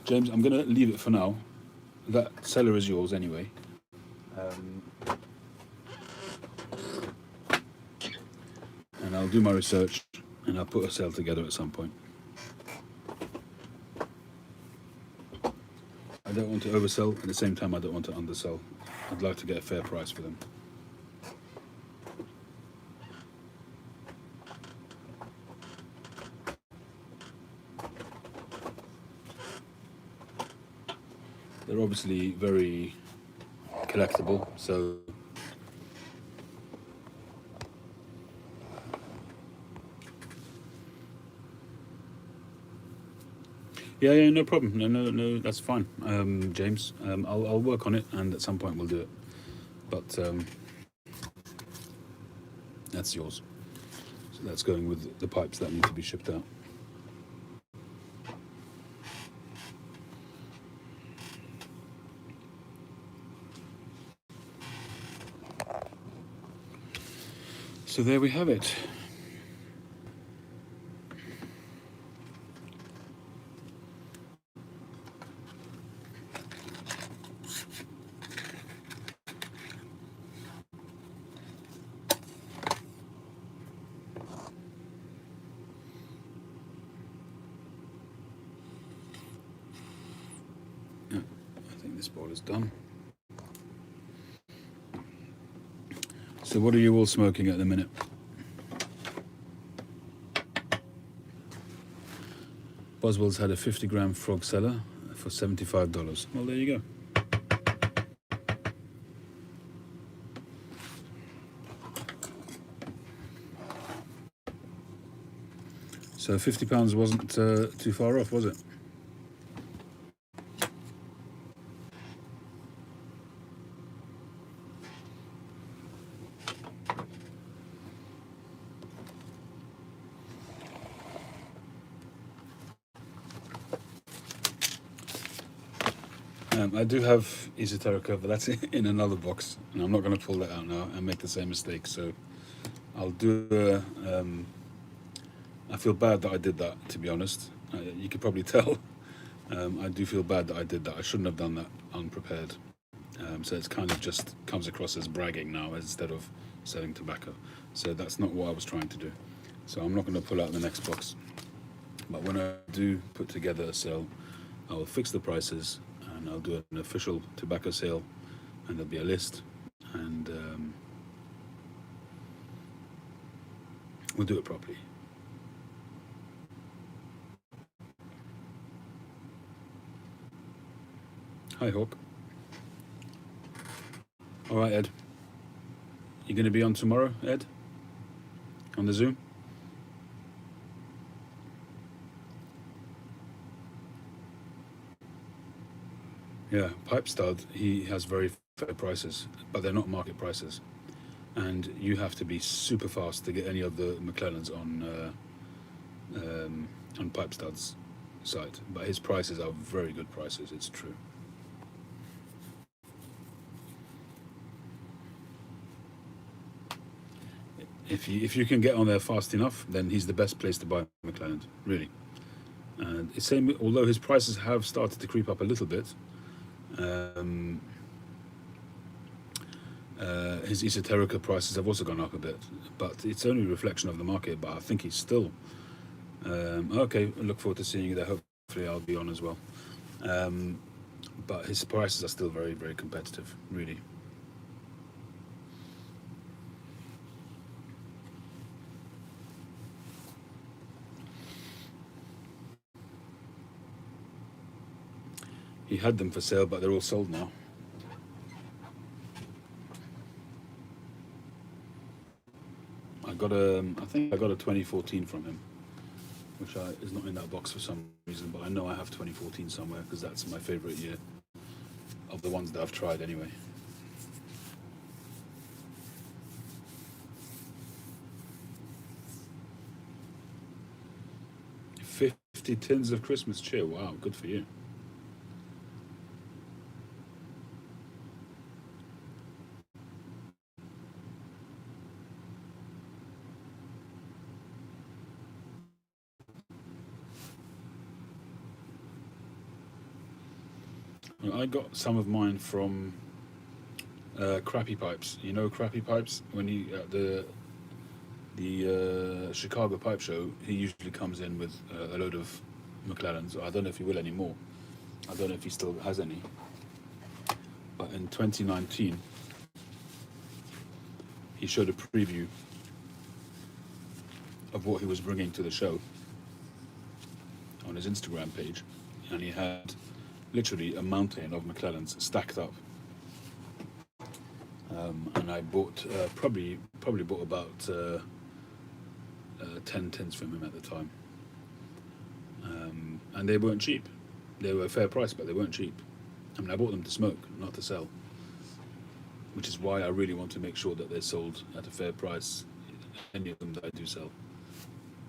James, I'm going to leave it for now. That cellar is yours anyway. And I'll do my research and I'll put a sale together at some point. I don't want to oversell, at the same time I don't want to undersell. I'd like to get a fair price for them. They're obviously very collectible, so yeah, no problem. No, that's fine, James. I'll work on it, and at some point we'll do it. But that's yours. So that's going with the pipes that need to be shipped out. So there we have it. Yeah, I think this bowl is done. So what are you all smoking at the minute? Boswell's had a 50-gram frog cellar for $75. Well, there you go. So £50 wasn't too far off, was it? I do have esoterica, but that's in another box, and I'm not going to pull that out now and make the same mistake. So I'll do. I feel bad that I did that. To be honest, you could probably tell. I do feel bad that I did that. I shouldn't have done that unprepared. So it's kind of just comes across as bragging now instead of selling tobacco. So that's not what I was trying to do. So I'm not going to pull out the next box. But when I do put together a sale, I will fix the prices and I'll do an official tobacco sale, and there'll be a list, and we'll do it properly. Hi, Hawk. All right, Ed. You going to be on tomorrow, Ed? On the Zoom? Yeah, Pipe Stud, he has very fair prices, but they're not market prices. And you have to be super fast to get any of the McClellands on Pipe Stud's site. But his prices are very good prices, it's true. If you can get on there fast enough, then he's the best place to buy McClelland, really. And it's same, although his prices have started to creep up a little bit. His esoterica prices have also gone up a bit, but it's only a reflection of the market. But I think he's still okay. I look forward to seeing you there. Hopefully, I'll be on as well. But his prices are still very, very competitive, really. He had them for sale, but they're all sold now. I think I got a 2014 from him, which is not in that box for some reason, but I know I have 2014 somewhere because that's my favourite year of the ones that I've tried anyway. 50 tins of Christmas cheer. Wow, good for you. I got some of mine from Crappy Pipes. You know Crappy Pipes? When he at the Chicago Pipe Show, he usually comes in with a load of McClellans. I don't know if he will anymore. I don't know if he still has any. But in 2019, he showed a preview of what he was bringing to the show on his Instagram page, and he had literally a mountain of McClellans stacked up. And I bought probably bought about 10 tins from him at the time, and they weren't cheap. They were a fair price, but they weren't cheap. I mean, I bought them to smoke, not to sell, which is why I really want to make sure that they're sold at a fair price, any of them that I do sell,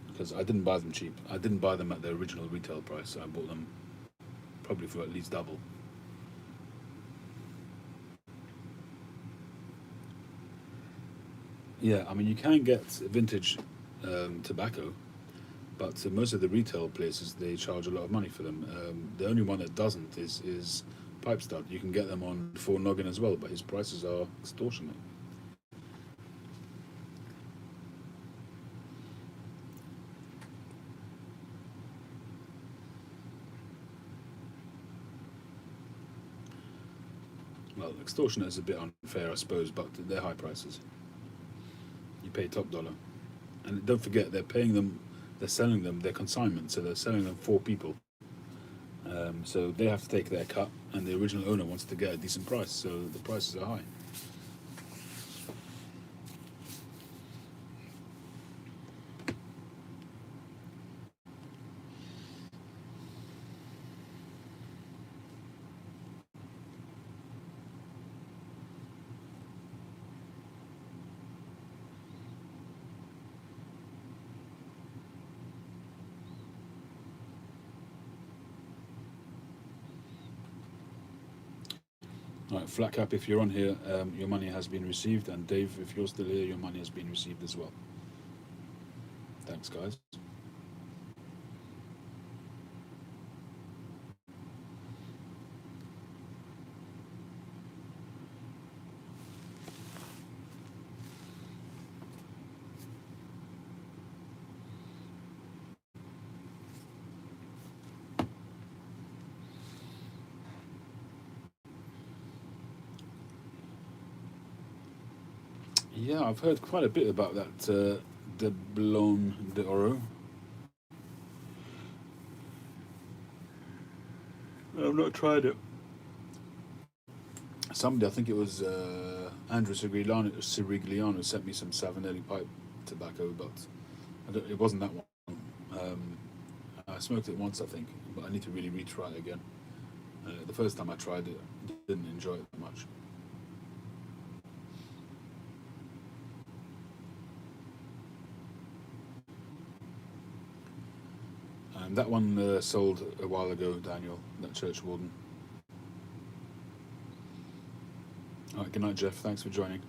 because I didn't buy them cheap. I didn't buy them at their original retail price. I bought them probably for at least double. Yeah, I mean, you can get vintage tobacco, but most of the retail places, they charge a lot of money for them. The only one that doesn't is Pipe Stud. You can get them on Fort Noggin as well, but his prices are extortionate. Well, extortionate is a bit unfair, I suppose, but they're high prices. You pay top dollar. And don't forget, they're selling them, they're consignment, so they're selling them for people. So they have to take their cut, and the original owner wants to get a decent price, so the prices are high. All right, Flat Cap, if you're on here, your money has been received, and Dave, if you're still here, your money has been received as well. Thanks, guys. Yeah, I've heard quite a bit about that de Blon de Oro. I've not tried it. Somebody, I think it was Andrew Sirigliano, sent me some Savinelli pipe tobacco, but it wasn't that one. Um, I smoked it once, I think, but I need to really retry it again. The first time I tried it, I didn't enjoy it that much. That one sold a while ago, Daniel, that church warden. All right, good night, Jeff. Thanks for joining.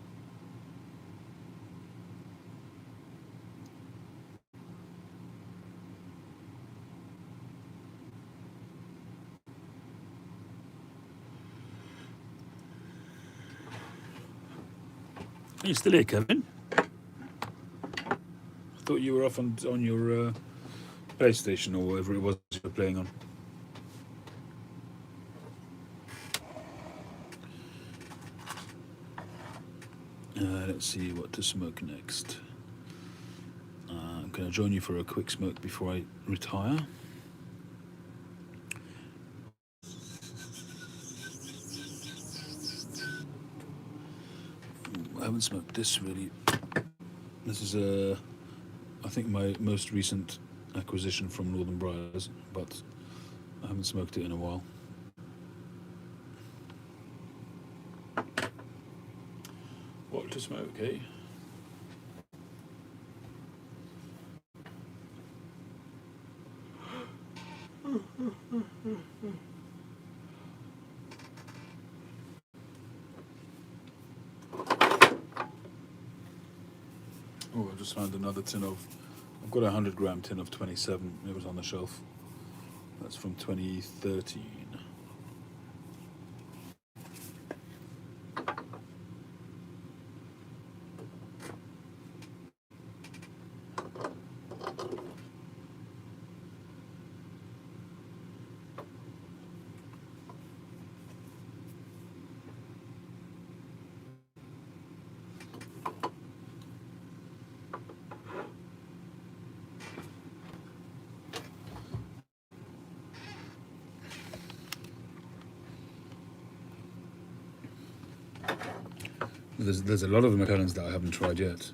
Are you still here, Kevin? I thought you were off on your PlayStation or whatever it was you were playing on. Let's see what to smoke next. I'm going to join you for a quick smoke before I retire. I haven't smoked this really. This is I think my most recent acquisition from Northern Briars, but I haven't smoked it in a while. What to smoke, eh? Oh, I just found another tin of. I've got a 100-gram tin of 27. It was on the shelf. That's from 2013. There's a lot of McClellans that I haven't tried yet.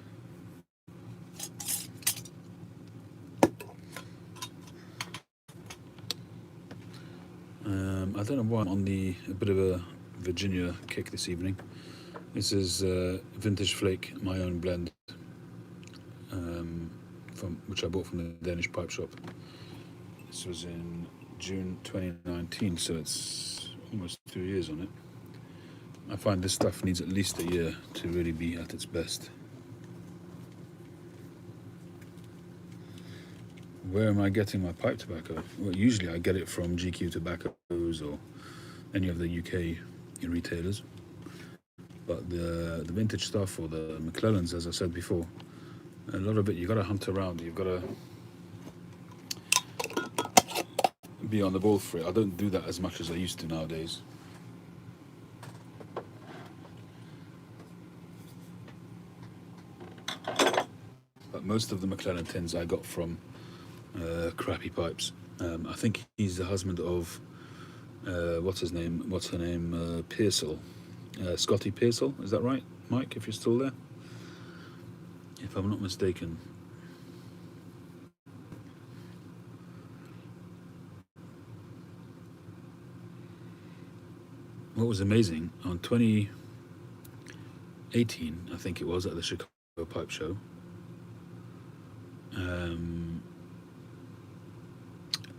I don't know why I'm on a bit of a Virginia kick this evening. This is Vintage Flake, my own blend, which I bought from the Danish pipe shop. This was in June 2019, so it's almost 2 years on it. I find this stuff needs at least a year to really be at its best. Where am I getting my pipe tobacco? Well, usually I get it from GQ Tobaccos or any of the UK retailers. But the vintage stuff or the McClellans, as I said before, a lot of it you've got to hunt around. You've got to be on the ball for it. I don't do that as much as I used to nowadays. But most of the McClelland tins I got from Crappy Pipes. I think he's the husband of what's her name? Pearsall. Scotty Pearsall, is that right, Mike, if you're still there? If I'm not mistaken. What was amazing, on 2018, I think it was, at the Chicago Pipe Show,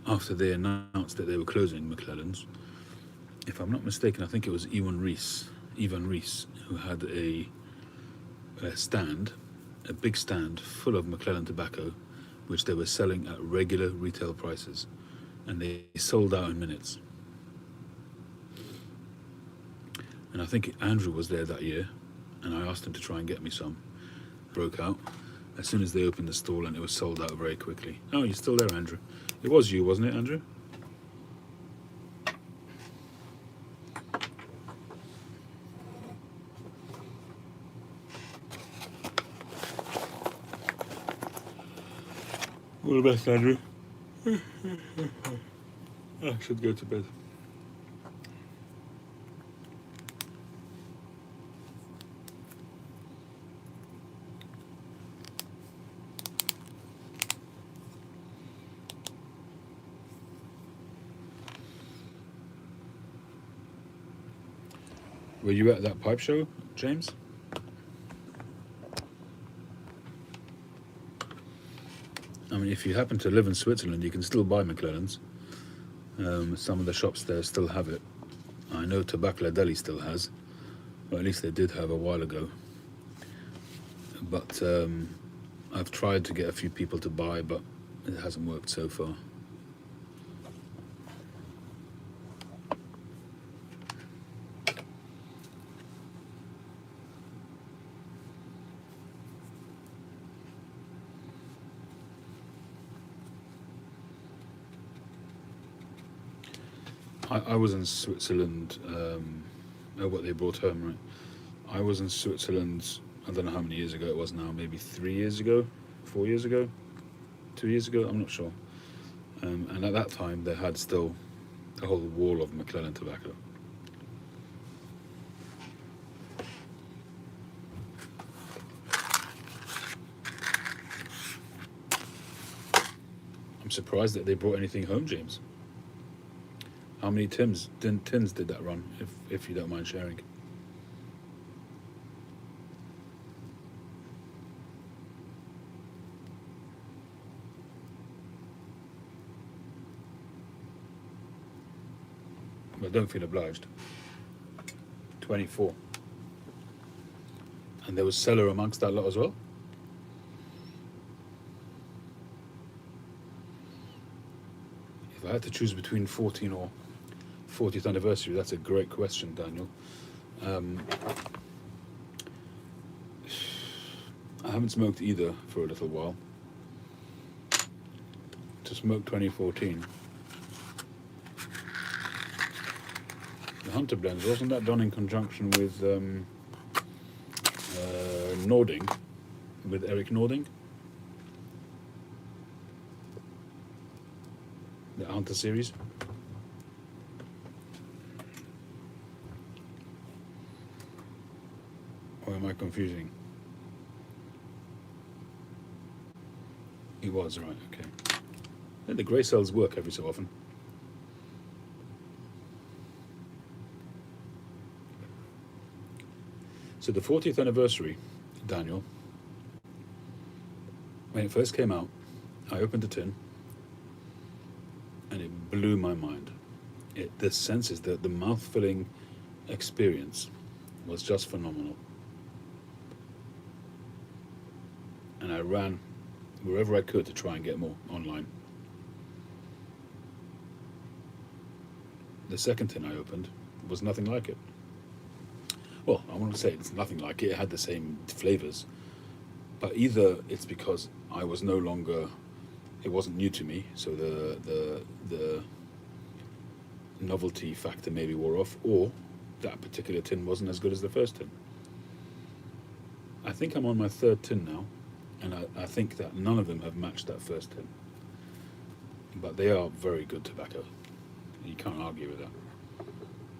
after they announced that they were closing McClelland's, if I'm not mistaken, I think it was Ivan Reese, who had a stand, a big stand full of McClelland tobacco, which they were selling at regular retail prices, and they sold out in minutes. And I think Andrew was there that year, and I asked him to try and get me some. Broke out as soon as they opened the stall, and it was sold out very quickly. Oh, you're still there, Andrew? It was you, wasn't it, Andrew? All the best, Andrew. I should go to bed. Were you at that pipe show, James? I mean, if you happen to live in Switzerland, you can still buy McClellands. Some of the shops there still have it. I know Tabacco Deli still has, or at least they did have a while ago. But I've tried to get a few people to buy, but it hasn't worked so far. I was in Switzerland, what they brought home, right? I was in Switzerland, I don't know how many years ago it was now, maybe 3 years ago, 4 years ago, 2 years ago, I'm not sure. And at that time, they had still a whole wall of McClelland tobacco. I'm surprised that they brought anything home, James. How many tins did that run, if you don't mind sharing? But don't feel obliged. 24. And there was Cellar amongst that lot as well? If I had to choose between 14 or 40th anniversary, that's a great question, Daniel. I haven't smoked either for a little while. To smoke 2014. The Hunter blends, wasn't that done in conjunction with Nording, with Eric Nording? The Hunter series? Or am I confusing? He was, right, okay. The grey cells work every so often. So the 40th anniversary, Daniel, when it first came out, I opened the tin and it blew my mind. The senses, the mouth-filling experience was just phenomenal. And I ran wherever I could to try and get more online. The second tin I opened was nothing like it. Well, I wouldn't say it's nothing like it. It had the same flavors, but either it's because I was no longer, it wasn't new to me, so the novelty factor maybe wore off, or that particular tin wasn't as good as the first tin. I think I'm on my third tin now, and I think that none of them have matched that first tin. But they are very good tobacco. You can't argue with that.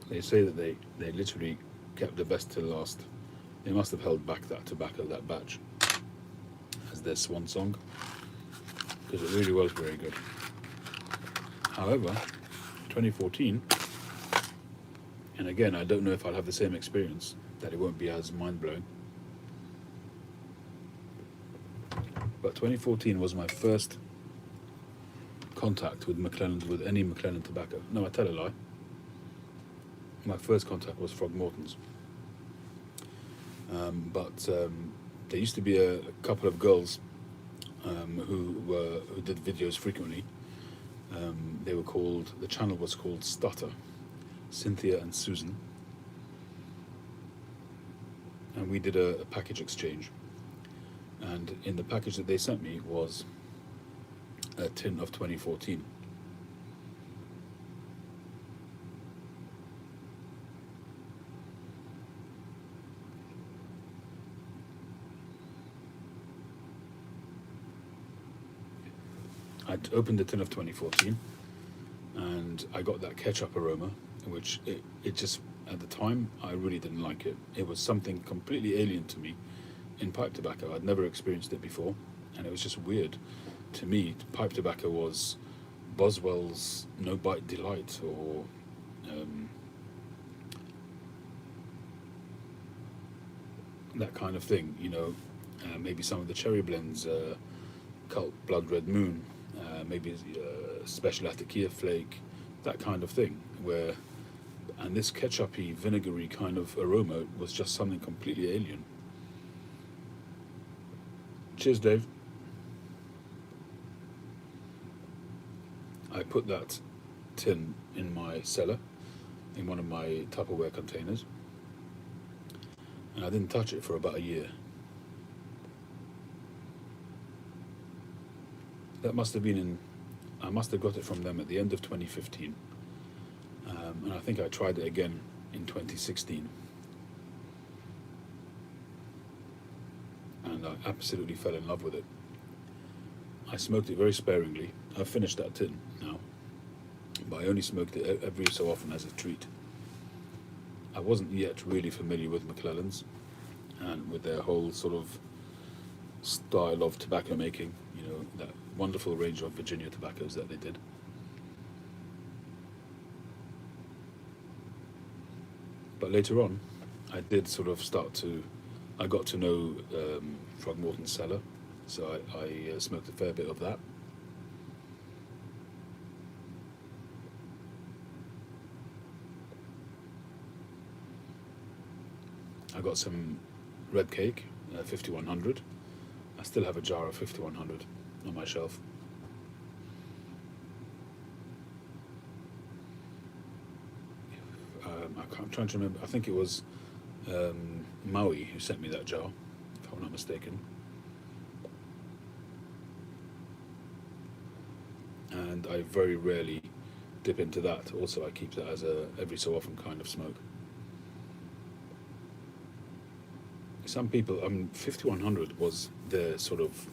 They say that they literally kept the best till last. They must have held back that tobacco, that batch, as their swan song, because it really was very good. However, 2014, and again, I don't know if I'll have the same experience, that it won't be as mind-blowing, but 2014 was my first contact with McClelland, with any McClelland tobacco. No, I tell a lie. My first contact was Frogmorton's, but there used to be a couple of girls who did videos frequently. They were called, the channel was called Stutter, Cynthia and Susan, and we did a package exchange. And in the package that they sent me was a tin of 2014. I opened the tin of 2014 and I got that ketchup aroma, which it just, at the time, I really didn't like it. It was something completely alien to me in pipe tobacco. I'd never experienced it before, and it was just weird. To me, pipe tobacco was Boswell's No Bite Delight, or that kind of thing, maybe some of the cherry blends, Cult Blood Red Moon, maybe Special Atakia Flake, that kind of thing, and this ketchupy, vinegary kind of aroma was just something completely alien. Cheers, Dave. I put that tin in my cellar, in one of my Tupperware containers, and I didn't touch it for about a year. That must have been I must have got it from them at the end of 2015, and I think I tried it again in 2016, and I absolutely fell in love with it. I smoked it very sparingly. I've finished that tin now, but I only smoked it every so often as a treat. I wasn't yet really familiar with McClelland's and with their whole sort of style of tobacco making, that wonderful range of Virginia tobaccos that they did. But later on, I did sort of I got to know Frogmorton's cellar, so I smoked a fair bit of that. I got some red cake, 5100. I still have a jar of 5100 on my shelf. I'm trying to remember. I think it was Maui who sent me that jar, if I'm not mistaken. And I very rarely dip into that. Also, I keep that as a every so often kind of smoke. Some people, 5100 was their sort of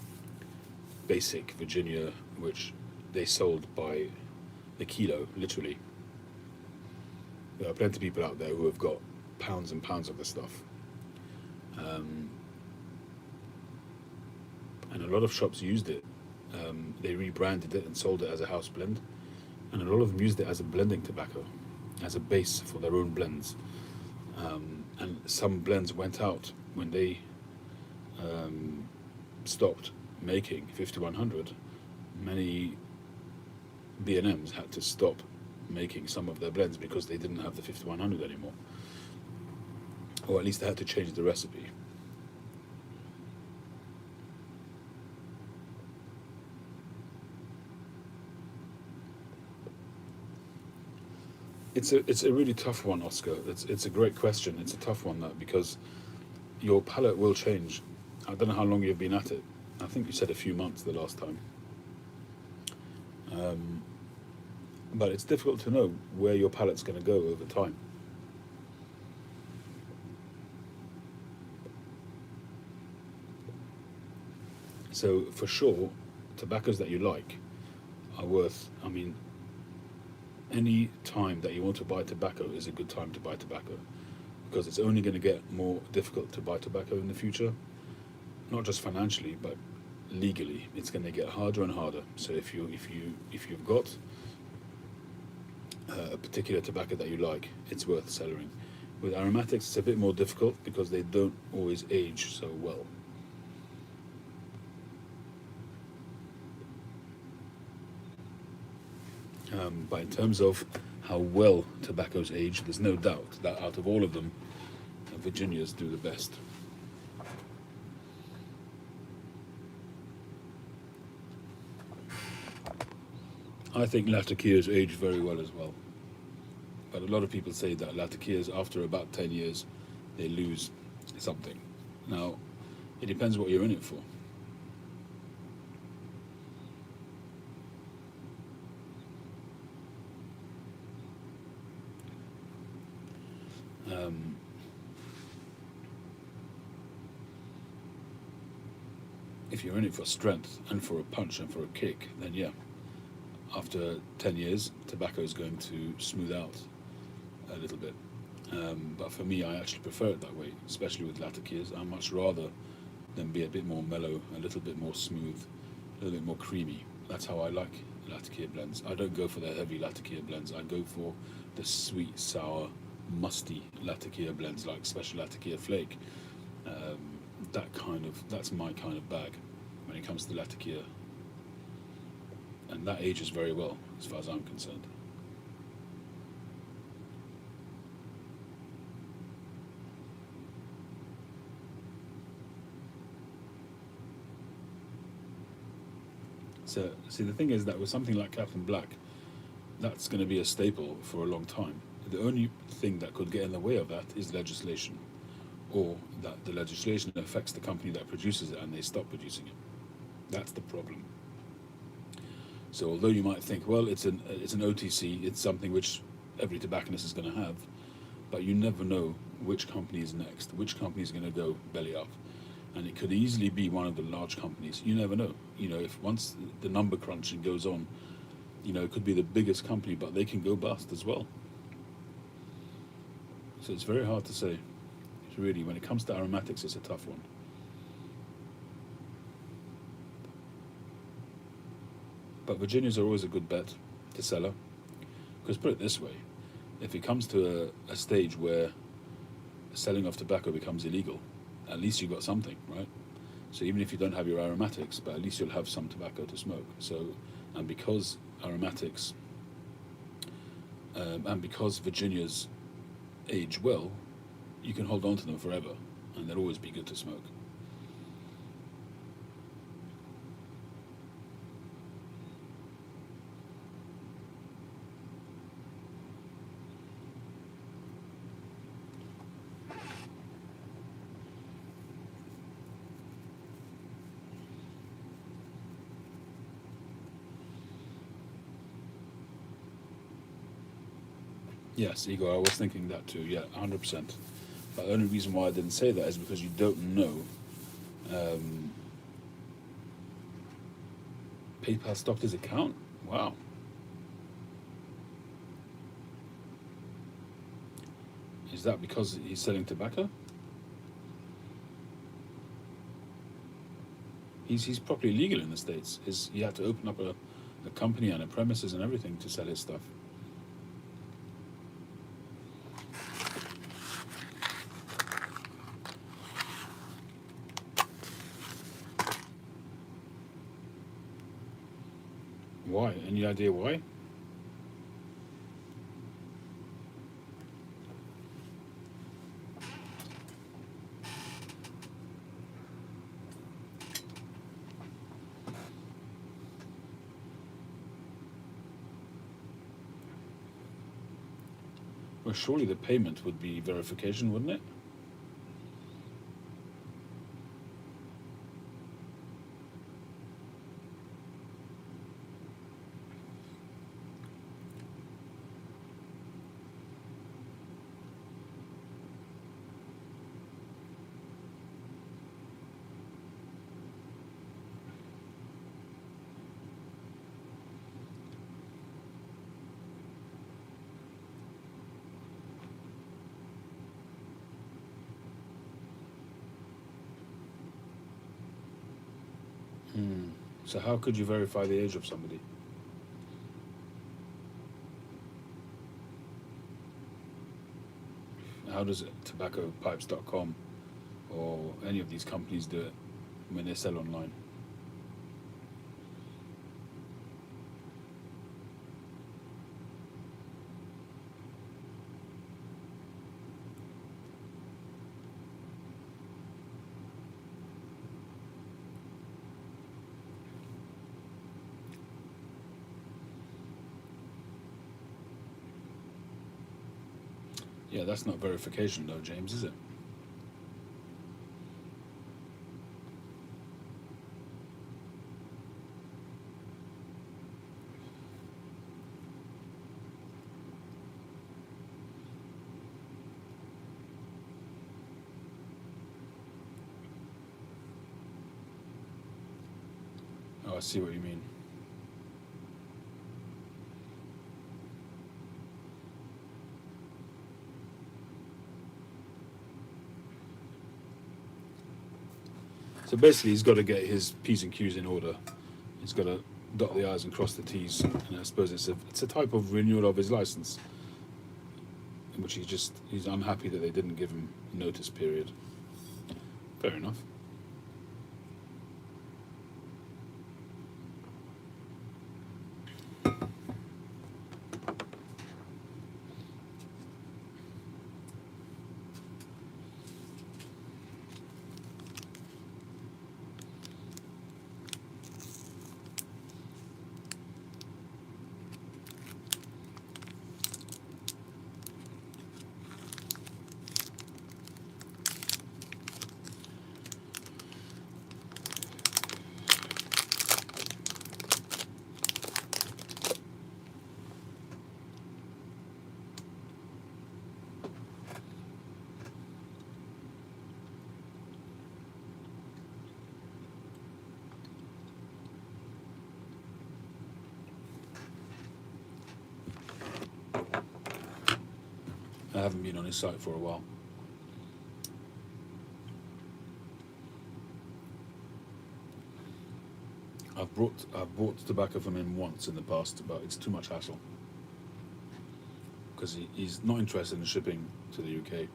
basic Virginia, which they sold by the kilo, literally. There are plenty of people out there who have got pounds and pounds of this stuff. And a lot of shops used it. They rebranded it and sold it as a house blend. And a lot of them used it as a blending tobacco, as a base for their own blends. And some blends went out when they stopped making 5100. Many B&Ms had to stop making some of their blends because they didn't have the 5100 anymore, or at least they had to change the recipe. It's a really tough one, Oscar. It's a great question. It's a tough one, that, because your palate will change. I don't know how long you've been at it. I think you said a few months the last time. But it's difficult to know where your palate's going to go over time. So for sure, tobaccos that you like are worth, any time that you want to buy tobacco is a good time to buy tobacco, because it's only going to get more difficult to buy tobacco in the future, not just financially, but legally. It's going to get harder and harder. So if you've got a particular tobacco that you like, it's worth cellaring. With aromatics, it's a bit more difficult because they don't always age so well. But in terms of how well tobaccos age, there's no doubt that out of all of them, Virginias do the best. I think Latakias age very well as well. But a lot of people say that Latakias, after about 10 years, they lose something. Now, it depends what you're in it for. Um, if you're in it for strength and for a punch and for a kick, then yeah, after 10 years, tobacco is going to smooth out a little bit. But for me, I actually prefer it that way, especially with Latakias. I much rather them be a bit more mellow, a little bit more smooth, a little bit more creamy. That's how I like Latakia blends. I don't go for the heavy Latakia blends. I go for the sweet, sour, musty Latakia blends, like Special Latakia Flake. That's my kind of bag when it comes to Latakia, and that ages very well as far as I'm concerned. So, see, the thing is that with something like Captain Black, that's going to be a staple for a long time. The only thing that could get in the way of that is legislation, or that the legislation affects the company that produces it and they stop producing it. That's the problem. So, although you might think, well, it's an OTC, it's something which every tobacconist is going to have, but you never know which company is next, which company is going to go belly up, and it could easily be one of the large companies. You never know. If once the number crunching goes on, it could be the biggest company, but they can go bust as well. So it's very hard to say. It's really, when it comes to aromatics, it's a tough one. But Virginias are always a good bet to cellar. Because put it this way, if it comes to a stage where selling of tobacco becomes illegal, at least you got something, right? So even if you don't have your aromatics, but at least you'll have some tobacco to smoke. So, and because aromatics, and because Virginias age well, you can hold on to them forever, and they'll always be good to smoke. Yes, Igor, I was thinking that too. Yeah, 100%. But the only reason why I didn't say that is because you don't know. Um, PayPal stopped his account? Wow. Is that because he's selling tobacco? He's properly legal in the States. He had to open up a company and a premises and everything to sell his stuff. Why? Any idea why? Well, surely the payment would be verification, wouldn't it? Hmm. So how could you verify the age of somebody? How does tobaccopipes.com or any of these companies do it when they sell online? Yeah, that's not verification though, James, is it? Oh, I see what you mean. So basically, he's got to get his P's and Q's in order. He's got to dot the I's and cross the T's. And I suppose it's a type of renewal of his license, in which he's unhappy that they didn't give him a notice period. Fair enough. I haven't been on his site for a while. I've bought tobacco from him once in the past, but it's too much hassle because he's not interested in shipping to the UK.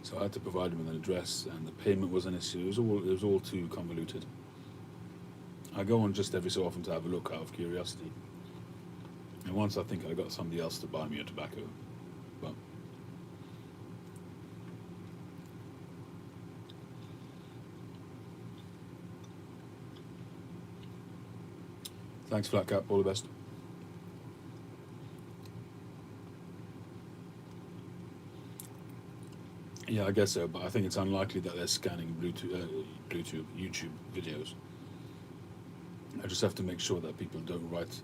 So I had to provide him with an address, and the payment was an issue. It was all too convoluted. I go on just every so often to have a look out of curiosity. And once I think I got somebody else to buy me a tobacco, but thanks, Flat Cap. All the best. Yeah, I guess so, but I think it's unlikely that they're scanning Bluetooth, YouTube videos. I just have to make sure that people don't write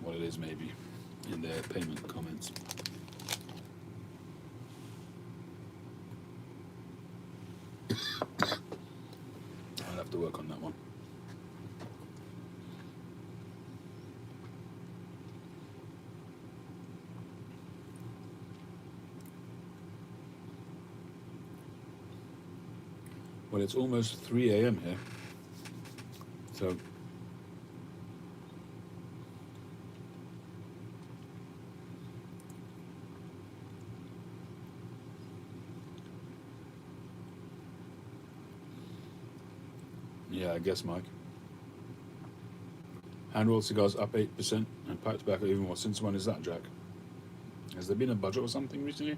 what it is, maybe, in their payment comments. I'll have to work on that one. Well, it's almost 3 a.m. here, so yeah, I guess, Mike. Hand-rolled cigars up 8%, and pipe tobacco even more. Since when is that, Jack? Has there been a budget or something recently?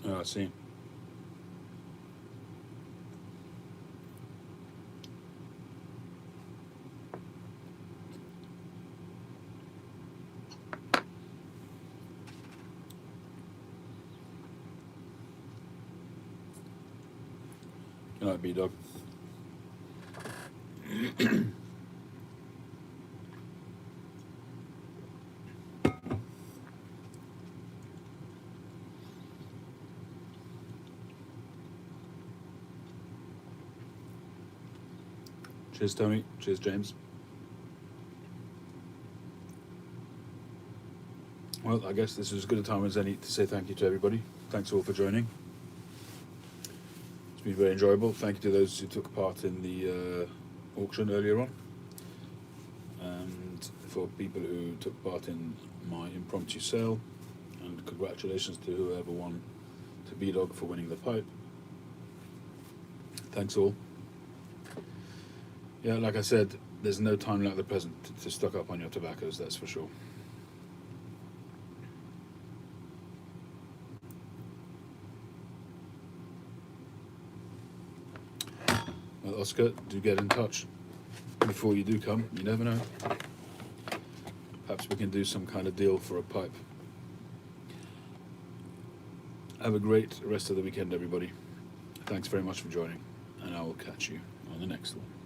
Oh, I see. Good night, B-Dog. Cheers, Tony. Cheers, James. Well, I guess this is as good a time as any to say thank you to everybody. Thanks all for joining. It's been very enjoyable. Thank you to those who took part in the auction earlier on, and for people who took part in my impromptu sale. And congratulations to whoever won, to B-Dog for winning the pipe. Thanks all. Yeah, like I said, there's no time like the present to stock up on your tobaccos, that's for sure. Oscar, do get in touch before you do come. You never know. Perhaps we can do some kind of deal for a pipe. Have a great rest of the weekend, everybody. Thanks very much for joining, and I will catch you on the next one.